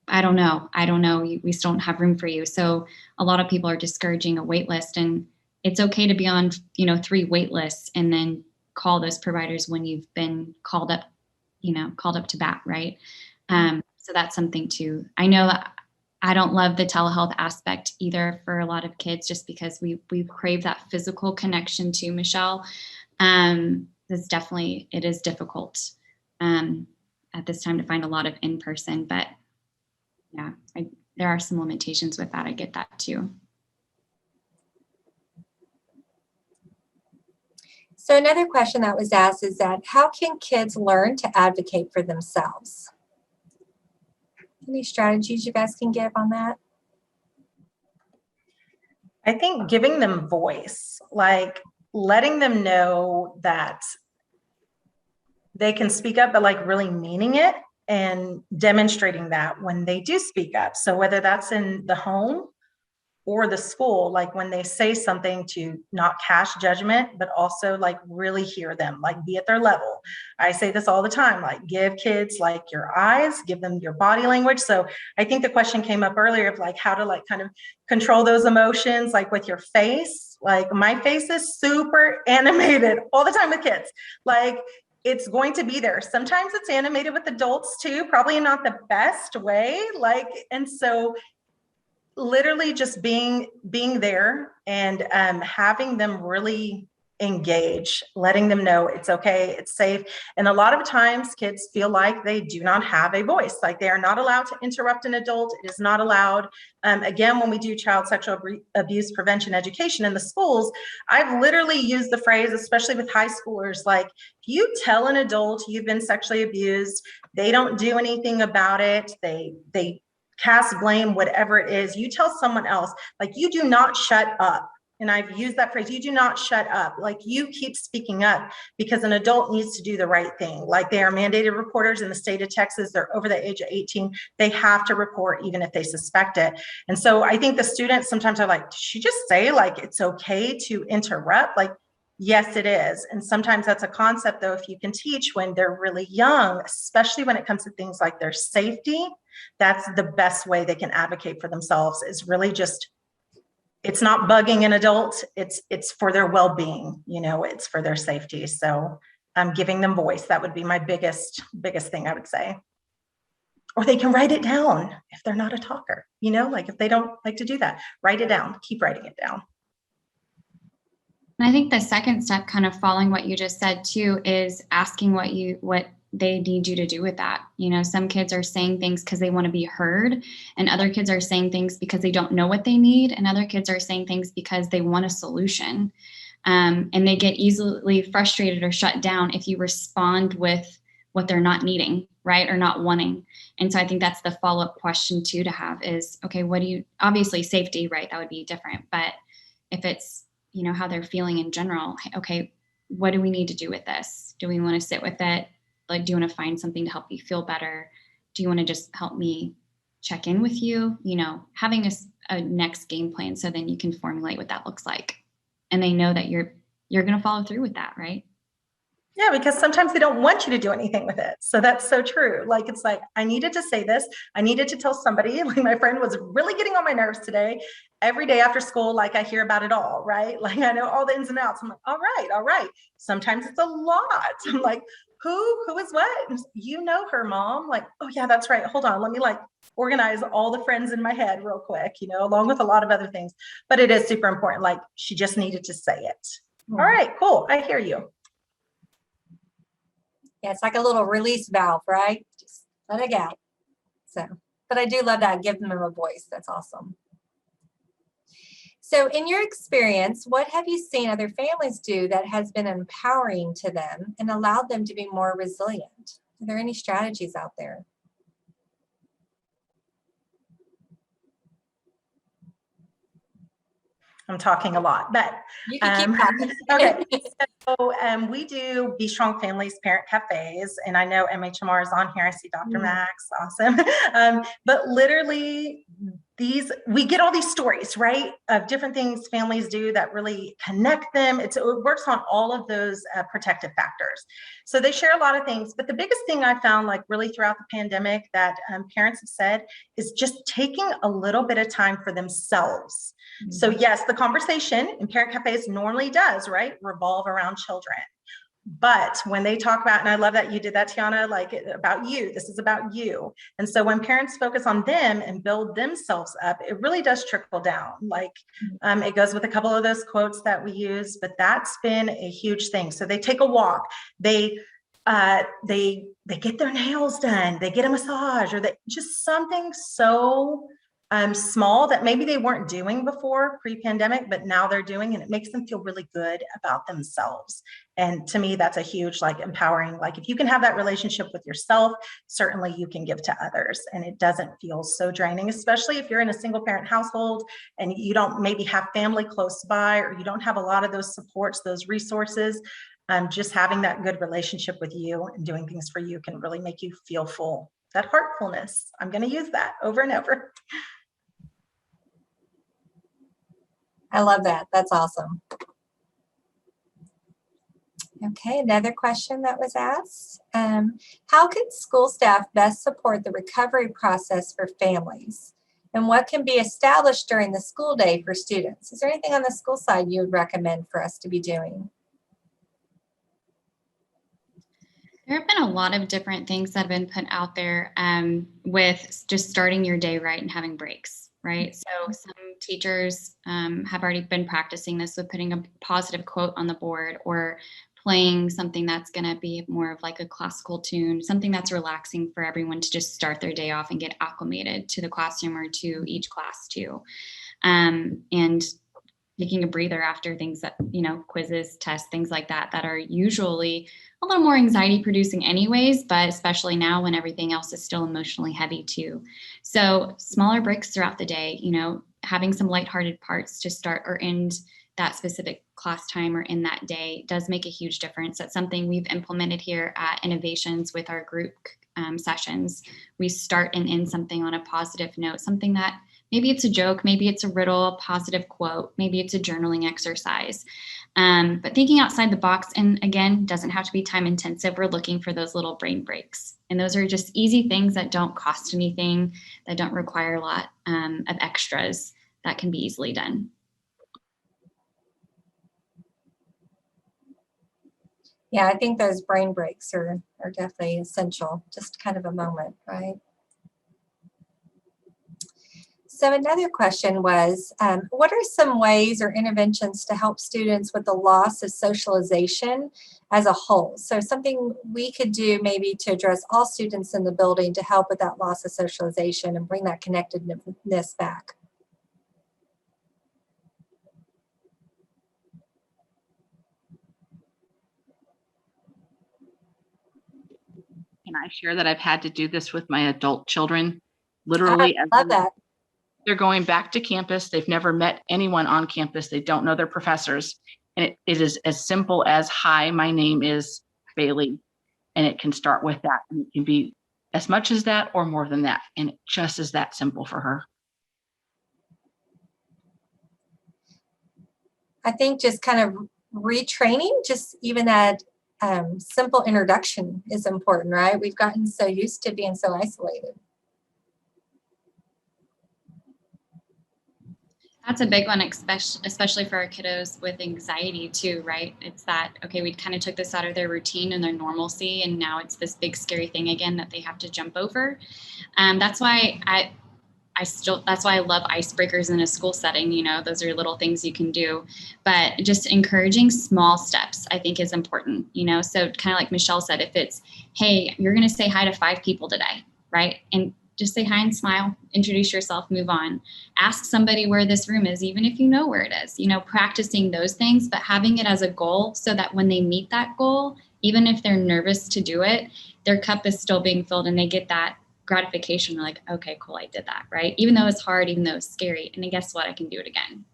I don't know, we still don't have room for you. So a lot of people are discouraging a wait list, and it's okay to be on, 3 wait lists and then call those providers when you've been called up to bat, right? So that's something too. I know I don't love the telehealth aspect either for a lot of kids, just because we crave that physical connection to Michelle. It is difficult at this time to find a lot of in-person, but yeah, there are some limitations with that. I get that too.
So another question that was asked is that how can kids learn to advocate for themselves? Any strategies you guys can give on that?
I think giving them voice, like letting them know that they can speak up, but like really meaning it and demonstrating that when they do speak up. So whether that's in the home or the school, like when they say something, to not cast judgment, but also like really hear them, like be at their level. I say this all the time, like give kids like your eyes, give them your body language. So I think the question came up earlier of like how to like kind of control those emotions, like with your face. Like my face is super animated all the time with kids. Like it's going to be there. Sometimes it's animated with adults too, probably not the best way. And so literally just being there and having them really engage, letting them know it's okay, it's safe. And a lot of times kids feel like they do not have a voice, like they are not allowed to interrupt an adult. It is not allowed. Again, when we do child sexual abuse prevention education in the schools, I've literally used the phrase, especially with high schoolers, like, if you tell an adult you've been sexually abused, they don't do anything about it, they cast blame, whatever it is, you tell someone else, like, you do not shut up. And I've used that phrase, you do not shut up. Like, you keep speaking up, because an adult needs to do the right thing. Like, they are mandated reporters in the state of Texas. They're over the age of 18. They have to report even if they suspect it. And so I think the students sometimes are like, did she just say like it's okay to interrupt? Like, yes, it is. And sometimes that's a concept, though, if you can teach when they're really young, especially when it comes to things like their safety, that's the best way they can advocate for themselves, is really just, it's not bugging an adult, it's for their well-being, it's for their safety. So I'm giving them voice. That would be my biggest thing, I would say. Or they can write it down if they're not a talker, like if they don't like to do that, write it down, keep writing it down.
And I think the second step, kind of following what you just said too, is asking what they need you to do with that. You know, some kids are saying things because they want to be heard, and other kids are saying things because they don't know what they need, and other kids are saying things because they want a solution. And they get easily frustrated or shut down if you respond with what they're not needing, right, or not wanting. And so I think that's the follow-up question too to have is, okay, what do you, obviously safety, right, that would be different. But if it's, you know, how they're feeling in general, okay, what do we need to do with this? Do we want to sit with it? Like, do you want to find something to help you feel better? Do you want to just help me check in with you? You know, having a next game plan so then you can formulate what that looks like. And they know that you're going to follow through with that, right?
Yeah, because sometimes they don't want you to do anything with it. So that's so true. Like, it's like, I needed to say this. I needed to tell somebody. Like, my friend was really getting on my nerves today. Every day after school, like, I hear about it all, right? Like, I know all the ins and outs. I'm like, all right. Sometimes it's a lot. I'm like, who is what? You know her, Mom. Like, oh yeah, that's right. Hold on. Let me like organize all the friends in my head real quick, you know, along with a lot of other things. But it is super important. Like, she just needed to say it. All right, cool. I hear you.
Yeah, it's like a little release valve, right? Just let it out. So, but I do love that, give them a voice. That's awesome. So in your experience, what have you seen other families do that has been empowering to them and allowed them to be more resilient? Are there any strategies out there?
I'm talking a lot, but
You can keep talking.
okay. So we do Be Strong Families parent cafes, and I know MHMR is on here. I see Dr. Max, awesome. But literally, we get all these stories, right, of different things families do that really connect them. It works on all of those protective factors. So they share a lot of things, but the biggest thing I found, like really throughout the pandemic, that parents have said is just taking a little bit of time for themselves. So yes, the conversation in parent cafes normally does, right, revolve around children. But when they talk about, and I love that you did that, Tiana, like about you, this is about you. And so when parents focus on them and build themselves up, it really does trickle down. Like it goes with a couple of those quotes that we use, but that's been a huge thing. So they take a walk, they get their nails done, they get a massage, or just something so small that maybe they weren't doing before pre-pandemic, but now they're doing, and it makes them feel really good about themselves. And to me, that's a huge, like, empowering, like, if you can have that relationship with yourself, certainly you can give to others, and it doesn't feel so draining, especially if you're in a single parent household and you don't maybe have family close by, or you don't have a lot of those supports, those resources. Just having that good relationship with you and doing things for you can really make you feel full. That heartfulness, I'm going to use that over and over.
I love that. That's awesome. Okay, another question that was asked. How can school staff best support the recovery process for families? And what can be established during the school day for students? Is there anything on the school side you would recommend for us to be doing?
There have been a lot of different things that have been put out there with just starting your day right and having breaks, right? So some teachers have already been practicing this with putting a positive quote on the board, or playing something that's going to be more of like a classical tune, something that's relaxing for everyone to just start their day off and get acclimated to the classroom or to each class too. And taking a breather after things that, you know, quizzes, tests, things like that, that are usually a little more anxiety producing anyways, but especially now when everything else is still emotionally heavy too. So smaller breaks throughout the day, you know, having some lighthearted parts to start or end that specific class time or in that day does make a huge difference. That's something we've implemented here at Innovations with our group sessions. We start and end something on a positive note, something that maybe it's a joke, maybe it's a riddle, a positive quote, maybe it's a journaling exercise. But thinking outside the box, and again, doesn't have to be time intensive. We're looking for those little brain breaks. And those are just easy things that don't cost anything, that don't require a lot of extras, that can be easily done.
Yeah, I think those brain breaks are definitely essential. Just kind of a moment, right? So another question was, what are some ways or interventions to help students with the loss of socialization as a whole? So something we could do maybe to address all students in the building to help with that loss of socialization and bring that connectedness back.
Can I share that I've had to do this with my adult children? Literally,
I love that.
They're going back to campus. They've never met anyone on campus. They don't know their professors. And it is as simple as, hi, my name is Bailey. And it can start with that. And it can be as much as that or more than that. And it just is that simple for her.
I think just kind of retraining, just even that simple introduction is important, right? We've gotten so used to being so isolated.
That's a big one, especially for our kiddos with anxiety too, right? It's that, okay, we kind of took this out of their routine and their normalcy, and now it's this big scary thing again that they have to jump over. That's why that's why I love icebreakers in a school setting. You know, those are little things you can do, but just encouraging small steps, I think, is important, you know? So kind of like Michelle said, if it's, hey, you're going to say hi to 5 people today, right? And just say hi and smile, introduce yourself, move on. Ask somebody where this room is, even if you know where it is, you know, practicing those things, but having it as a goal so that when they meet that goal, even if they're nervous to do it, their cup is still being filled and they get that gratification. They're like, okay, cool, I did that, right? Even though it's hard, even though it's scary. And then guess what? I can do it again.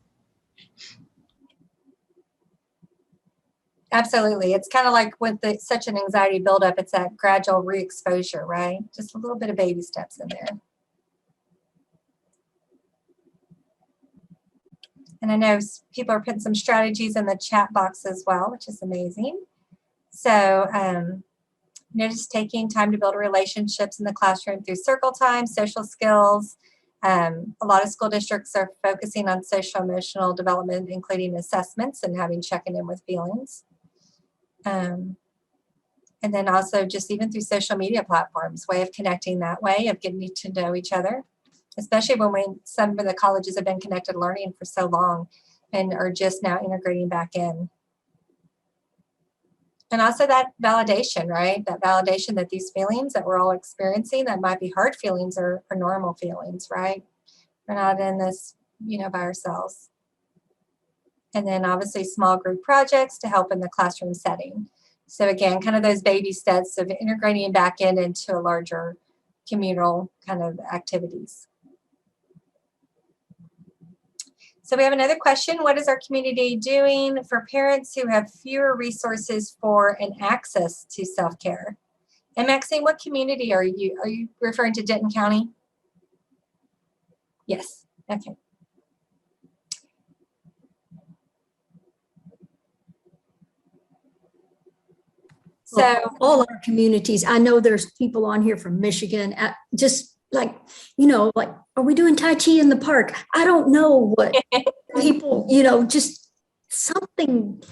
Absolutely. It's kind of like with such an anxiety buildup, it's that gradual re-exposure, right? Just a little bit of baby steps in there. And I know people are putting some strategies in the chat box as well, which is amazing. So, you know, just taking time to build relationships in the classroom through circle time, social skills. A lot of school districts are focusing on social emotional development, including assessments and having checking in with feelings. And then also just even through social media platforms, way of connecting that way, of getting to know each other, especially when some of the colleges have been connected learning for so long and are just now integrating back in. And also that validation, right? That validation that these feelings that we're all experiencing that might be hard feelings are normal feelings, right? We're not in this, you know, by ourselves. And then obviously small group projects to help in the classroom setting. So again, kind of those baby steps of integrating back into a larger communal kind of activities. So we have another question. What is our community doing for parents who have fewer resources for and access to self-care? And Maxine, what community are you? Are you referring to Denton County? Yes, okay. So
well, all our communities, I know there's people on here from Michigan, just like, you know, like, are we doing Tai Chi in the park? I don't know what people, you know, just something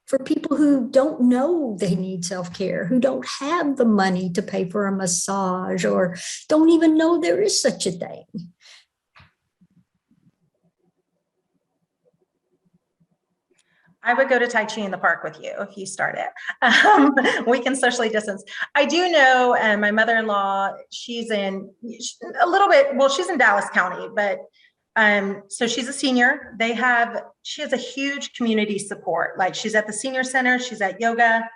for people who don't know they need self-care, who don't have the money to pay for a massage or don't even know there is such a thing.
I would go to Tai Chi in the park with you if you start it. We can socially distance. I do know my mother-in-law, she's in a little bit, well, she's in Dallas County, but so she's a senior. She has a huge community support. Like she's at the senior center, she's at yoga,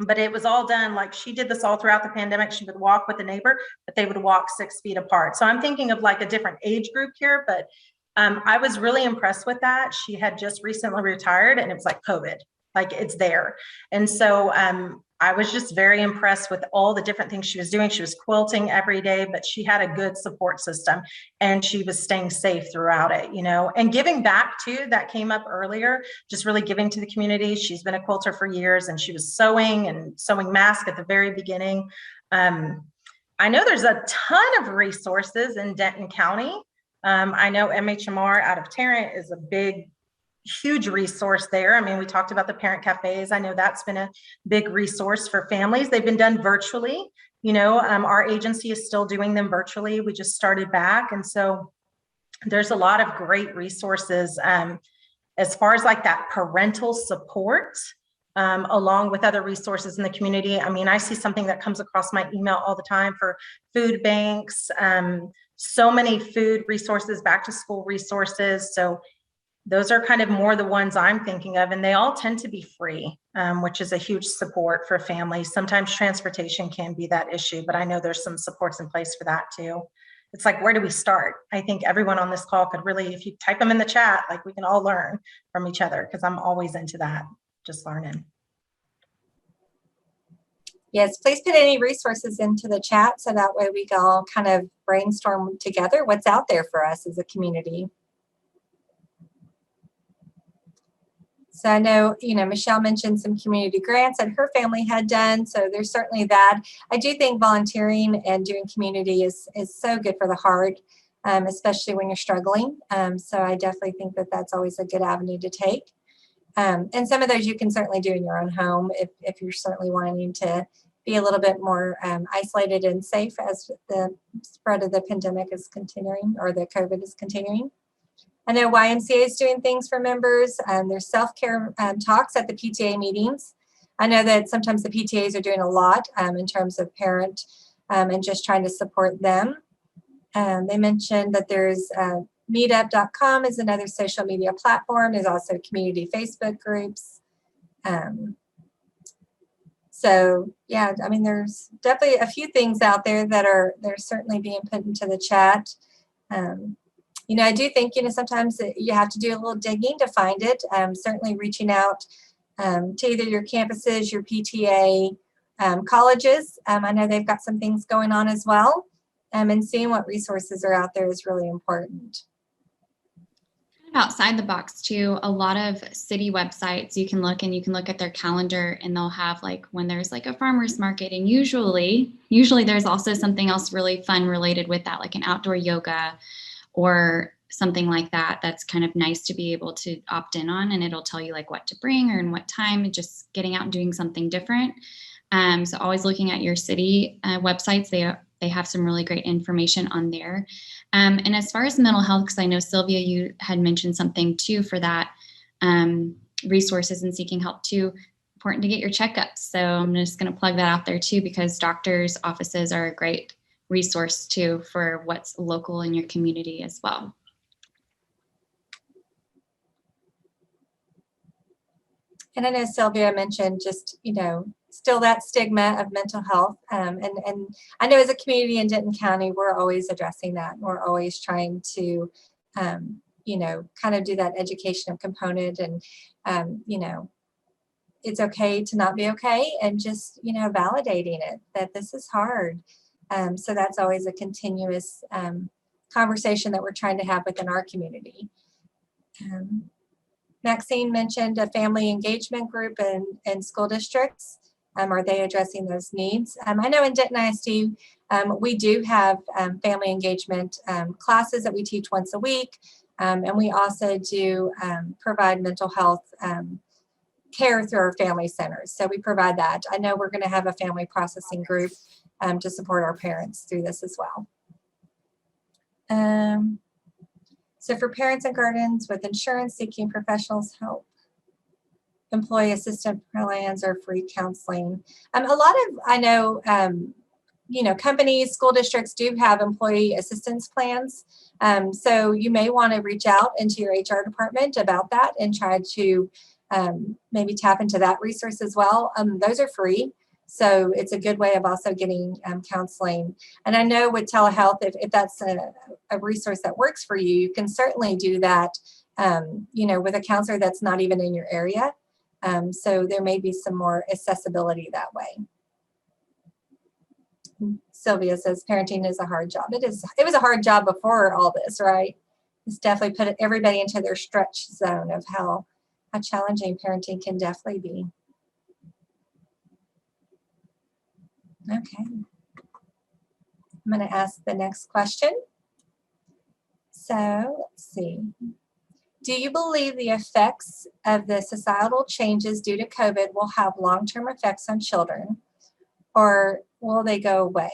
but it was all done. Like she did this all throughout the pandemic. She would walk with a neighbor, but they would walk 6 feet apart. So I'm thinking of like a different age group here, but I was really impressed with that. She had just recently retired and it was like COVID, like it's there. And so I was just very impressed with all the different things she was doing. She was quilting every day, but she had a good support system and she was staying safe throughout it, you know, and giving back too, that came up earlier, just really giving to the community. She's been a quilter for years and she was sewing masks at the very beginning. I know there's a ton of resources in Denton County. I know MHMR out of Tarrant is a huge resource there. I mean, we talked about the parent cafes. I know that's been a big resource for families. They've been done virtually. You know, our agency is still doing them virtually. We just started back. And so there's a lot of great resources as far as like that parental support, along with other resources in the community. I mean, I see something that comes across my email all the time for food banks, so many food resources, back to school resources. So those are kind of more the ones I'm thinking of, and they all tend to be free, which is a huge support for families. Sometimes transportation can be that issue, but I know there's some supports in place for that too. It's like, where do we start? I think everyone on this call could really, if you type them in the chat, like we can all learn from each other, because I'm always into that, just learning.
Yes, please put any resources into the chat so that way we can all kind of brainstorm together what's out there for us as a community. So I know, Michelle mentioned some community grants that her family had done. So there's certainly that. I do think volunteering and doing community is so good for the heart, especially when you're struggling. So I definitely think that that's always a good avenue to take. And some of those you can certainly do in your own home if you're certainly wanting to be a little bit more isolated and safe as the spread of the pandemic is continuing, or the COVID is continuing. I know YMCA is doing things for members. There's self-care talks at the PTA meetings. I know that sometimes the PTAs are doing a lot in terms of parent and just trying to support them. They mentioned that there's meetup.com is another social media platform. There's also community Facebook groups. So yeah, I mean, there's definitely a few things out there that are certainly being put into the chat. I do think, sometimes you have to do a little digging to find it. Certainly reaching out to either your campuses, your PTA, colleges. I know they've got some things going on as well. And seeing what resources are out there is really important.
Outside the box too, a lot of city websites you can look at their calendar, and they'll have like when there's like a farmer's market, and usually there's also something else really fun related with that, like an outdoor yoga or something like that. That's kind of nice to be able to opt in on, and it'll tell you like what to bring or in what time, and just getting out and doing something different. So always looking at your city websites, they have some really great information on there. And as far as mental health, because I know Sylvia, you had mentioned something too for that, resources and seeking help too, important to get your checkups. So I'm just going to plug that out there too, because doctors' offices are a great resource too for what's local in your community as well.
And I know Sylvia mentioned just, still that stigma of mental health. And I know as a community in Denton County, we're always addressing that. We're always trying to, kind of do that educational component, and, it's okay to not be okay, and just, validating it, that this is hard. So that's always a continuous conversation that we're trying to have within our community. Maxine mentioned a family engagement group in school districts. Are they addressing those needs? I know in Denton ISD, we do have family engagement classes that we teach once a week. And we also do provide mental health care through our family centers. So we provide that. I know we're going to have a family processing group to support our parents through this as well. So for parents and guardians with insurance seeking professionals help, employee assistant plans or free counseling. A lot of, I know, companies, school districts do have employee assistance plans. So you may want to reach out into your HR department about that and try to maybe tap into that resource as well. Those are free. So it's a good way of also getting counseling. And I know with telehealth, if that's a resource that works for you, you can certainly do that, with a counselor that's not even in your area. So there may be some more accessibility that way. Sylvia says parenting is a hard job. It is. It was a hard job before all this, right? It's definitely put everybody into their stretch zone of how challenging parenting can definitely be. Okay. I'm going to ask the next question. So let's see. Do you believe the effects of the societal changes due to COVID will have long-term effects on children, or will they go away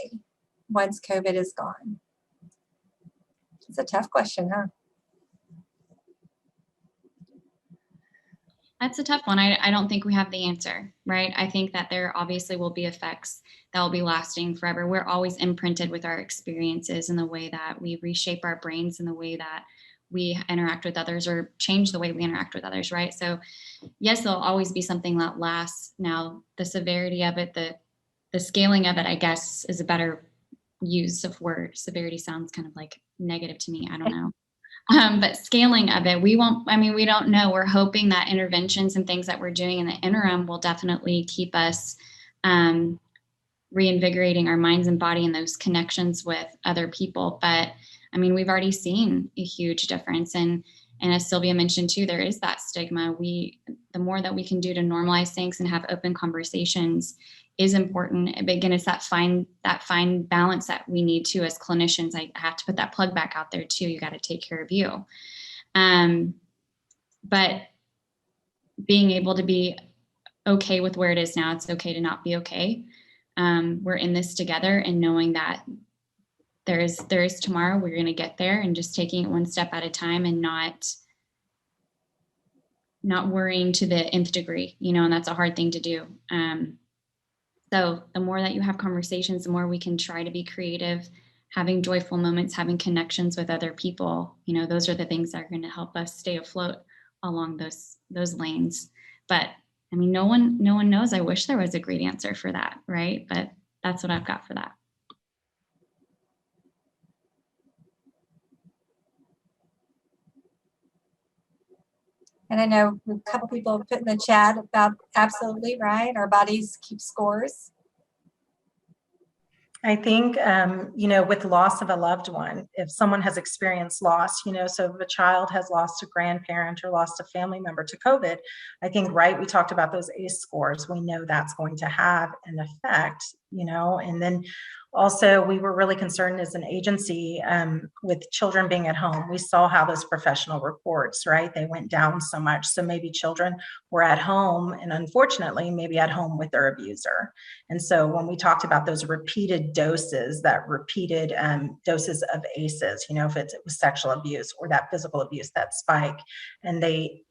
once COVID is gone? It's a tough question, huh?
That's a tough one. I don't think we have the answer, right? I think that there obviously will be effects that will be lasting forever. We're always imprinted with our experiences and the way that we reshape our brains and the way that we interact with others or change the way we interact with others, right? So yes, there'll always be something that lasts. Now, the severity of it, the scaling of it, I guess, is a better use of word. Severity sounds kind of like negative to me. I don't know. But scaling of it, we don't know. We're hoping that interventions and things that we're doing in the interim will definitely keep us reinvigorating our minds and body and those connections with other people. But I mean, we've already seen a huge difference. And as Sylvia mentioned too, there is that stigma. The more that we can do to normalize things and have open conversations is important. But again, it's that fine balance that we need to as clinicians. I have to put that plug back out there too. You got to take care of you. But being able to be okay with where it is now, it's okay to not be okay. We're in this together, and knowing that there is tomorrow, we're going to get there, and just taking it one step at a time and not worrying to the nth degree, and that's a hard thing to do. So the more that you have conversations, the more we can try to be creative, having joyful moments, having connections with other people. Those are the things that are going to help us stay afloat along those lanes. But I mean, no one knows. I wish there was a great answer for that, right? But that's what I've got for that.
And I know a couple people put in the chat about absolutely right. Our bodies keep scores.
I think, with loss of a loved one, if someone has experienced loss, so if a child has lost a grandparent or lost a family member to COVID, I think, right, we talked about those ACE scores. We know that's going to have an effect, and then also we were really concerned as an agency with children being at home. We saw how those professional reports, right, they went down so much. So maybe children were at home, and unfortunately, maybe at home with their abuser. And so when we talked about those repeated doses, doses of ACEs, if it was sexual abuse or that physical abuse, that spike, and they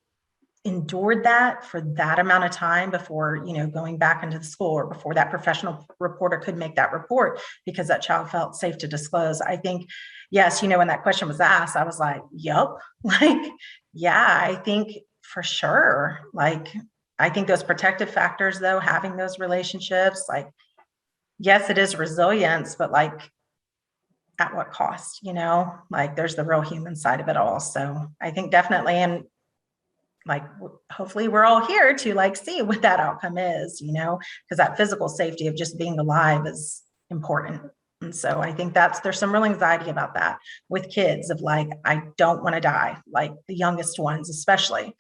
endured that for that amount of time before, going back into the school, or before that professional reporter could make that report because that child felt safe to disclose. I think, yes, when that question was asked, I was like, yup, yeah, I think for sure. I think those protective factors, though, having those relationships, yes, it is resilience, but at what cost, there's the real human side of it all. So I think definitely, and hopefully we're all here to see what that outcome is, because that physical safety of just being alive is important. And so I think there's some real anxiety about that with kids of I don't want to die, the youngest ones, especially.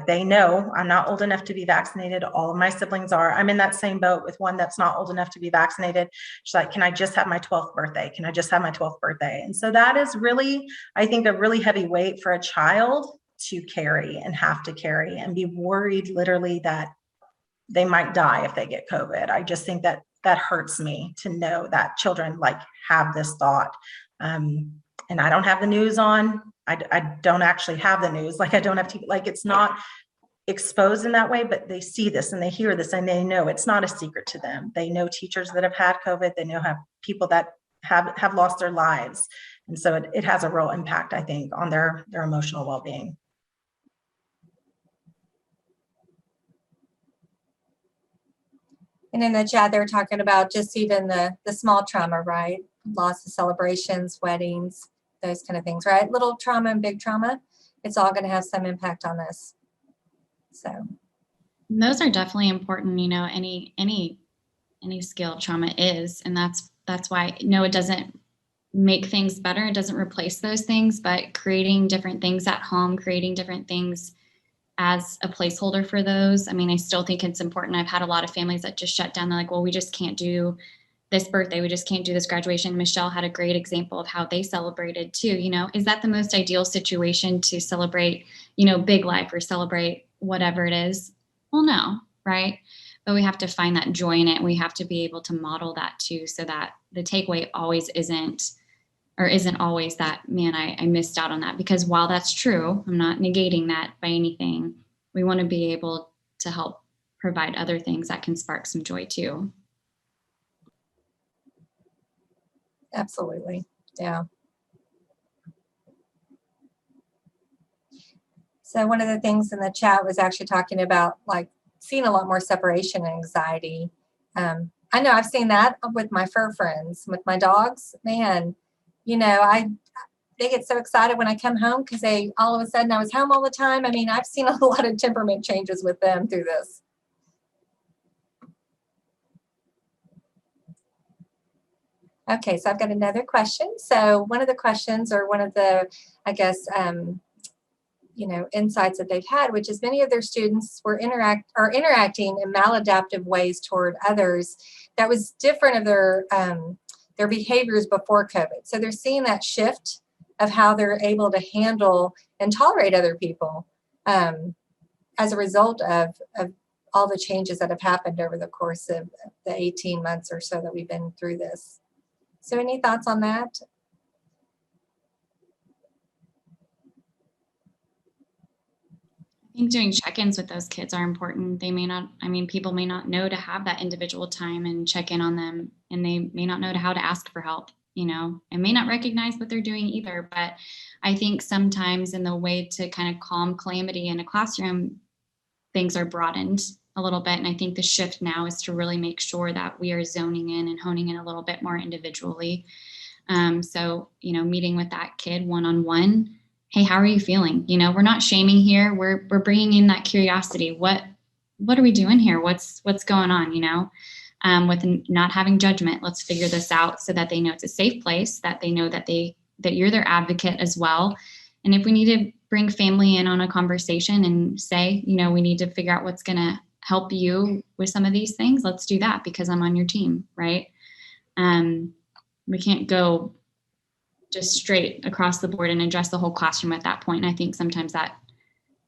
They know I'm not old enough to be vaccinated. All of my siblings are. I'm in that same boat with one that's not old enough to be vaccinated. She's like, can I just have my 12th birthday? Can I just have my 12th birthday? And so that is really, I think, a really heavy weight for a child to carry and have to carry and be worried literally that they might die if they get COVID. I just think that hurts me to know that children have this thought. And I don't have the news on. I don't actually have the news. I don't have to, it's not exposed in that way, but they see this and they hear this and they know it's not a secret to them. They know teachers that have had COVID. They know people that have lost their lives. And so it has a real impact, I think, on their emotional well-being.
And in the chat, they're talking about just even the small trauma, right? Loss of celebrations, weddings, those kind of things, right? Little trauma and big trauma, it's all going to have some impact on this. So
those are definitely important. Any scale trauma is, and that's why it doesn't make things better. It doesn't replace those things, but creating different things at home, creating different things as a placeholder for those. I mean, I still think it's important. I've had a lot of families that just shut down. They're like, well, we just can't do this birthday. We just can't do this graduation. Michelle had a great example of how they celebrated too. Is that the most ideal situation to celebrate, big life or celebrate whatever it is? Well, no, right? But we have to find that joy in it. We have to be able to model that too, so that the takeaway isn't always that, man, I missed out on that. Because while that's true, I'm not negating that by anything, we want to be able to help provide other things that can spark some joy too.
Absolutely. Yeah. So one of the things in the chat was actually talking about like seeing a lot more separation and anxiety. I know I've seen that with my fur friends, with my dogs. Man, you know, they get so excited when I come home because they all of a sudden I was home all the time. I mean, I've seen a lot of temperament changes with them through this. Okay, so I've got another question. So one of the questions, or one of the, I guess, you know, insights that they've had, which is many of their students were interacting in maladaptive ways toward others that was different of their behaviors before COVID. So they're seeing that shift of how they're able to handle and tolerate other people as a result of all the changes that have happened over the course of the 18 months or so that we've been through this. So any thoughts on that?
I think doing check-ins with those kids are important. They may not, I mean, people may not know to have that individual time and check in on them, and they may not know how to ask for help, you know, and may not recognize what they're doing either. But I think sometimes in the way to kind of calm calamity in a classroom, things are broadened a little bit. And I think the shift now is to really make sure that we are zoning in and honing in a little bit more individually. So, you know, meeting with that kid one-on-one, hey, how are you feeling? You know, we're not shaming here. We're bringing in that curiosity. What are we doing here? What's going on? You know, with not having judgment, let's figure this out so that they know it's a safe place, that they know that you're their advocate as well. And if we need to bring family in on a conversation and say, you know, we need to figure out what's going to help you with some of these things, let's do that because I'm on your team, right? We can't go just straight across the board and address the whole classroom at that point. And I think sometimes that,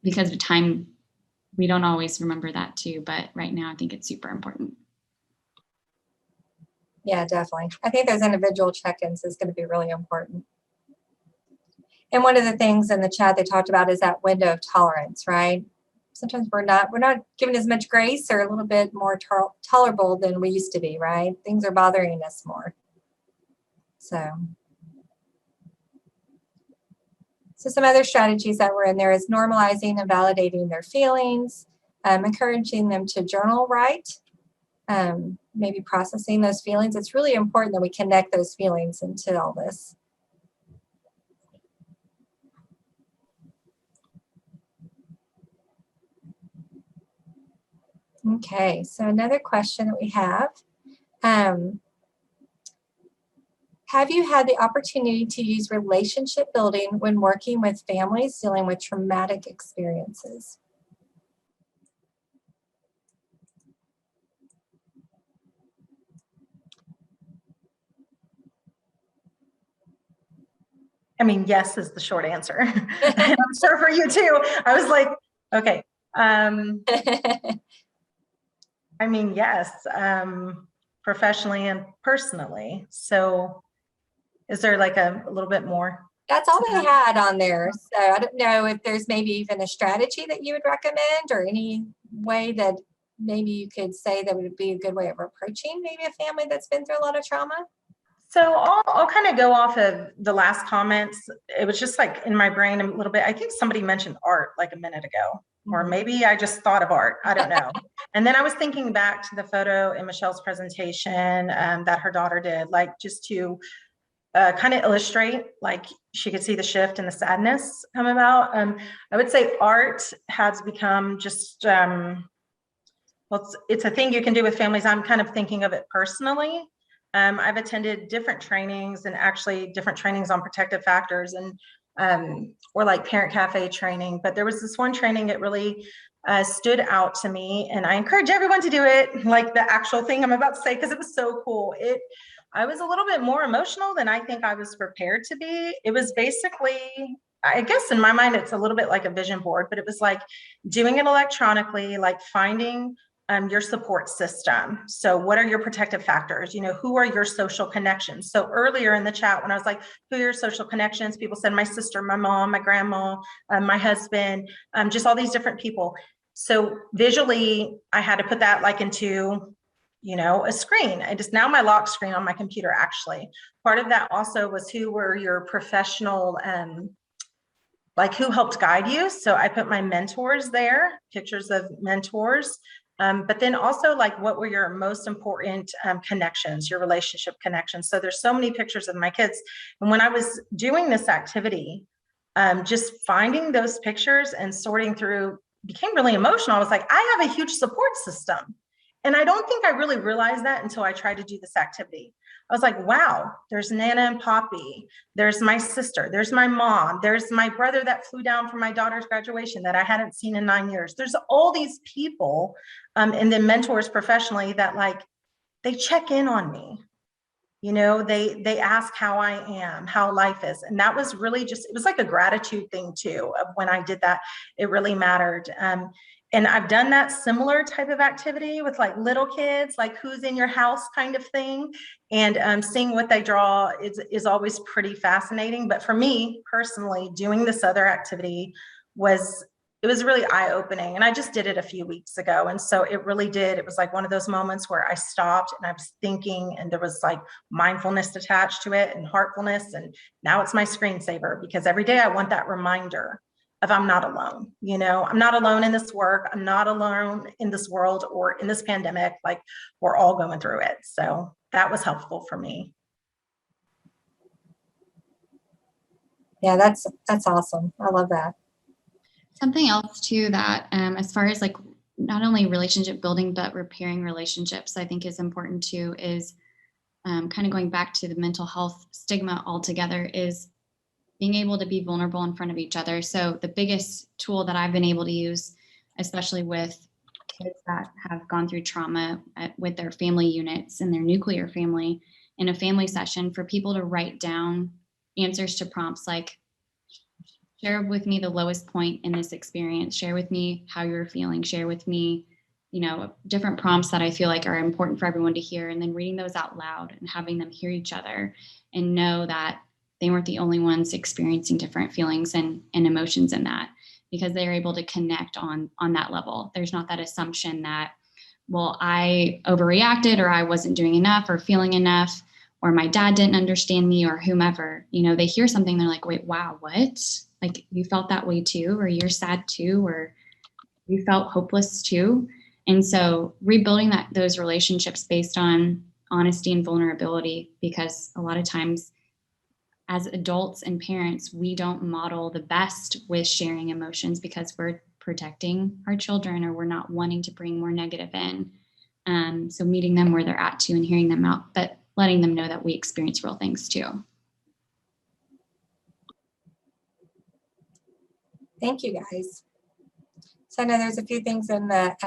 because of time, we don't always remember that too. But right now, I think it's super important.
Yeah, definitely. I think those individual check-ins is going to be really important. And one of the things in the chat they talked about is that window of tolerance, right? Sometimes we're not given as much grace or a little bit more tolerable than we used to be, right? Things are bothering us more. So some other strategies that were in there is normalizing and validating their feelings, encouraging them to journal write, maybe processing those feelings. It's really important that we connect those feelings into all this. Okay, so another question that we have you had the opportunity to use relationship building when working with families dealing with traumatic experiences?
I mean, yes is the short answer. And I'm sure for you too. I was like, okay. I mean, yes, professionally and personally. So is there like a little bit more?
That's all they had on there. So I don't know if there's maybe even a strategy that you would recommend or any way that maybe you could say that would be a good way of approaching maybe a family that's been through a lot of trauma.
So I'll kind of go off of the last comments. It was just like in my brain a little bit. I think somebody mentioned art like a minute ago, or maybe I just thought of art. I don't know. And then I was thinking back to the photo in Michelle's presentation that her daughter did, like just to kind of illustrate, like she could see the shift and the sadness come about. I would say art has become just, well, it's a thing you can do with families. I'm kind of thinking of it personally. I've attended different trainings and actually different trainings on protective factors and or like parent cafe training. But there was this one training that really stood out to me, and I encourage everyone to do it, like the actual thing I'm about to say, because it was so cool. I was a little bit more emotional than I think I was prepared to be. It was basically, I guess in my mind, it's a little bit like a vision board, but it was like doing it electronically, like finding your support system. So what are your protective factors? You know, who are your social connections? So earlier in the chat, when I was like, who are your social connections? People said my sister, my mom, my grandma, my husband, just all these different people. So visually, I had to put that like into, you know, a screen. Now my lock screen on my computer, actually. Part of that also was who were your professional, like who helped guide you. So I put my mentors there, pictures of mentors. But then also like what were your most important connections, your relationship connections. So there's so many pictures of my kids. And when I was doing this activity, just finding those pictures and sorting through became really emotional. I was like, I have a huge support system. And I don't think I really realized that until I tried to do this activity. I was like, wow, there's Nana and Poppy. There's my sister. There's my mom. There's my brother that flew down for my daughter's graduation that I hadn't seen in 9 years. There's all these people and then mentors professionally that like, they check in on me. You know, they ask how I am, how life is. And that was really just, it was like a gratitude thing too. When I did that, it really mattered. And I've done that similar type of activity with like little kids, like who's in your house kind of thing. And seeing what they draw is always pretty fascinating. But for me personally, doing this other activity was really eye-opening. And I just did it a few weeks ago. And so it was like one of those moments where I stopped and I was thinking, and there was like mindfulness attached to it and heartfulness. And now it's my screensaver, because every day I want that reminder of I'm not alone. You know, I'm not alone in this work. I'm not alone in this world or in this pandemic. Like, we're all going through it. So that was helpful for me.
Yeah, that's awesome. I love that.
Something else too that as far as like not only relationship building, but repairing relationships, I think is important too, is kind of going back to the mental health stigma altogether, is being able to be vulnerable in front of each other. So the biggest tool that I've been able to use, especially with kids that have gone through trauma with their family units and their nuclear family, in a family session, for people to write down answers to prompts like, share with me the lowest point in this experience, share with me how you're feeling, share with me, you know, different prompts that I feel like are important for everyone to hear, and then reading those out loud and having them hear each other and know that they weren't the only ones experiencing different feelings and emotions in that, because they're able to connect on that level. There's not that assumption that, well, I overreacted, or I wasn't doing enough or feeling enough, or my dad didn't understand me, or whomever. You know, they hear something, they're like, wait, wow, what? Like, you felt that way too, or you're sad too, or you felt hopeless too. And so rebuilding those relationships based on honesty and vulnerability, because a lot of times as adults and parents, we don't model the best with sharing emotions because we're protecting our children, or we're not wanting to bring more negative in. So meeting them where they're at too and hearing them out, but letting them know that we experience real things too.
Thank you, guys. So I know there's a few things in the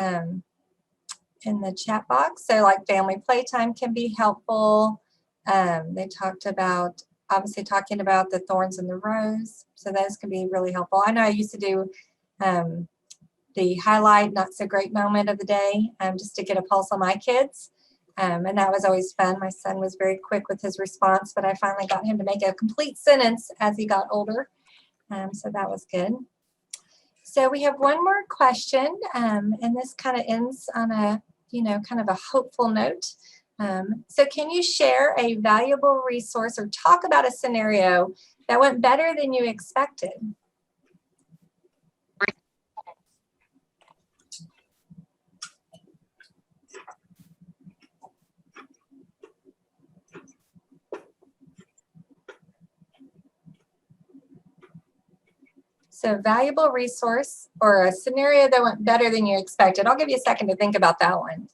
chat box. So like family playtime can be helpful. They talked about, obviously talking about the thorns and the rose. So those can be really helpful. I know I used to do the highlight not so great moment of the day, just to get a pulse on my kids. And that was always fun. My son was very quick with his response, but I finally got him to make a complete sentence as he got older. So that was good. So we have one more question, and this kind of ends on a, kind of a hopeful note. So can you share a valuable resource or talk about a scenario that went better than you expected? So valuable resource or a scenario that went better than you expected. I'll give you a second to think about that one.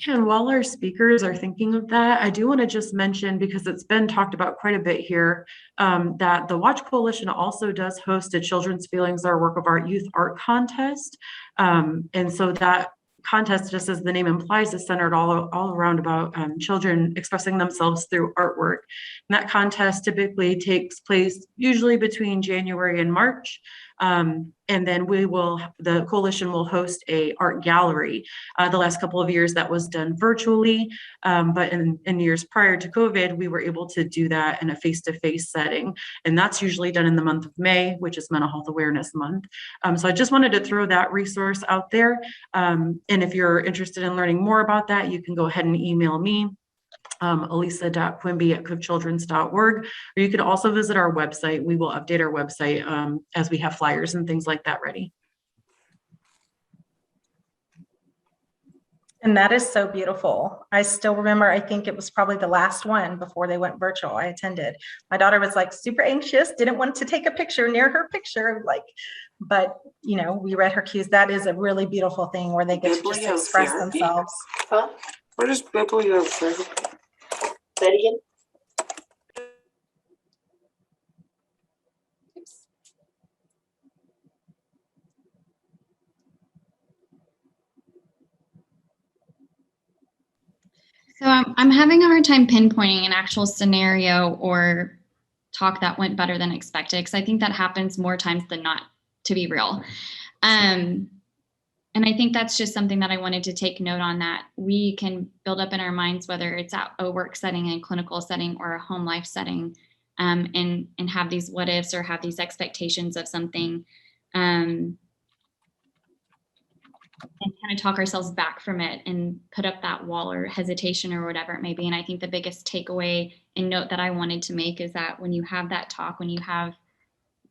And while our speakers are thinking of that, I do want to just mention, because it's been talked about quite a bit here, that the Watch Coalition also does host a Children's Feelings Are a Work of Art youth art contest. And so that contest, just as the name implies, is centered all around about children expressing themselves through artwork. And that contest typically takes place usually between January and March. And And then the coalition will host a art gallery. The last couple of years that was done virtually, but in years prior to COVID, we were able to do that in a face-to-face setting. And that's usually done in the month of May, which is Mental Health Awareness Month. So I just wanted to throw that resource out there. And if you're interested in learning more about that, you can go ahead and email me, elisa.quimby@cookchildrens.org, or you can also visit our website. We will update our website as we have flyers and things like that ready.
And that is so beautiful. I still remember, I think it was probably the last one before they went virtual I attended. My daughter was like super anxious, didn't want to take a picture near her picture, but you know, we read her cues. That is a really beautiful thing where they get to just express themselves.
Huh? What is bibliotherapy? Say it again.
So I'm having a hard time pinpointing an actual scenario or talk that went better than expected, because I think that happens more times than not, to be real. And I think that's just something that I wanted to take note on, that we can build up in our minds, whether it's at a work setting, a clinical setting, or a home life setting, and have these what ifs or have these expectations of something, and kind of talk ourselves back from it and put up that wall or hesitation or whatever it may be. And I think the biggest takeaway and note that I wanted to make is that when you have that talk, when you have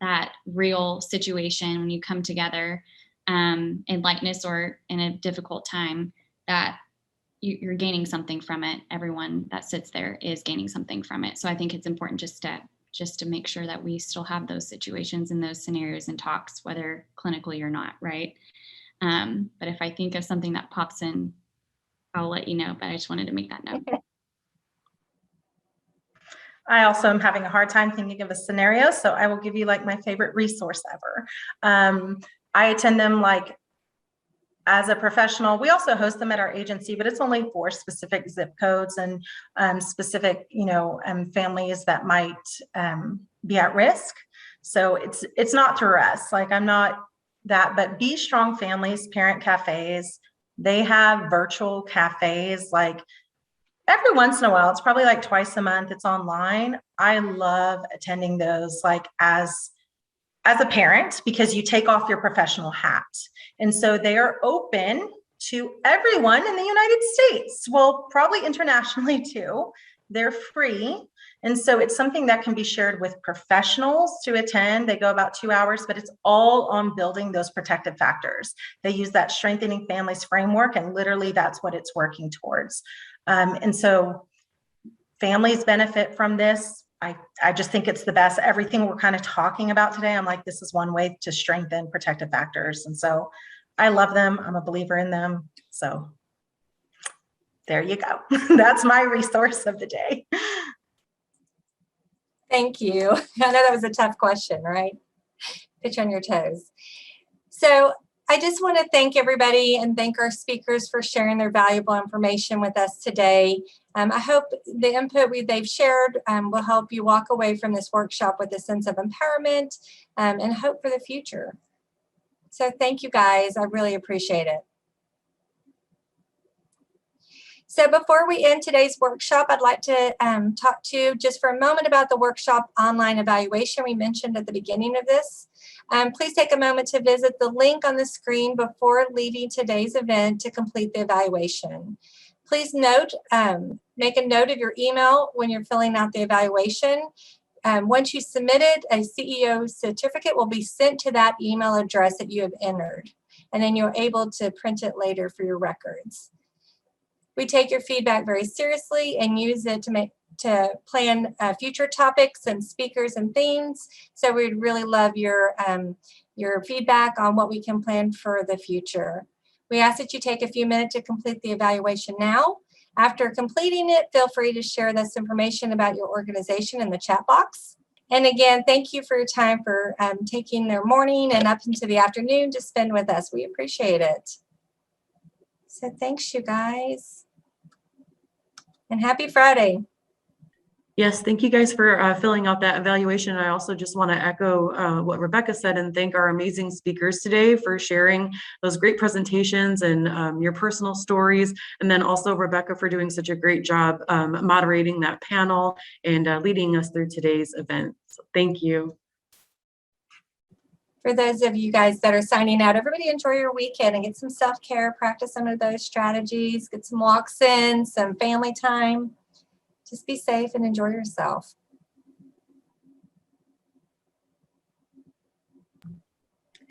that real situation, when you come together in lightness or in a difficult time, that you're gaining something from it. Everyone that sits there is gaining something from it. So I think it's important just to make sure that we still have those situations and those scenarios and talks, whether clinically or not, right? But if I think of something that pops in, I'll let you know, but I just wanted to make that note.
I also am having a hard time thinking of a scenario, so I will give you like my favorite resource ever. I attend them like as a professional. We also host them at our agency, but it's only for specific zip codes and specific, families that might be at risk. So it's not through us. Like I'm not that, but Be Strong Families, parent cafes, they have virtual cafes like every once in a while. It's probably like twice a month. It's online. I love attending those like as a parent, because you take off your professional hat. And so they are open to everyone in the United States. Well, probably internationally too. They're free. And so it's something that can be shared with professionals to attend. They go about 2 hours, but it's all on building those protective factors. They use that Strengthening Families framework, and literally that's what it's working towards. And so families benefit from this. I just think it's the best. Everything we're kind of talking about today, I'm like, this is one way to strengthen protective factors. And so I love them. I'm a believer in them. So there you go. That's my resource of the day.
Thank you. I know that was a tough question, right? Put you on your toes. So I just want to thank everybody and thank our speakers for sharing their valuable information with us today. I hope the input they've shared will help you walk away from this workshop with a sense of empowerment and hope for the future. So thank you guys. I really appreciate it. So before we end today's workshop, I'd like to talk to you just for a moment about the workshop online evaluation we mentioned at the beginning of this. Please take a moment to visit the link on the screen before leaving today's event to complete the evaluation. Please note, make a note of your email when you're filling out the evaluation. Once you submit it, a CEO certificate will be sent to that email address that you have entered, and then you're able to print it later for your records. We take your feedback very seriously and use it to plan future topics and speakers and themes. So we'd really love your feedback on what we can plan for the future. We ask that you take a few minutes to complete the evaluation now. After completing it, feel free to share this information about your organization in the chat box. And again, thank you for your time, for taking their morning and up into the afternoon to spend with us. We appreciate it. So thanks, you guys. And happy Friday.
Yes, thank you guys for filling out that evaluation. I also just want to echo what Rebecca said and thank our amazing speakers today for sharing those great presentations and your personal stories. And then also Rebecca for doing such a great job moderating that panel and leading us through today's event. So thank you.
For those of you guys that are signing out, everybody enjoy your weekend and get some self-care, practice some of those strategies, get some walks in, some family time. Just be safe and enjoy yourself.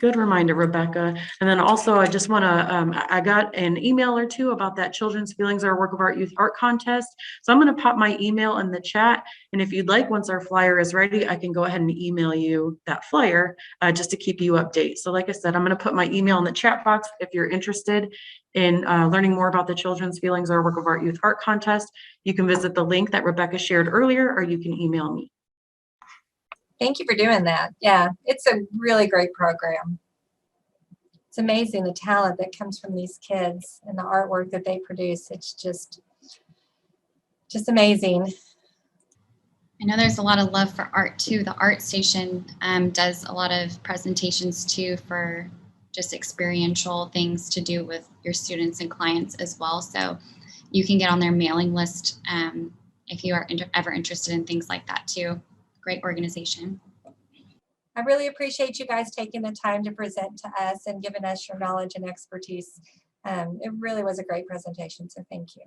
Good reminder, Rebecca. And then also, I just want to, I got an email or two about that Children's Feelings Are a Work of Art Youth Art Contest. So I'm going to pop my email in the chat. And if you'd like, once our flyer is ready, I can go ahead and email you that flyer just to keep you updated. So like I said, I'm going to put my email in the chat box. If you're interested in learning more about the Children's Feelings Are a Work of Art Youth Art Contest, you can visit the link that Rebecca shared earlier, or you can email me.
Thank you for doing that. Yeah, it's a really great program. It's amazing the talent that comes from these kids and the artwork that they produce. It's just amazing.
I know there's a lot of love for art too. The art station does a lot of presentations too for just experiential things to do with your students and clients as well. So you can get on their mailing list if you are ever interested in things like that too. Great organization.
I really appreciate you guys taking the time to present to us and giving us your knowledge and expertise. It really was a great presentation, so thank you.